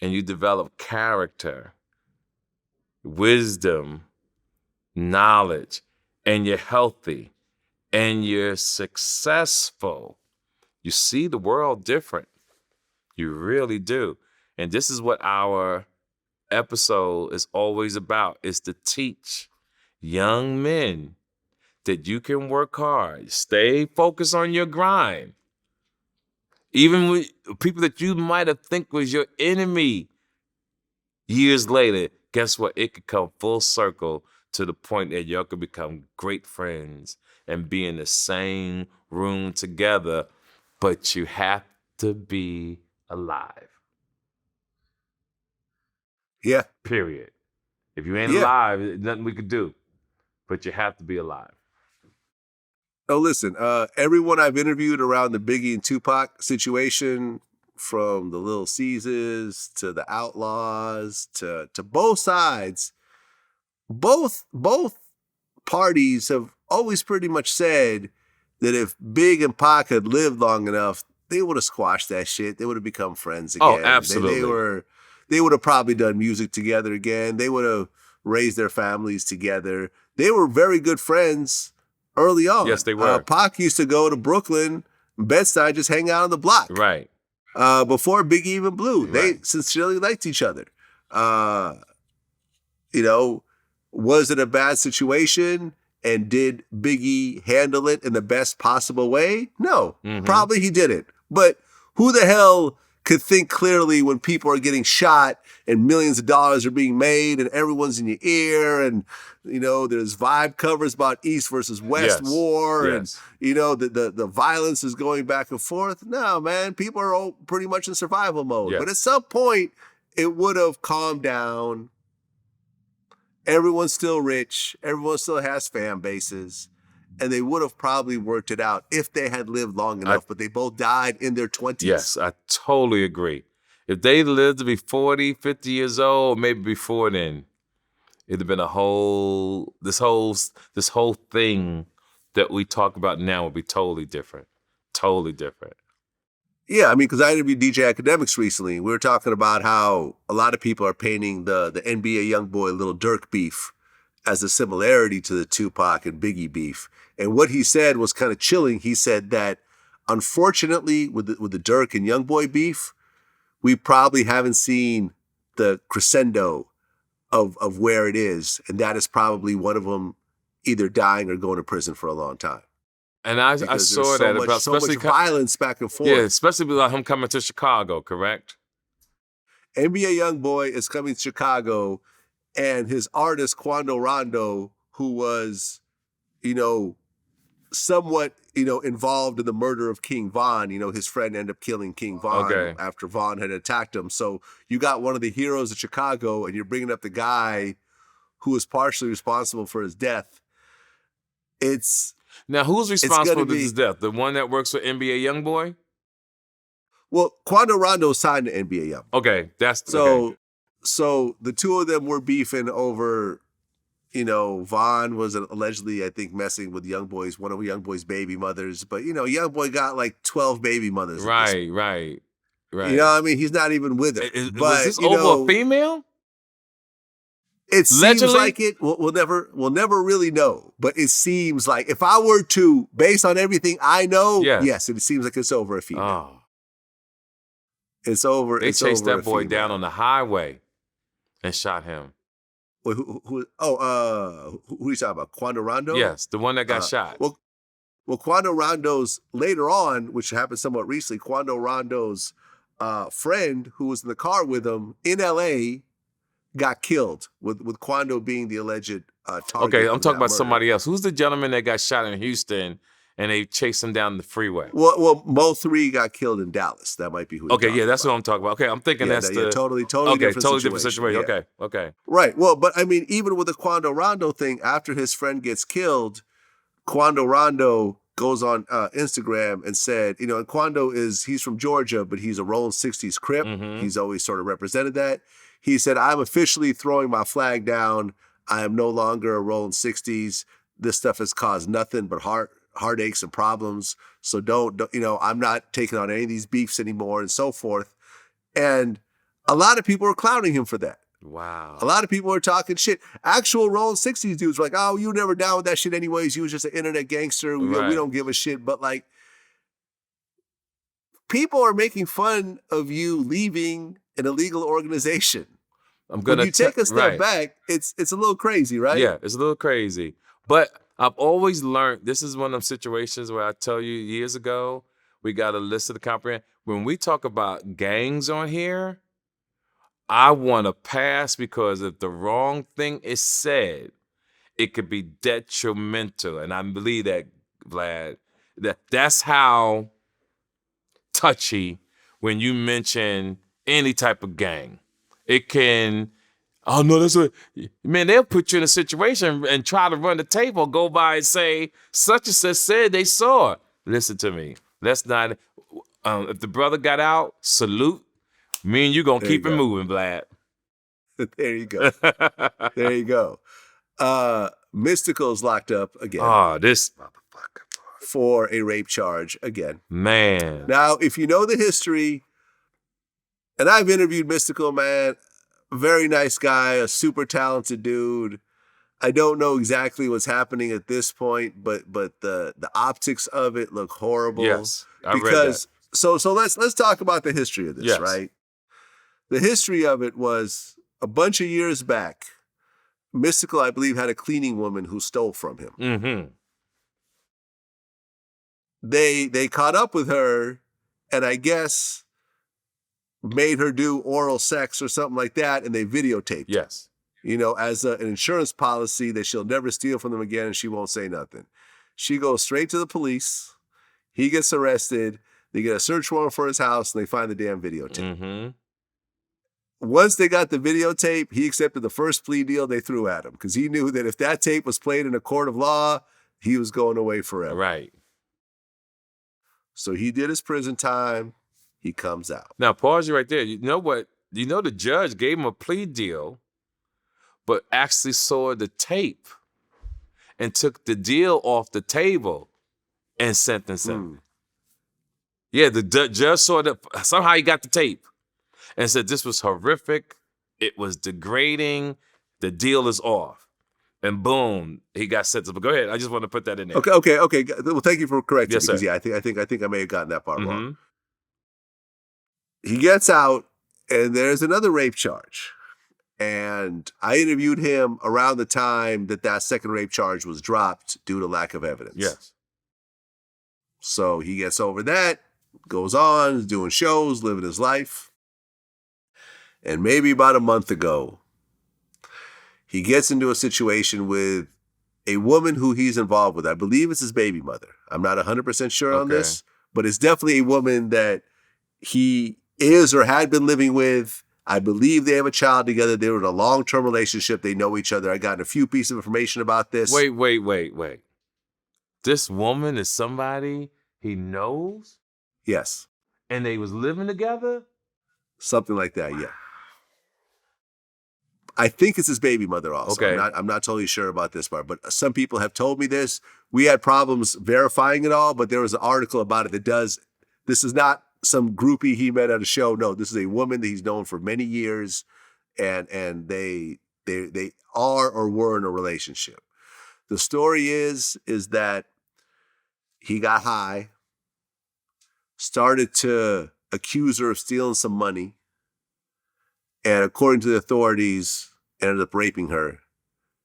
and you develop character, wisdom, knowledge, and you're healthy and you're successful, you see the world different. You really do. And this is what our episode is always about, is to teach young men that you can work hard, stay focused on your grind. Even with people that you might have think was your enemy, years later, guess what? It could come full circle to the point that y'all could become great friends and be in the same room together, but you have to be alive. Yeah. Period. If you ain't alive, there's nothing we could do, but you have to be alive. Oh, listen, everyone I've interviewed around the Biggie and Tupac situation, from the Little Caesars to the Outlaws to both sides, both parties have always pretty much said that if Big and Pac had lived long enough, they would have squashed that shit. They would have become friends again. Oh, absolutely. They would have probably done music together again. They would have raised their families together. They were very good friends early on. Yes, they were. Pac used to go to Brooklyn, Bed-Stuy, just hang out on the block. Right. Before Biggie even blew. Right. They sincerely liked each other. Was it a bad situation? And did Biggie handle it in the best possible way? No, probably he didn't. But who the hell could think clearly when people are getting shot and millions of dollars are being made and everyone's in your ear and, there's vibe covers about East versus West war and, the violence is going back and forth? No, man, people are all pretty much in survival mode. Yes. But at some point, it would have calmed down. Everyone's still rich. Everyone still has fan bases. And they would have probably worked it out if they had lived long enough, but they both died in their 20s. Yes, I totally agree. If they lived to be 40, 50 years old, maybe before then, it'd have been this whole thing that we talk about now would be totally different. Totally different. Yeah, because I interviewed DJ Academics recently. We were talking about how a lot of people are painting the NBA YoungBoy Lil Durk beef as a similarity to the Tupac and Biggie beef. And what he said was kind of chilling. He said that, unfortunately, with the Durk and YoungBoy beef, we probably haven't seen the crescendo of where it is. And that is probably one of them either dying or going to prison for a long time. And I saw that about so much violence back and forth. Yeah, especially about him coming to Chicago, correct? NBA YoungBoy is coming to Chicago, and his artist Quando Rondo, who was, somewhat, involved in the murder of King Von. His friend ended up killing King Von after Von had attacked him. So you got one of the heroes of Chicago, and you're bringing up the guy who was partially responsible for his death. Now, who's responsible for his death? The one that works for NBA YoungBoy? Well, Quando Rondo signed to NBA Young. Okay, So the two of them were beefing over, Von was allegedly, I think, messing with one of YoungBoy's baby mothers. But, YoungBoy got like 12 baby mothers. Right. He's not even with her. Was this over a female? It seems Allegedly? like it. We'll never really know. But it seems like if I were to, based on everything I know, yes, it seems like it's over a female. Oh, It's over. they It's chased over that a boy female. down on the highway and shot him. Wait, who are you talking about? Quando Rondo? Yes, the one that got shot. Well, Quando Rondo's later on, which happened somewhat recently, Quando Rondo's friend who was in the car with him in L.A. got killed, with Quando being the alleged target. Okay, I'm of talking that about murder. somebody else. Who's the gentleman that got shot in Houston and they chased him down the freeway? Well, Mo 3 got killed in Dallas. That might be who. Okay, yeah, that's what I'm talking about. Okay, I'm thinking that's totally okay, different totally situation. different situation. Yeah. Okay. Right. Well, but I mean, even with the Quando Rondo thing, after his friend gets killed, Quando Rondo goes on Instagram and said, and Quando he's from Georgia, but he's a Rolling 60s Crip. Mm-hmm. He's always sort of represented that. He said, I'm officially throwing my flag down. I am no longer a Rolling 60s. This stuff has caused nothing but heartaches and problems. So don't, I'm not taking on any of these beefs anymore and so forth. And a lot of people are clowning him for that. Wow. A lot of people are talking shit. Actual Rolling 60s dudes were like, oh, you were never down with that shit anyways. You was just an internet gangster. We don't give a shit. But like, people are making fun of you leaving an illegal organization. When you take a step back, it's a little crazy, right? Yeah, it's a little crazy. But I've always learned, this is one of them situations where I tell you years ago, we got a list of the comprehend. When we talk about gangs on here, I want to pass because if the wrong thing is said, it could be detrimental. And I believe that, Vlad, that's how touchy when you mention any type of gang. It can, oh no, they'll put you in a situation and try to run the table, go by and say, such and such said they saw it. Listen to me. Let's not, if the brother got out, salute. Me and you gonna keep it moving, Vlad. There you go. There you go. Mystical's locked up again. Oh, this motherfucker. For a rape charge again. Man. Now, if you know the history, and I've interviewed Mystical, man, very nice guy, a super talented dude. I don't know exactly what's happening at this point, but the optics of it look horrible. Yes, I read that. So let's talk about the history of this, right? The history of it was a bunch of years back. Mystical, I believe, had a cleaning woman who stole from him. Mm-hmm. They caught up with her, and I guess made her do oral sex or something like that, and they videotaped. Yes. As an insurance policy that she'll never steal from them again, and she won't say nothing. She goes straight to the police. He gets arrested. They get a search warrant for his house, and they find the damn videotape. Mm-hmm. Once they got the videotape, he accepted the first plea deal they threw at him because he knew that if that tape was played in a court of law, he was going away forever. Right. So he did his prison time. He comes out. Now, pause you right there. You know what? You know the judge gave him a plea deal, but actually saw the tape and took the deal off the table and sentenced him. Yeah, the judge saw that. Somehow he got the tape and said this was horrific. It was degrading. The deal is off. And boom, he got sentenced. But go ahead. I just want to put that in there. Okay. Well, thank you for correcting me. Yes, sir. Yeah, I think I may have gotten that part wrong. He gets out, and there's another rape charge. And I interviewed him around the time that second rape charge was dropped due to lack of evidence. Yes. So he gets over that, goes on, is doing shows, living his life. And maybe about a month ago, he gets into a situation with a woman who he's involved with. I believe it's his baby mother. I'm not 100% sure on this, but it's definitely a woman that he is or had been living with. I believe they have a child together. They were in a long-term relationship. They know each other. I got a few pieces of information about this. Wait. This woman is somebody he knows? Yes. And they was living together? Something like that, yeah. I think it's his baby mother also. Okay. I'm not totally sure about this part, but some people have told me this. We had problems verifying it all, but there was an article about it that does. This is not some groupie he met at a show. No, this is a woman that he's known for many years, and they They are or were in a relationship. The story is that he got high, started to accuse her of stealing some money, and according to the authorities, ended up raping her.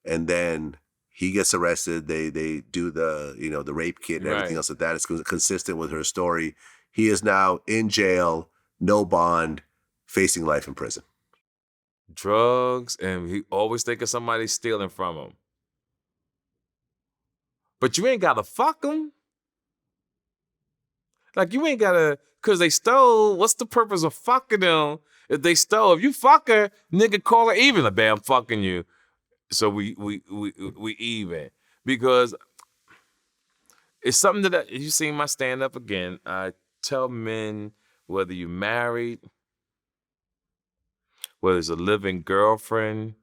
And then he gets arrested. They do the rape kit and everything else like that. It's consistent with her story. He is now in jail, no bond, facing life in prison. Drugs, and he always think of somebody stealing from him. But you ain't gotta fuck them. Like, you ain't gotta, because they stole. What's the purpose of fucking them if they stole? If you fuck her, nigga, call her even. Like, babe, I'm fucking you. So we even. Because it's something that, you seen my stand-up again. I tell men, whether you married, whether it's a living girlfriend,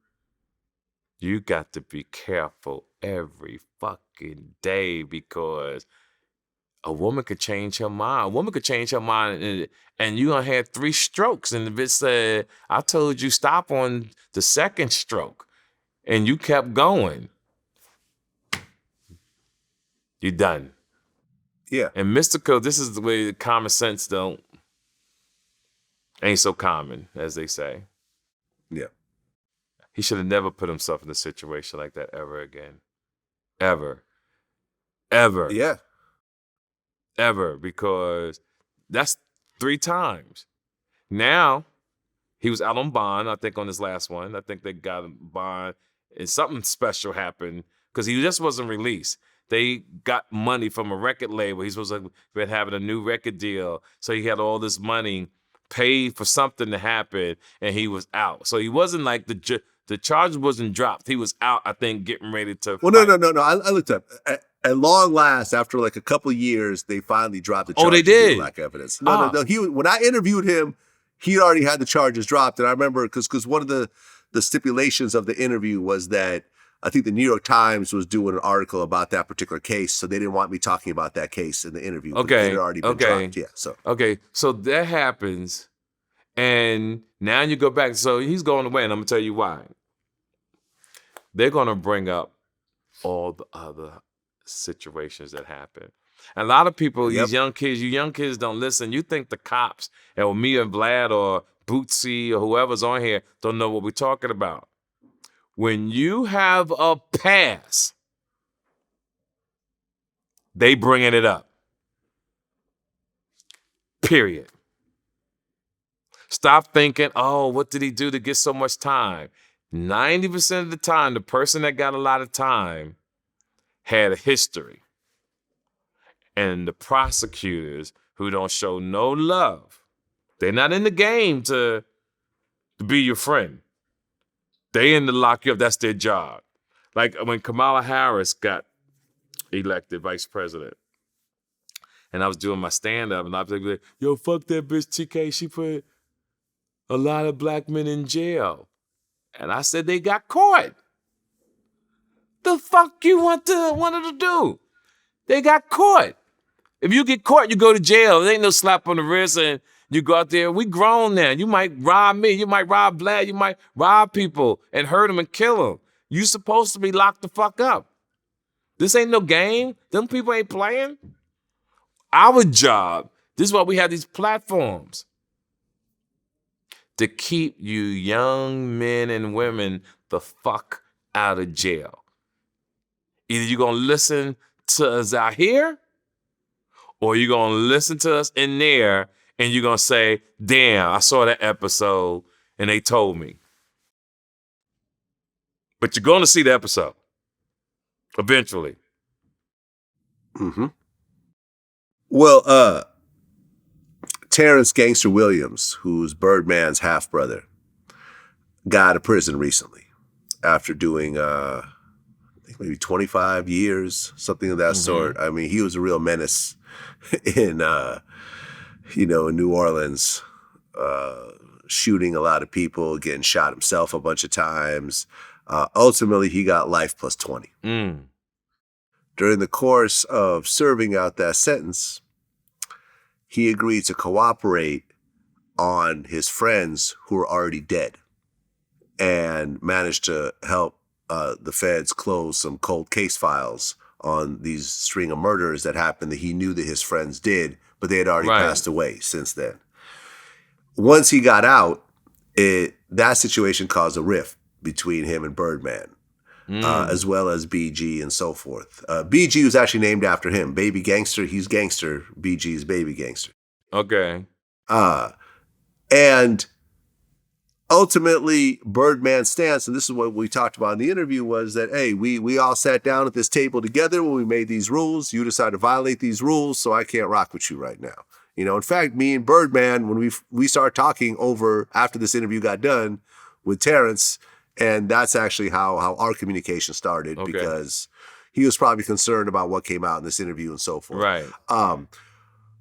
you got to be careful every fucking day, because a woman could change her mind. A woman could change her mind, and you gonna have 3 strokes. And if it said, I told you stop on the 2nd stroke, and you kept going, you're done. Yeah. And mystical, this is the way common sense ain't so common, as they say. Yeah. He should have never put himself in a situation like that ever again. Ever. Ever. Yeah. Ever, because that's 3 times. Now, he was out on bond, I think, on his last one. I think they got him bond, and something special happened, because he just wasn't released. They got money from a record label. He was supposed to be having a new record deal, so he had all this money paid for something to happen, and he was out. So he wasn't like the charge wasn't dropped. He was out, I think, getting ready to Well, fight. no. I looked up. At long last, after like a couple of years, they finally dropped the charges. Oh, they did? Lack evidence. No. When I interviewed him, he already had the charges dropped. And I remember because one of the stipulations of the interview was that I think the New York Times was doing an article about that particular case, so they didn't want me talking about that case in the interview. Okay. It had already been dropped. Yeah. So so that happens, and now you go back. So he's going away, and I'm gonna tell you why. They're gonna bring up all the other situations that happen. And a lot of people, you young kids don't listen. You think the cops, or me and Vlad or Bootsy or whoever's on here, don't know what we're talking about. When you have a pass, they bringing it up. Period. Stop thinking, oh, what did he do to get so much time? 90% of the time, the person that got a lot of time had a history. And the prosecutors who don't show no love, they're not in the game to be your friend. They in to lock you up. That's their job. Like when Kamala Harris got elected vice president, and I was doing my stand-up, and I was like, yo, fuck that bitch TK. She put a lot of black men in jail. And I said, they got caught. The fuck you wanted to do? They got caught. If you get caught, you go to jail. There ain't no slap on the wrist and you go out there. We grown now. You might rob me. You might rob Vlad. You might rob people and hurt them and kill them. You supposed to be locked the fuck up. This ain't no game. Them people ain't playing. Our job, this is why we have these platforms, to keep you young men and women the fuck out of jail. Either you're going to listen to us out here, or you're going to listen to us in there, and you're going to say, damn, I saw that episode, and they told me. But you're going to see the episode eventually. Mm-hmm. Well, Terrence Gangster Williams, who's Birdman's half-brother, got out of prison recently after doing, I think maybe 25 years, something of that sort. I mean, he was a real menace in New Orleans, shooting a lot of people, getting shot himself a bunch of times. Ultimately, he got life plus 20. During the course of serving out that sentence, he agreed to cooperate on his friends who were already dead. and managed to help the feds close some cold case files on these string of murders that happened that he knew that his friends did, but they had already passed away since then. Once he got out, that situation caused a rift between him and Birdman, as well as BG and so forth. BG was actually named after him. Baby Gangster, he's gangster. BG is Baby Gangster. Okay. And ultimately, Birdman's stance, and this is what we talked about in the interview, was that, hey, we all sat down at this table together when we made these rules. You decided to violate these rules, so I can't rock with you right now. You know, in fact, me and Birdman, when we started talking over after this interview got done with Terrence, and that's actually how our communication started, because he was probably concerned about what came out in this interview and so forth. Right.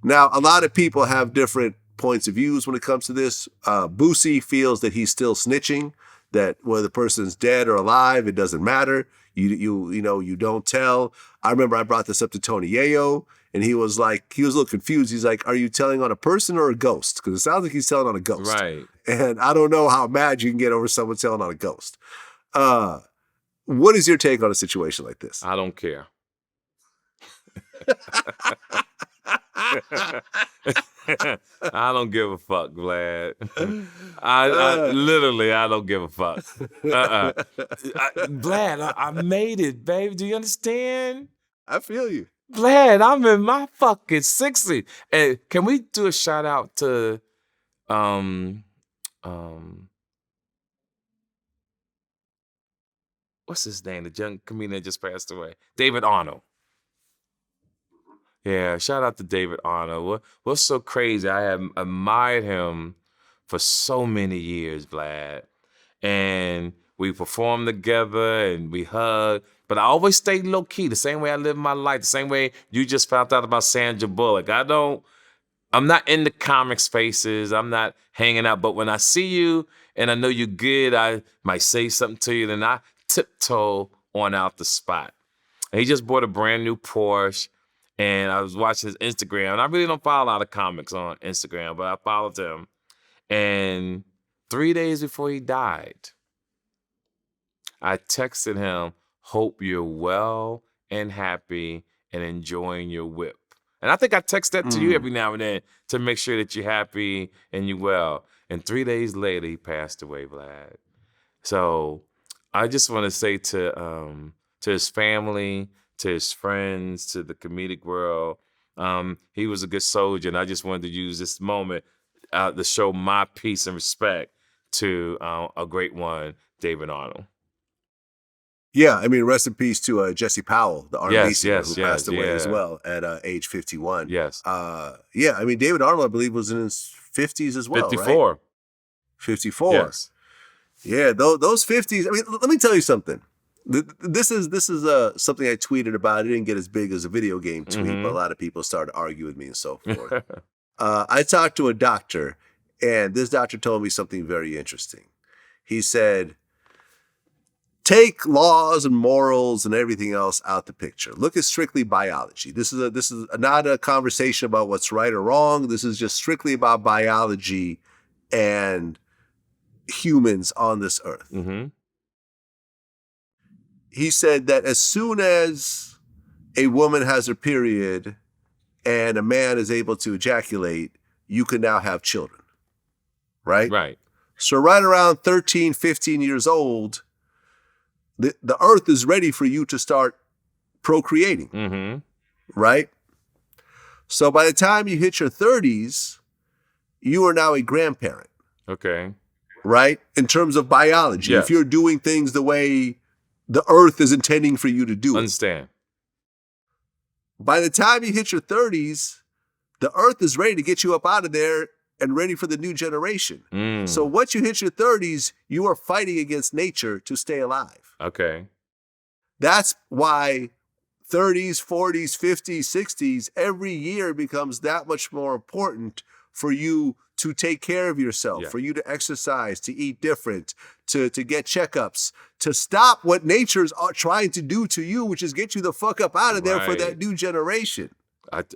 Now, a lot of people have different points of views when it comes to this. Boosie feels that he's still snitching, that whether the person's dead or alive, it doesn't matter. You don't tell. I remember I brought this up to Tony Yayo, and he was a little confused. He's like, are you telling on a person or a ghost? Because it sounds like he's telling on a ghost. Right. And I don't know how mad you can get over someone telling on a ghost. What is your take on a situation like this? I don't care. I don't give a fuck, Vlad. I literally, I don't give a fuck. Vlad, I made it, baby. Do you understand? I feel you. Vlad, I'm in my fucking 60s. And can we do a shout out to what's his name? The young comedian that just passed away. David Arnold. Yeah, shout out to David Arnold. What's so crazy? I have admired him for so many years, Vlad. And we performed together and we hugged. But I always stayed low key, the same way I live my life, the same way you just found out about Sandra Bullock. I'm not in the comic spaces. I'm not hanging out. But when I see you and I know you're good, I might say something to you, then I tiptoe on out the spot. And he just bought a brand new Porsche. And I was watching his Instagram, and I really don't follow a lot of comics on Instagram, but I followed him. And 3 days before he died, I texted him, hope you're well and happy and enjoying your whip. And I think I text that to you every now and then to make sure that you're happy and you're well. And 3 days later, he passed away, Vlad. So I just want to say to his family, to his friends, to the comedic world, he was a good soldier, and I just wanted to use this moment to show my peace and respect to a great one, David Arnold. Yeah, I mean, rest in peace to Jesse Powell, the R&B singer who passed away yeah. as well at age 51. Yes. Yeah, I mean, David Arnold, I believe, was in his 50s as well, 54. right? 54. Yes. Yeah, those 50s. I mean, let me tell you something. This is something I tweeted about. It didn't get as big as a video game tweet, but a lot of people started to argue with me and so forth. I talked to a doctor, and this doctor told me something very interesting. He said, take laws and morals and everything else out the picture. Look at strictly biology. This is not a conversation about what's right or wrong. This is just strictly about biology and humans on this earth. Mm-hmm. He said that as soon as a woman has her period and a man is able to ejaculate, you can now have children, right? Right. So right around 13, 15 years old, the earth is ready for you to start procreating, right? So by the time you hit your 30s, you are now a grandparent. Okay. Right? In terms of biology, Yes. if you're doing things the way the earth is intending for you to do it. Understand. By the time you hit your 30s, the earth is ready to get you up out of there and ready for the new generation. So once you hit your 30s, you are fighting against nature to stay alive. Okay. That's why 30s, 40s, 50s, 60s, every year becomes that much more important for you to take care of yourself, for you to exercise, to eat different, to get checkups, to stop what nature's trying to do to you, which is get you the fuck up out of there for that new generation.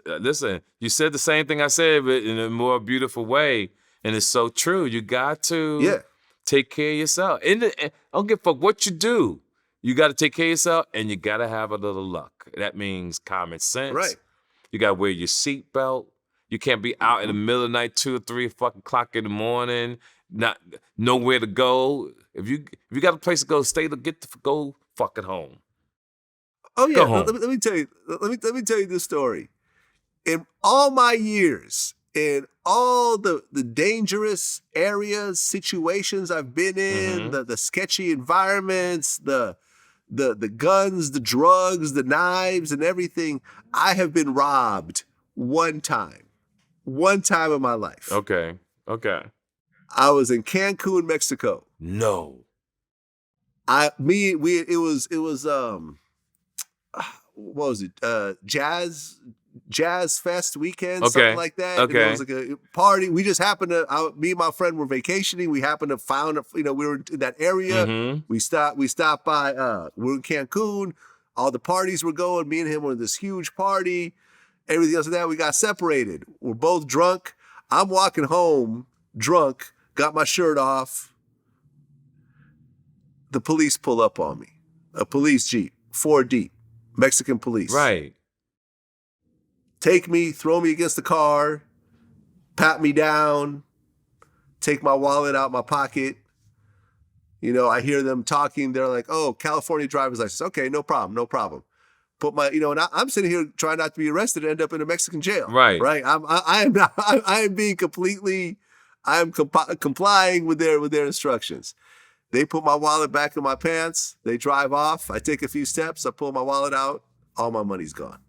Listen, you said the same thing I said, but in a more beautiful way. And it's so true. You got to take care of yourself. And I don't give a fuck what you do. You got to take care of yourself, and you got to have a little luck. That means common sense. Right. You got to wear your seatbelt. You can't be out in the middle of the night, 2 or 3 fucking o'clock in the morning, not nowhere to go. If you got a place to go, go fucking home. Oh yeah. Go home. Let me tell you. Let me tell you this story. In all my years, in all the dangerous areas, situations I've been in, the sketchy environments, the guns, the drugs, the knives, and everything, I have been robbed one time in my life. Okay. I was in Cancun, Mexico. No. What was it? Jazz Fest weekend, something like that. Okay. And it was like a party. We just happened to, me and my friend were vacationing. We happened to found, we were in that area. We stopped by, we were in Cancun. All the parties were going. Me and him were in this huge party. Everything else of that, we got separated. We're both drunk. I'm walking home drunk, got my shirt off. The police pull up on me. A police Jeep, 4 deep, Mexican police. Right. Take me, throw me against the car, pat me down, take my wallet out my pocket. I hear them talking. They're like, "Oh, California driver's license. Okay, no problem. Put my, and I'm sitting here trying not to be arrested and end up in a Mexican jail. Right. I am not. I am being completely. I am complying with their instructions. They put my wallet back in my pants. They drive off. I take a few steps. I pull my wallet out. All my money's gone.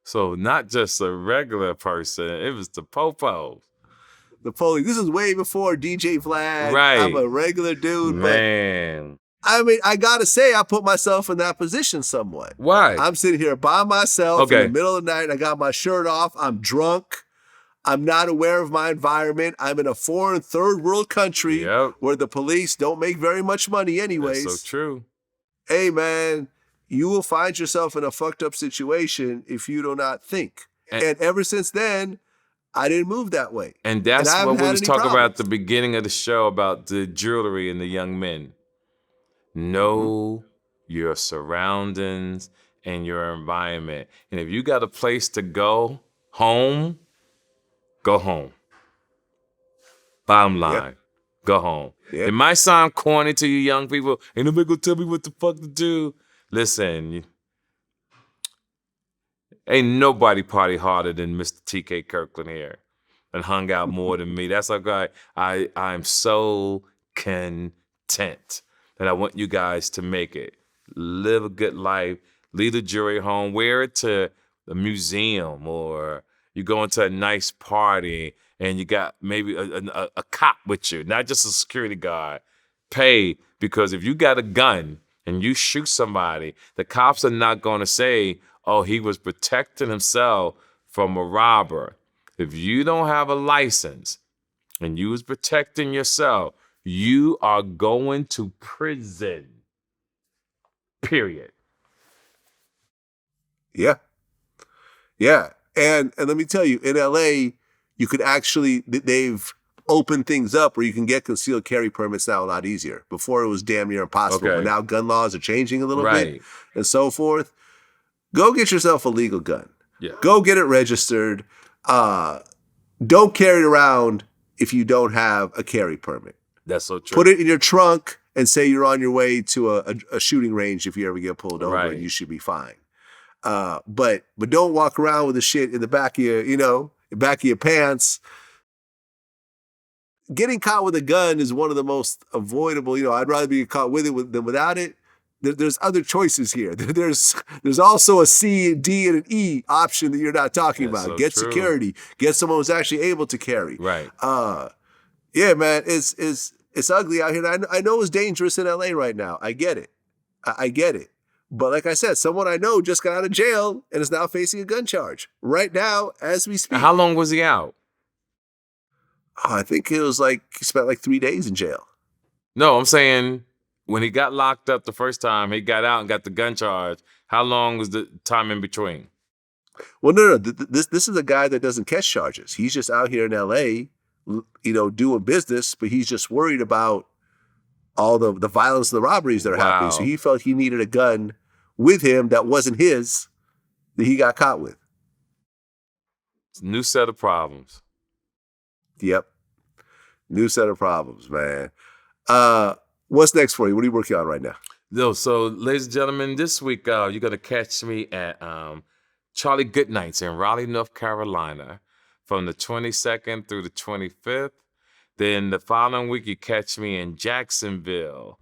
So not just a regular person, it was the popo. The police. This is way before DJ Vlad. Right. I'm a regular dude. Man. But I mean, I gotta say, I put myself in that position somewhat. Why? I'm sitting here by myself in the middle of the night. I got my shirt off. I'm drunk. I'm not aware of my environment. I'm in a foreign third world country where the police don't make very much money anyways. That's so true. Hey, man, you will find yourself in a fucked up situation if you do not think. And ever since then, I didn't move that way. And that's what we was talking about at the beginning of the show about the jewelry and the young men. Know your surroundings and your environment. And if you got a place to go home, go home. Bottom line, go home. It might sound corny to you young people. Ain't nobody gonna tell me what the fuck to do. Listen, ain't nobody party harder than Mr. TK Kirkland here and hung out more than me. That's like I'm so content that I want you guys to make it. Live a good life. Leave the jewelry home. Wear it to a museum, or you go into a nice party and you got maybe a cop with you, not just a security guard. Pay, because if you got a gun and you shoot somebody, the cops are not going to say, oh, he was protecting himself from a robber. If you don't have a license and you was protecting yourself, you are going to prison. Period. Yeah. And let me tell you, in LA, you could actually, they've opened things up where you can get concealed carry permits now a lot easier. Before it was damn near impossible, but now gun laws are changing a little bit and so forth. Go get yourself a legal gun. Yeah. Go get it registered. Don't carry it around if you don't have a carry permit. That's so true. Put it in your trunk and say you're on your way to a shooting range. If you ever get pulled over, you should be fine. But don't walk around with the shit in the back of your, back of your pants. Getting caught with a gun is one of the most avoidable. I'd rather be caught with it than without it. There's other choices here. There's also a C, D, and an E option that you're not talking about. So get security. Get someone who's actually able to carry. Right. Yeah, man, it's ugly out here. I know it's dangerous in LA right now. I get it. I get it. But like I said, someone I know just got out of jail and is now facing a gun charge right now as we speak. How long was he out? I think it was he spent 3 days in jail. No, I'm saying when he got locked up the first time, he got out and got the gun charge. How long was the time in between? Well, no. This is a guy that doesn't catch charges. He's just out here in LA doing business, but he's just worried about all the violence and the robberies that are happening. So he felt he needed a gun with him that wasn't his, that he got caught with. It's a new set of problems. Yep. New set of problems, man. What's next for you? What are you working on right now? So, ladies and gentlemen, this week you're going to catch me at Charlie Goodnight's in Raleigh, North Carolina from the 22nd through the 25th. Then the following week, you catch me in Jacksonville.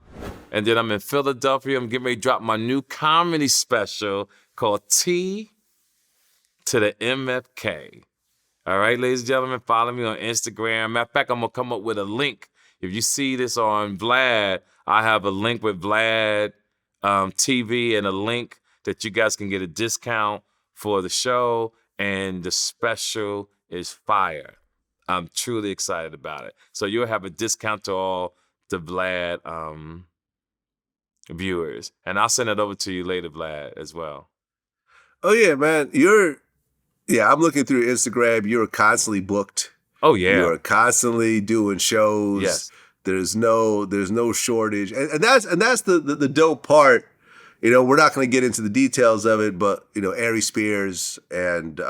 And then I'm in Philadelphia. I'm getting ready to drop my new comedy special called T to the MFK. All right, ladies and gentlemen, follow me on Instagram. Matter of fact, I'm going to come up with a link. If you see this on Vlad, I have a link with Vlad TV and a link that you guys can get a discount for the show. And the special is fire. I'm truly excited about it. So you'll have a discount to all the Vlad viewers. And I'll send it over to you later, Vlad, as well. Oh, yeah, man. I'm looking through Instagram. You're constantly booked. Oh, yeah. You're constantly doing shows. Yes. There's no shortage. And that's the dope part. We're not going to get into the details of it, but, Aries Spears and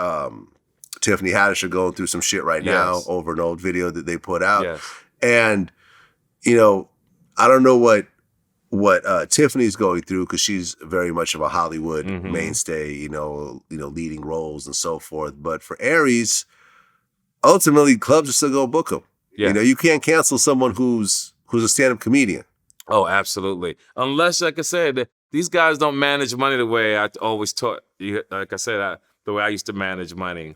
Tiffany Haddish are going through some shit right now over an old video that they put out. Yes. And, I don't know what Tiffany's going through because she's very much of a Hollywood mainstay, leading roles and so forth. But for Aries, ultimately, clubs are still going to book them. Yeah. You can't cancel someone who's a stand-up comedian. Oh, absolutely. Unless, like I said, these guys don't manage money the way I always taught. Like I said, the way I used to manage money.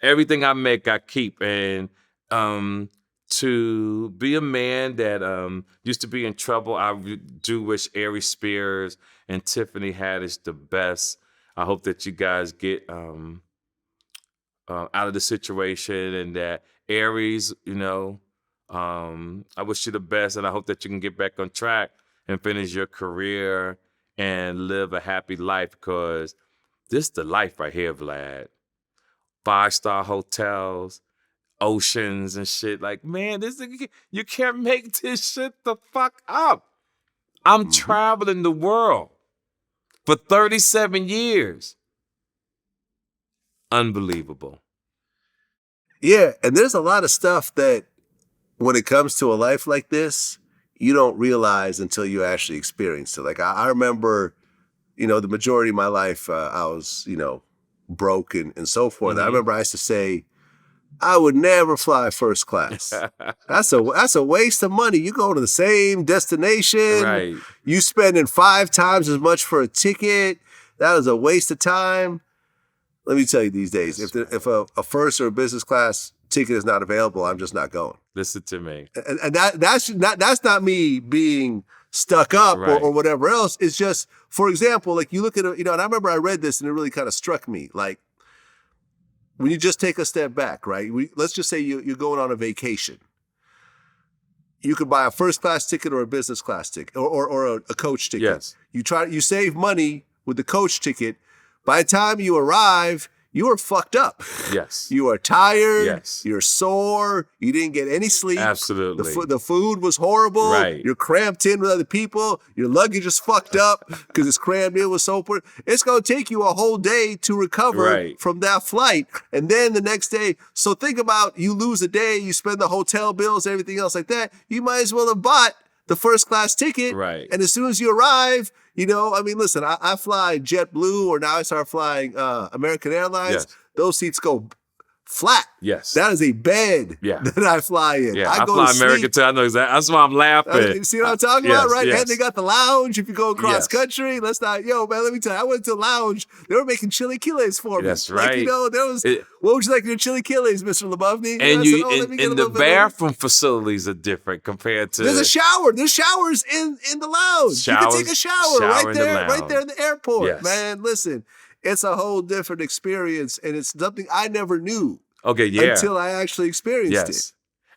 Everything I make, I keep. And to be a man that used to be in trouble, I do wish Aries Spears and Tiffany Haddish the best. I hope that you guys get out of the situation and that Aries, I wish you the best and I hope that you can get back on track and finish your career and live a happy life because this is the life right here, Vlad. 5-star hotels, oceans and shit. Like, man, you can't make this shit the fuck up. I'm traveling the world for 37 years. Unbelievable. Yeah, and there's a lot of stuff that when it comes to a life like this, you don't realize until you actually experience it. Like, I remember, the majority of my life, I was, broke and so forth. I remember I used to say, I would never fly first class. That's a waste of money. You go to the same destination. Right. You spending 5 times as much for a ticket. That is a waste of time. Let me tell you these days, if a first or a business class ticket is not available, I'm just not going. Listen to me. And that's not me being stuck up or whatever else. It's just, for example, like you look at, and I remember I read this and it really kind of struck me. Like, when you just take a step back, right? Let's just say you're going on a vacation. You could buy a first class ticket or a business class ticket or a coach ticket. Yes. You save money with the coach ticket. By the time you arrive, you are fucked up. Yes. You are tired. Yes. You're sore. You didn't get any sleep. Absolutely. The food was horrible. Right. You're cramped in with other people. Your luggage is fucked up because it's crammed in with so forth. It's going to take you a whole day to recover from that flight. And then the next day, so think about you lose a day, you spend the hotel bills, everything else like that. You might as well have bought the first class ticket. Right. And as soon as you arrive, listen, I fly JetBlue or now I start flying American Airlines. Yes. Those seats go flat. Yes. That is a bed that I fly in. Yeah, I fly American too. I know exactly. That's why I'm laughing. You see what I'm talking about, right? Yes. And they got the lounge if you go across country. Let's not, man, let me tell you, I went to the lounge. They were making chilaquiles for me. That's right. Like, there was, what would you like in your chilaquiles, Mr. LeBovny? And the bathroom facilities are different compared to. There's a shower. There's showers in the lounge. You can take a shower right there in the airport. Yes. Man, listen. It's a whole different experience, and it's something I never knew. Okay, yeah. Until I actually experienced it.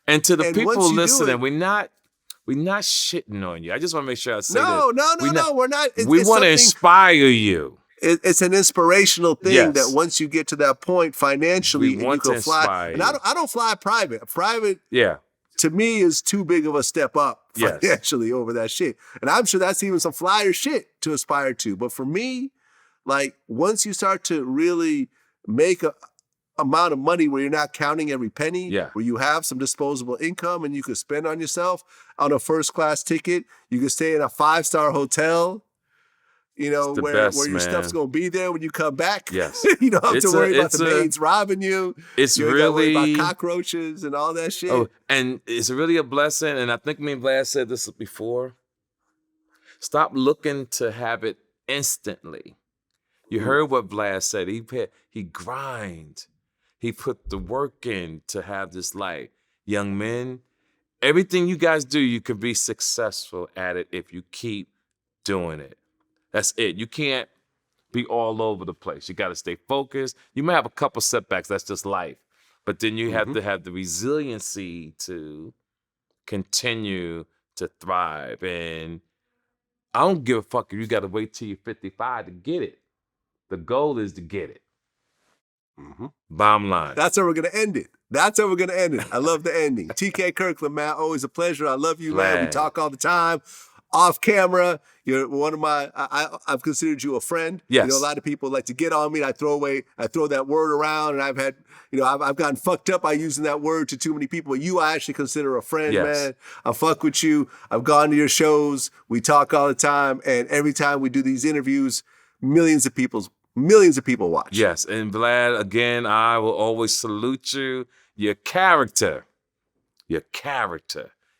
And to the people listening, we're not shitting on you. I just want to make sure I say that. No, we're not. We want to inspire you. it's an inspirational thing Yes. that once you get to that point financially and you want to can fly. inspire And you. I don't fly private. Private Yeah. to me is too big of a step up Yes. financially over that shit. And I'm sure that's even some flyer shit to aspire to. But for me, like once you start to really make a amount of money where you're not counting every penny, Yeah. where you have some disposable income and you could spend on yourself on a first class ticket, you could stay in a 5-star hotel, you know, the where best, your man. stuff's gonna be there when you come back. Yes. You don't have It's to worry about it's the maids robbing you. It's You ain't gotta worry really about cockroaches and all that shit. Oh, and it's really a blessing. And I think me and Vlad said this before. Stop looking to have it instantly. You heard what Vlad said. He grind. He put the work in to have this life. Young men, everything you guys do, you can be successful at it if you keep doing it. That's it. You can't be all over the place. You got to stay focused. You may have a couple setbacks. That's just life. But then you have to have the resiliency to continue to thrive. And I don't give a fuck if you got to wait till you're 55 to get it. The goal is to get it. Bottom line. That's how we're gonna end it. I love the ending. TK Kirkland, man, always a pleasure. I love you, man. We Vlad. talk all the time. Off camera, you're one of my. I've considered you a friend. Yes. You know, a lot of people like to get on me. And I throw that word around, and I've had, I've gotten fucked up by using that word to too many people. But you, I actually consider a friend, Yes. man. I fuck with you. I've gone to your shows. We talk all the time, and every time we do these interviews, millions of people watch. Yes, and Vlad, again, I will always salute you. Your character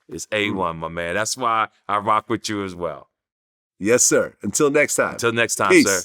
is A1, my man. That's why I rock with you as well. Yes, sir. Until next time. Until next time, Peace. sir.